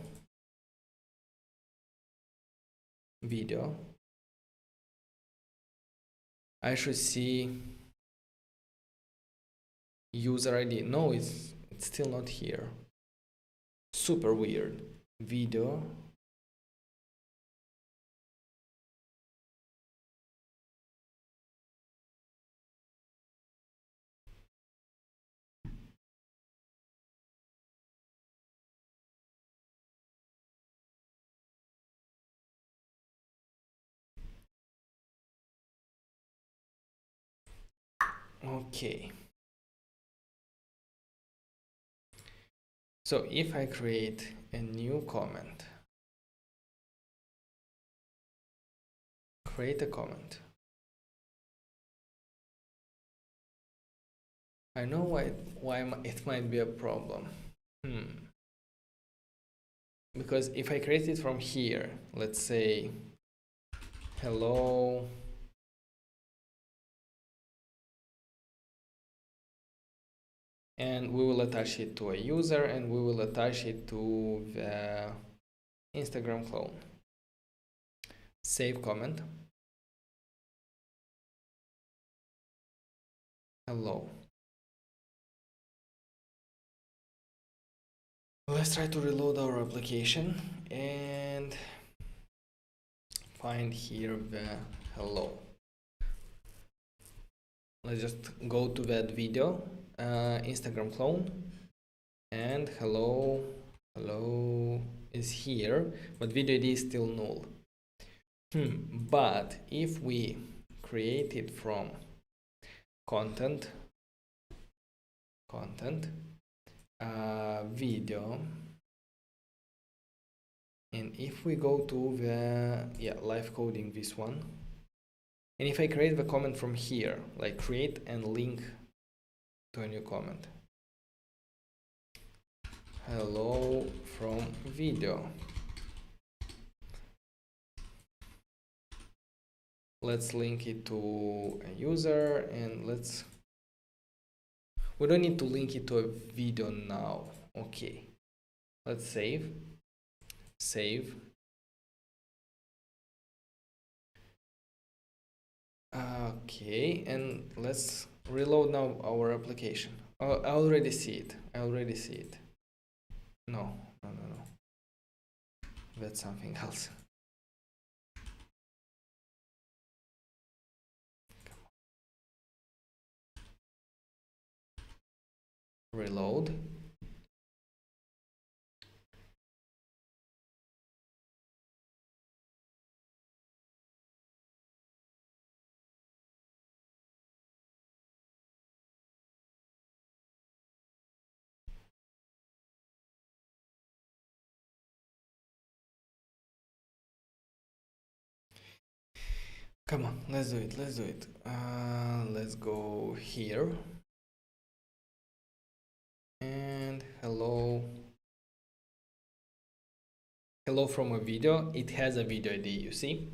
I should see user ID. No, it's still not here. Super weird. Video. Okay. So if I create a new comment, create a comment. I know why it might be a problem. Because if I create it from here, let's say hello and we will attach it to a user and we will attach it to the Instagram clone. Save comment. Hello. Let's try to reload our application and find here the hello. let's just go to that video, Instagram clone, and hello is here, but video ID is still null. But if we create it from content, video, and if we go to the live coding, this one, and if I create the comment from here, like create and link to a new comment, hello from video, let's link it to a user, and we don't need to link it to a video now. Okay, let's save. Okay, and let's reload now our application. I already see it. No, that's something else. Reload. Come on, let's do it. Let's go here. And hello from a video. It has a video ID, you see.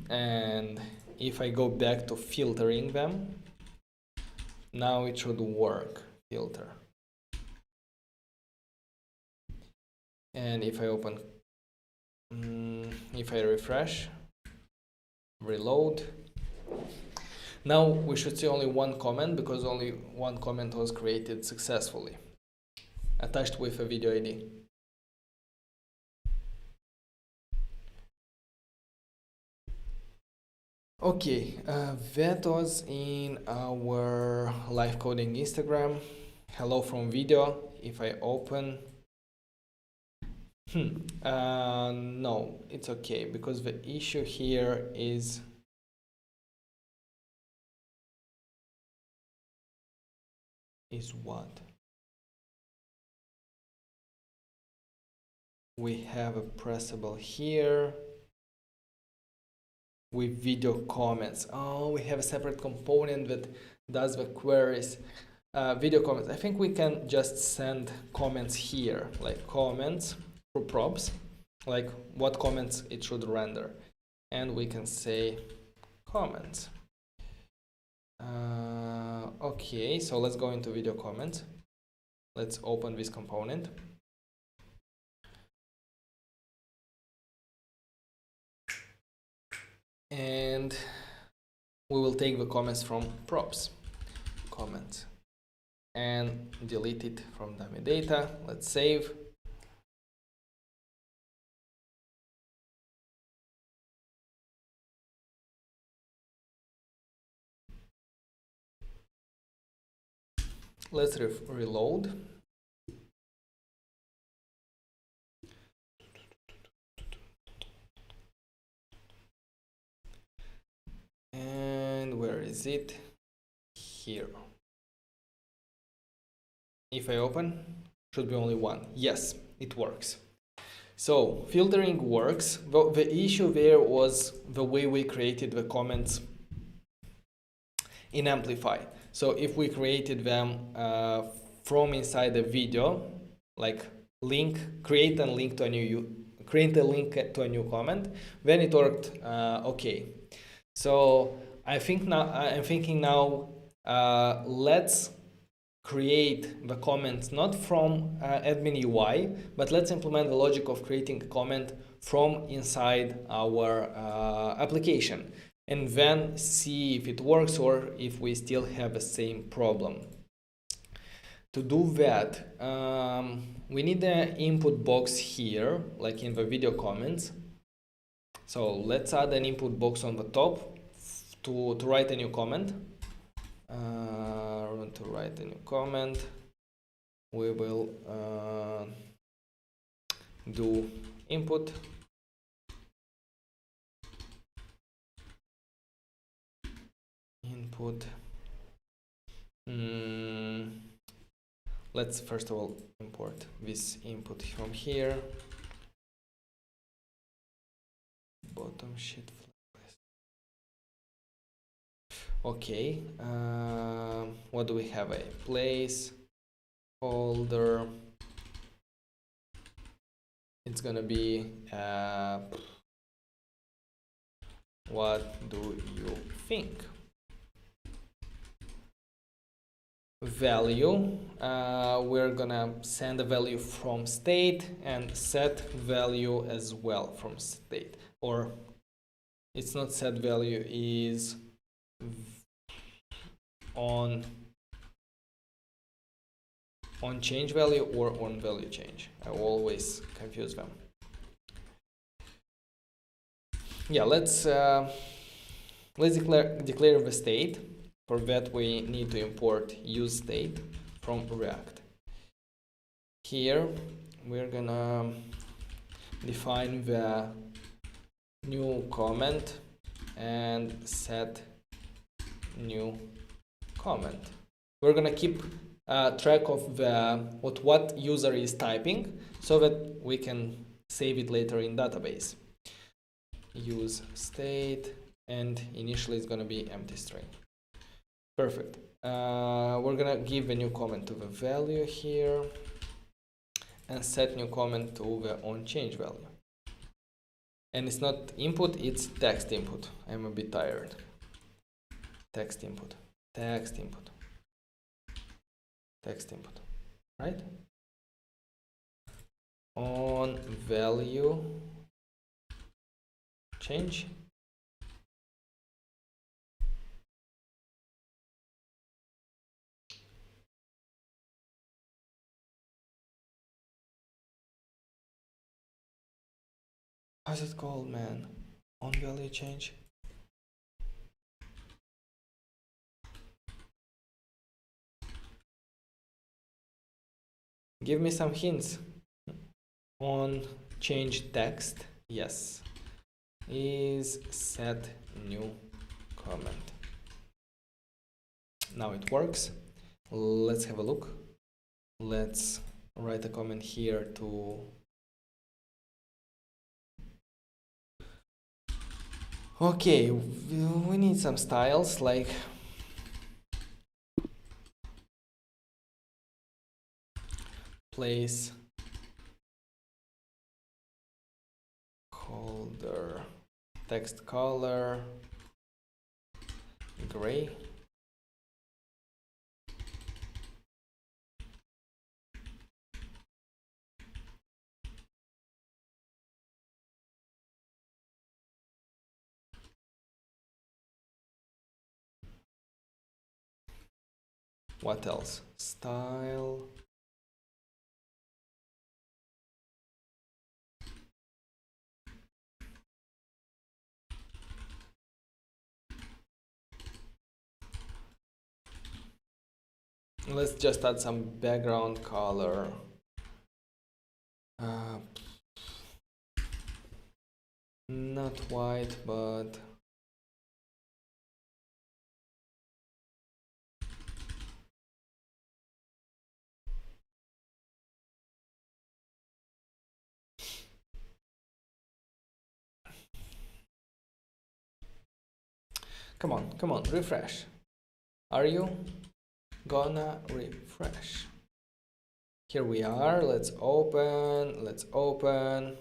And if I go back to filtering them, now it should work. Filter. And if I open, if I refresh, reload, now we should see only one comment, because only one comment was created successfully, attached with a video ID. Okay, that was in our live coding Instagram. Hello from video. If I open, no, it's okay, because the issue here is what? We have a pressable here with video comments. Oh, we have a separate component that does the queries. Video comments. I think we can just send comments here, like comments for props, like what comments it should render. And we can say comments. Okay, so let's go into video comments. Let's open this component. And we will take the comments from props, comments, and delete it from dummy data. Let's save. Let's reload. And where is it? Here. If I open, should be only one. Yes, it works. So filtering works. The issue there was the way we created the comments in Amplify. So if we created them from inside the video, like create a link to a new comment, then it worked okay. So I'm thinking now, let's create the comments not from admin UI, but let's implement the logic of creating a comment from inside our application, and then see if it works or if we still have the same problem. To do that, we need the input box here, like in the video comments. So let's add an input box on the top to write a new comment. To write a new comment, we will do input let's first of all import this input from here, bottom sheet. Okay, what do we have? A place folder. It's gonna be what do you think? Value, we're gonna send a value from state and set value as well from state, or it's not set value, is on change value or on value change. I always confuse them. Yeah, let's declare the state. For that we need to import use state from React. Here we're gonna define the new comment and set new comment. We're gonna keep track of what user is typing so that we can save it later in database. Use state, and initially it's gonna be empty string. Perfect. We're gonna give a new comment to the value here and set new comment to the on change value. And it's not input, it's text input. I'm a bit tired. Text input, text input, text input, right? On value change. How's it called, man? On value change. Give me some hints. On change text, yes, is set new comment. Now it works. Let's have a look. Let's write a comment here to okay, we need some styles like place holder, text color gray, what else? Style, let's just add some background color. Not white, but come on, refresh. Are you gonna refresh? Here we are. Let's open.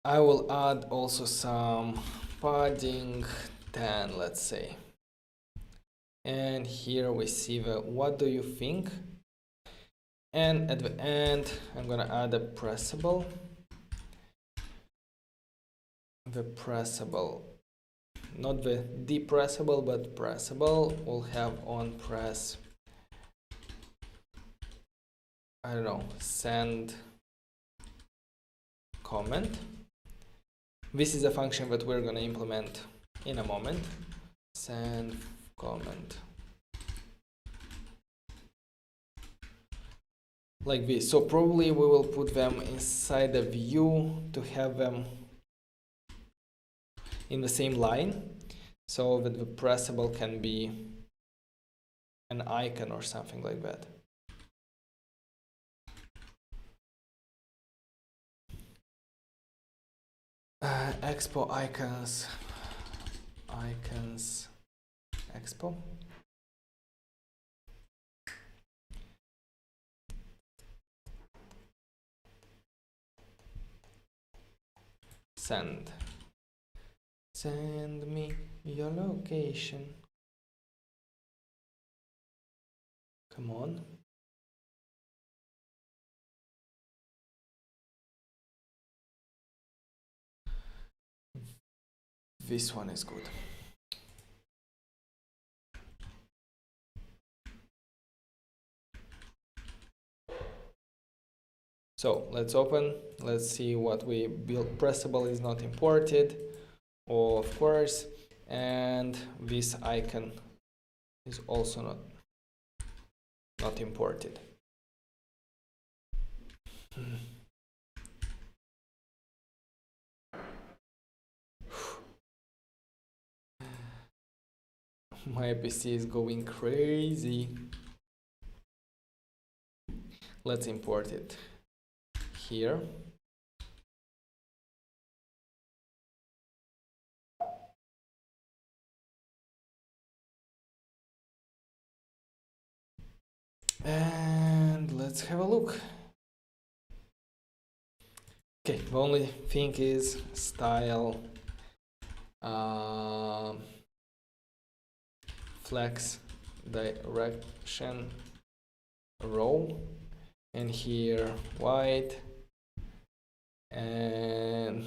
I will add also some padding 10, let's say. And here we see the what do you think? And at the end, I'm gonna add a pressable. The pressable, not the depressable, but pressable. We'll have on press, I don't know, send comment. This is a function that we're gonna implement in a moment. send comment like this. So probably we will put them inside the view to have them in the same line, so that the pressable can be an icon or something like that. Expo icons, expo. Send me your location. Come on. This one is good. So let's open, let's see what we built. Pressable is not imported, of course, and this icon is also not imported. My PC is going crazy. Let's import it here. And let's have a look. Okay, the only thing is style flex direction row, and here white, and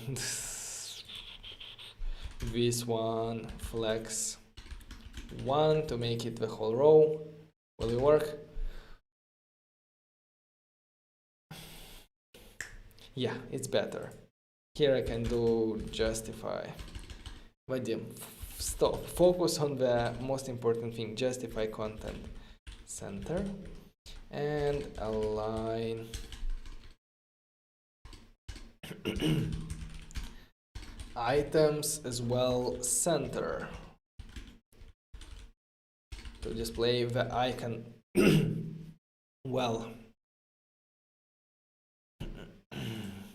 this one flex 1 to make it the whole row. Will it work? Yeah, it's better. Here I can do justify. Vadim, stop. Focus on the most important thing. Justify content center and align items as well center to display the icon well.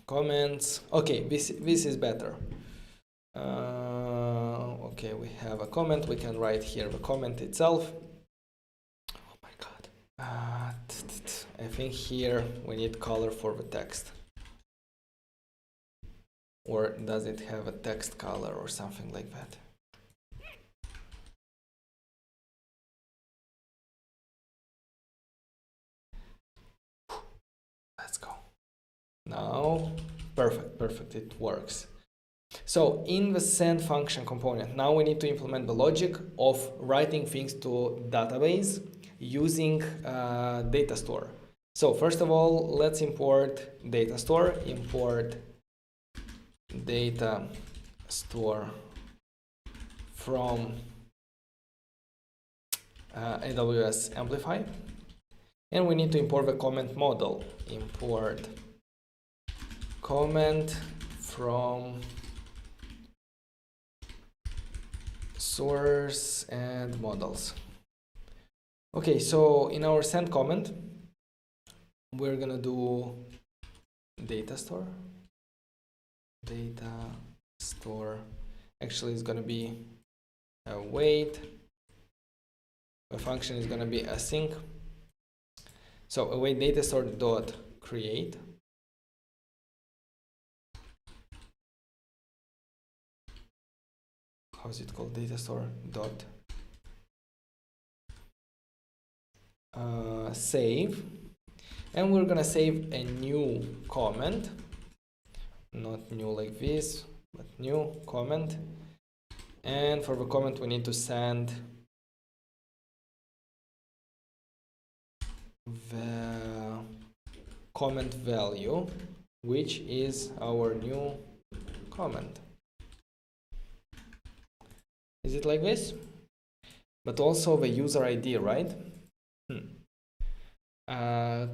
Comments. Okay, this is better. Okay, we have a comment. We can write here the comment itself. Oh my god. I think here we need color for the text. Or does it have a text color or something like that? Let's go. Now, perfect, it works. So in the send function component, now we need to implement the logic of writing things to database using Datastore. So first of all, let's import Datastore. Import Datastore from AWS Amplify. And we need to import the comment model. Import comment from source and models. Okay, so in our send comment, we're gonna do Datastore. Actually, it's gonna be a wait. The function is gonna be async. So await Datastore dot create. How is it called? Datastore dot save, and we're gonna save a new comment, not new like this, but new comment. And for the comment we need to send the comment value, which is our new comment. Is it like this? but also the user ID, right?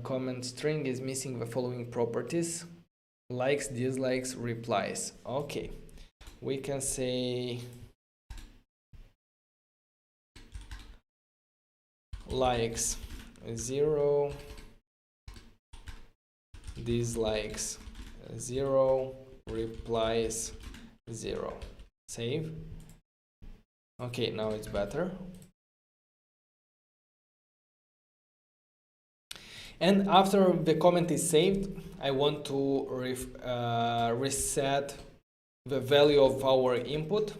Comment string is missing the following properties: likes, dislikes, replies. Okay, we can say likes 0, dislikes 0, replies 0. Save. Okay, now it's better. And after the comment is saved, I want to reset the value of our input.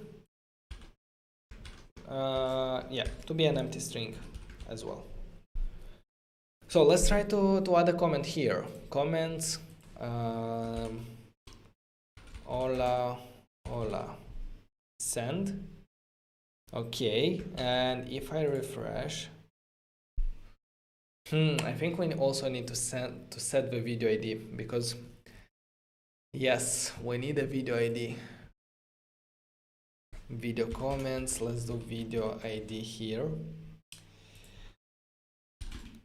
Yeah, to be an empty string as well. So let's try to add a comment here. Comments, hola, send. Okay, and if I refresh, I think we also need to set the video ID, because yes, we need a video ID. Video comments, let's do video ID here.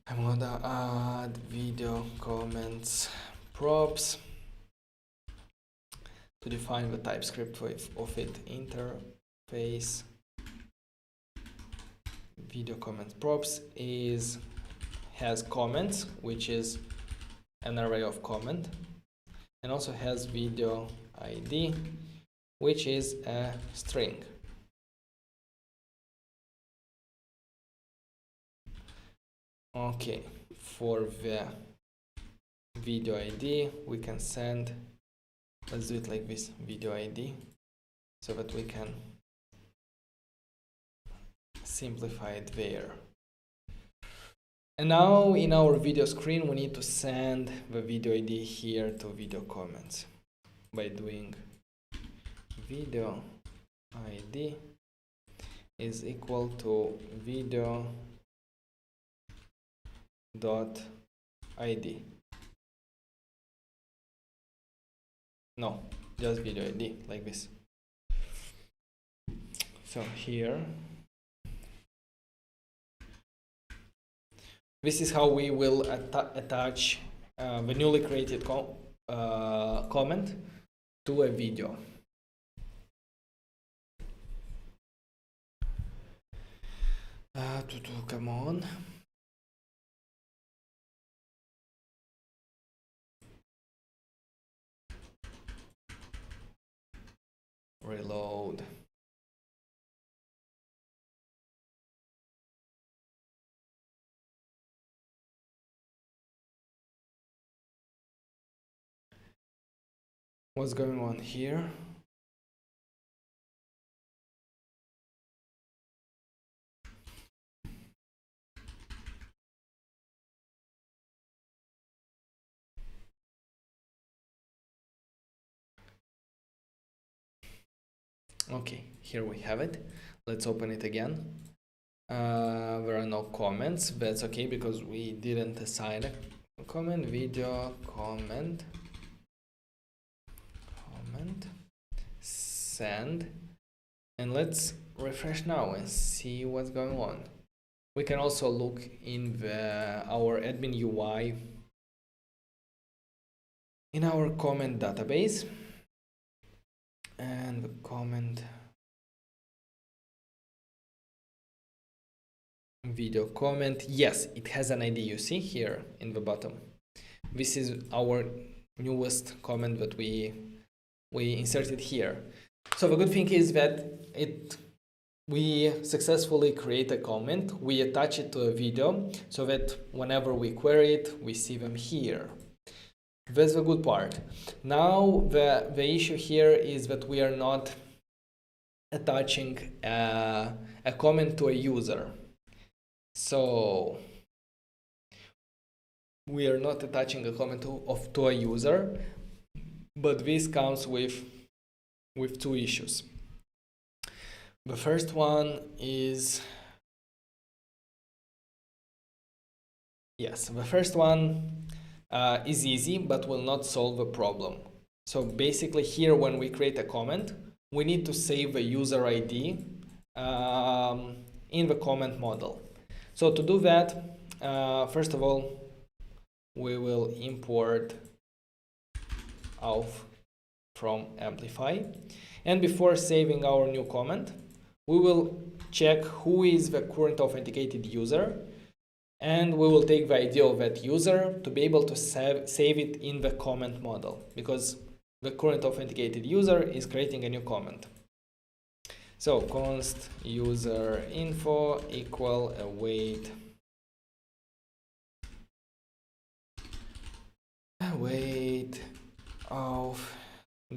I'm gonna add video comments props to define the TypeScript of it. Interface video comments props has comments, which is an array of comment, and also has video ID, which is a string. Okay, for the video ID we can send, let's do it like this, video ID, so that we can simplify it there. And now in our video screen we need to send the video ID here to video comments by doing video ID is equal to video dot ID. No, just video ID, like this. So here, this is how we will attach the newly created comment to a video. Come on. Reload. What's going on here? Okay, here we have it. Let's open it again. There are no comments. That's okay because we didn't assign a comment. Video comment send, and let's refresh now and see what's going on. We can also look in our admin UI in our comment database, and the comment video comment, yes, it has an ID. You see here in the bottom. This is our newest comment that we inserted here. So the good thing is that we successfully create a comment, we attach it to a video, so that whenever we query it, we see them here. That's the good part. Now the issue here is that we are not attaching a comment to a user. So we are not attaching a comment to a user, but this comes with two issues. The first one is, yes, the first one is easy but will not solve the problem. So basically here, when we create a comment, we need to save a user ID in the comment model. So to do that, first of all, we will import Auth from Amplify. And before saving our new comment, we will check who is the current authenticated user, and we will take the ID of that user to be able to save it in the comment model, because the current authenticated user is creating a new comment. So const user info equal await auth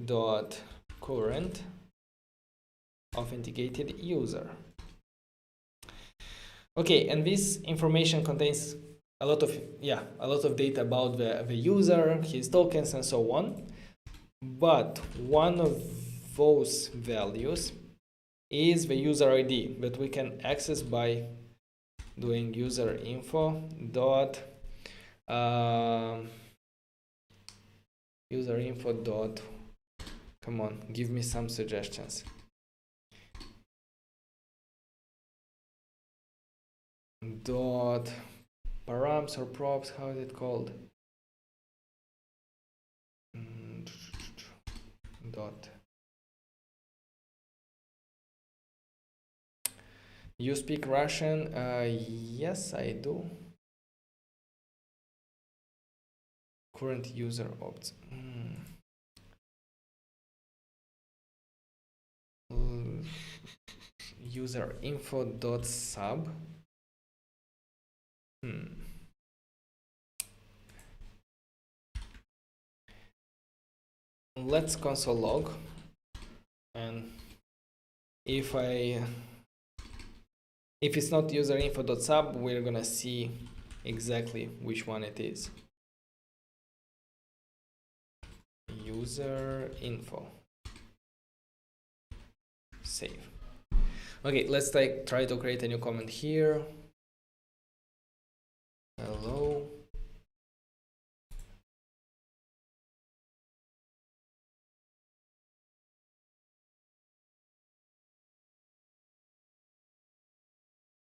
dot current authenticated user. Okay, and this information contains a lot of data about the user, his tokens, and so on. But one of those values is the user ID that we can access by doing user info dot come on, give me some suggestions. Dot params or props, how is it called? Dot. You speak Russian? Yes, I do. Current user opts. User info dot sub. Let's console log, and if it's not user info dot sub, we're gonna see exactly which one it is. User info. Save. Okay, let's try to create a new comment here. Hello.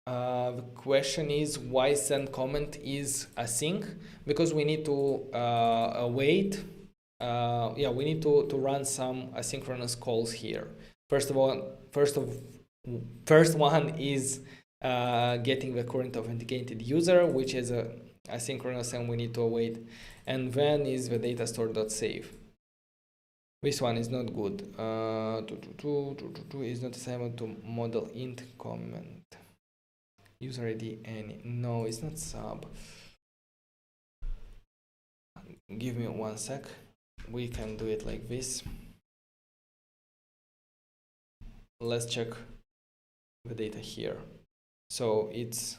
The question is why send comment is async, because we need to await. We need to run some asynchronous calls here. First one is getting the current authenticated user, which is asynchronous, and we need to await. And then is the datastore.save. This one is not good. Is not assignable to model int comment. User ID any. No, it's not sub. Give me 1 sec. We can do it like this. Let's check the data here. So it's,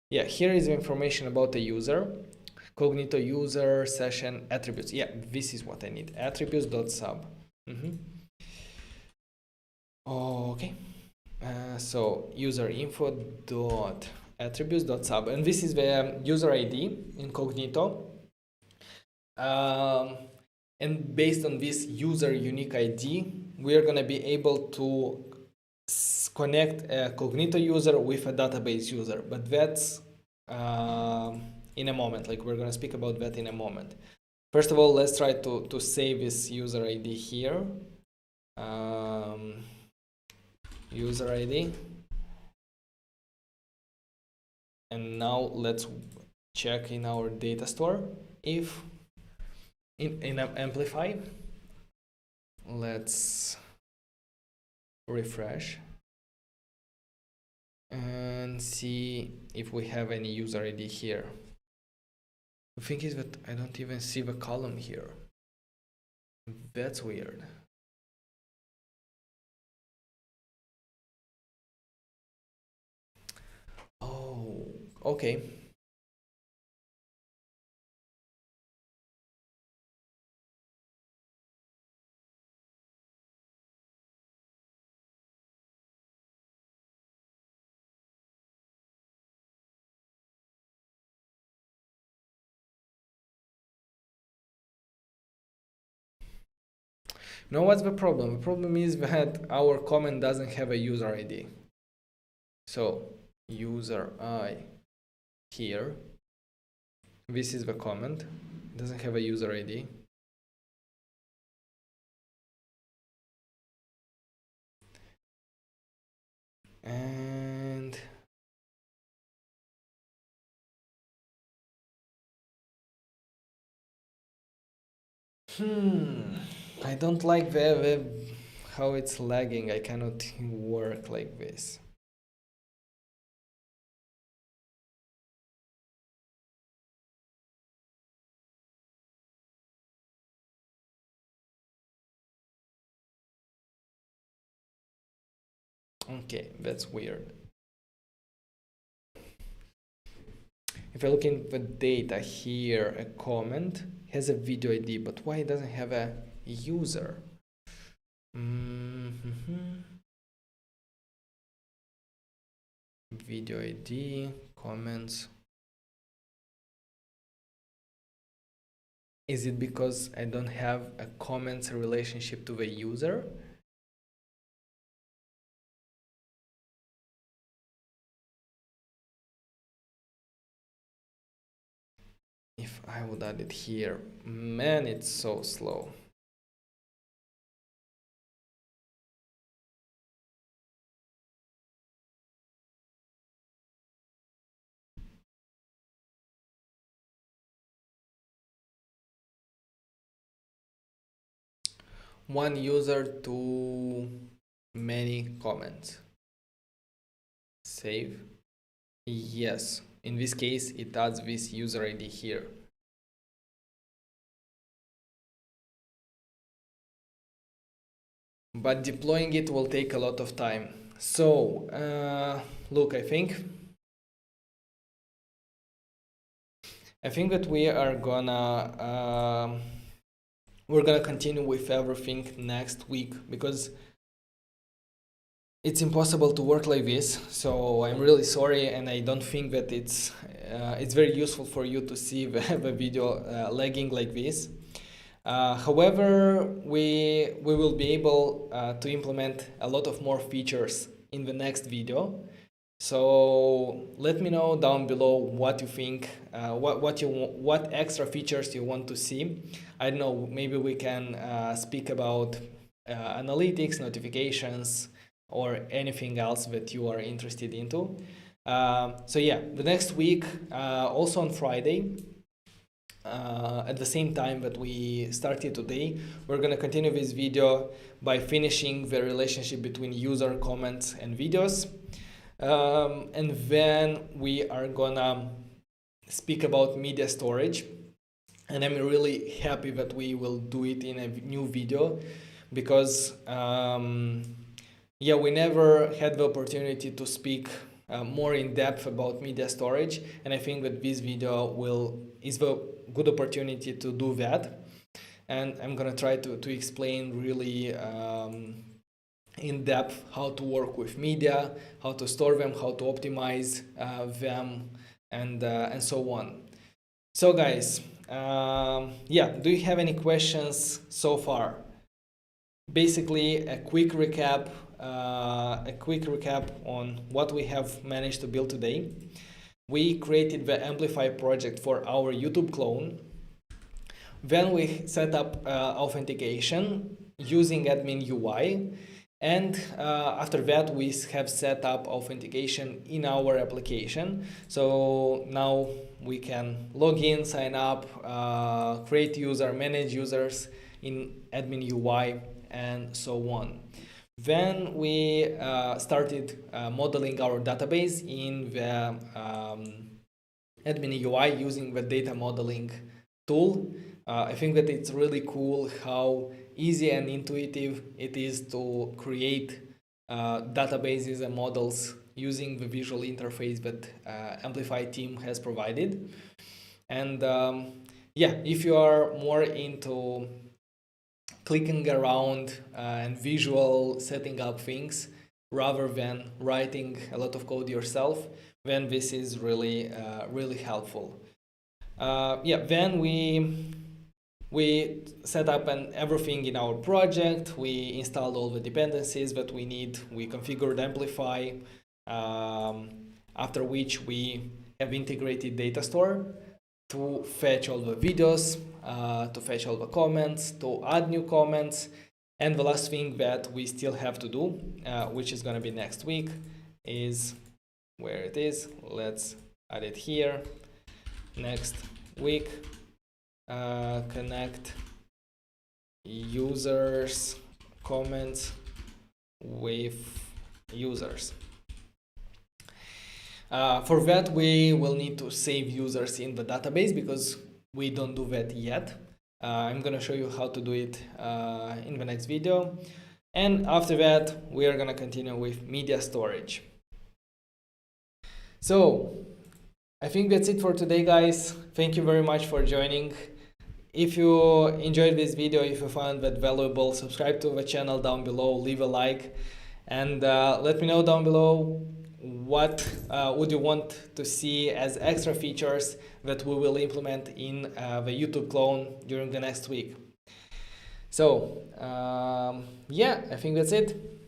here is the information about the user. Cognito user session attributes. This is what I need. Attributes.sub. Okay. So user info dot attributes dot sub, and this is the user ID incognito. And based on this user unique ID, we are going to be able to connect a Cognito user with a database user, but that's in a moment. Like, we're going to speak about that in a moment. First of all, let's try to save this user ID here. User ID. And now let's check in our data store if in Amplify. Let's refresh and see if we have any user ID here. The thing is that I don't even see the column here. That's weird. Oh, okay. Now what's the problem? The problem is that our comment doesn't have a user ID. So user I here, this is the comment, it doesn't have a user ID. And I don't like the how it's lagging. I cannot work like this. Okay, that's weird. If I look in the data here, a comment has a video ID, but why it doesn't have a user? Video ID, comments. Is it because I don't have a comments relationship to the user? If I would add it here, man, it's so slow. One user to many comments. Save. Yes, in this case, it adds this user ID here. But deploying it will take a lot of time. So, look, I think that we are gonna we're gonna continue with everything next week, because it's impossible to work like this. So I'm really sorry, and I don't think that it's very useful for you to see the video lagging like this. However, we will be able to implement a lot of more features in the next video. So let me know down below what you think, what extra features you want to see. I don't know, maybe we can speak about analytics, notifications, or anything else that you are interested into. So yeah, the next week, also on Friday, at the same time that we started today, we're going to continue this video by finishing the relationship between user, comments, and videos. And then we are gonna speak about media storage, and I'm really happy that we will do it in a new video, because yeah, we never had the opportunity to speak more in depth about media storage, and I think that this video is the good opportunity to do that. And I'm gonna try to explain really in depth how to work with media, how to store them, how to optimize them, and so on. So guys, yeah, do you have any questions so far? Basically, a quick recap on what we have managed to build today. We created the Amplify project for our YouTube clone. Then we set up authentication using admin UI. And after that, we have set up authentication in our application. So now we can log in, sign up, create user, manage users in admin UI, and so on. Then we started modeling our database in the admin UI using the data modeling tool. I think that it's really cool how easy and intuitive it is to create databases and models using the visual interface that Amplify team has provided. And yeah, if you are more into clicking around and visual setting up things rather than writing a lot of code yourself, then this is really really helpful. Yeah, then we set up everything in our project. We installed all the dependencies that we need. We configured Amplify. after which we have integrated Datastore to fetch all the videos, to fetch all the comments, to add new comments. And the last thing that we still have to do, which is going to be next week, is where it is. Let's add it here. Next week, connect users comments with users. For that, we will need to save users in the database because we don't do that yet. I'm going to show you how to do it in the next video. And after that, we are going to continue with media storage. So I think that's it for today, guys. Thank you very much for joining. If you enjoyed this video, if you found that valuable, subscribe to the channel down below, leave a like, and let me know down below what would you want to see as extra features that we will implement in the YouTube clone during the next week. So yeah, I think that's it.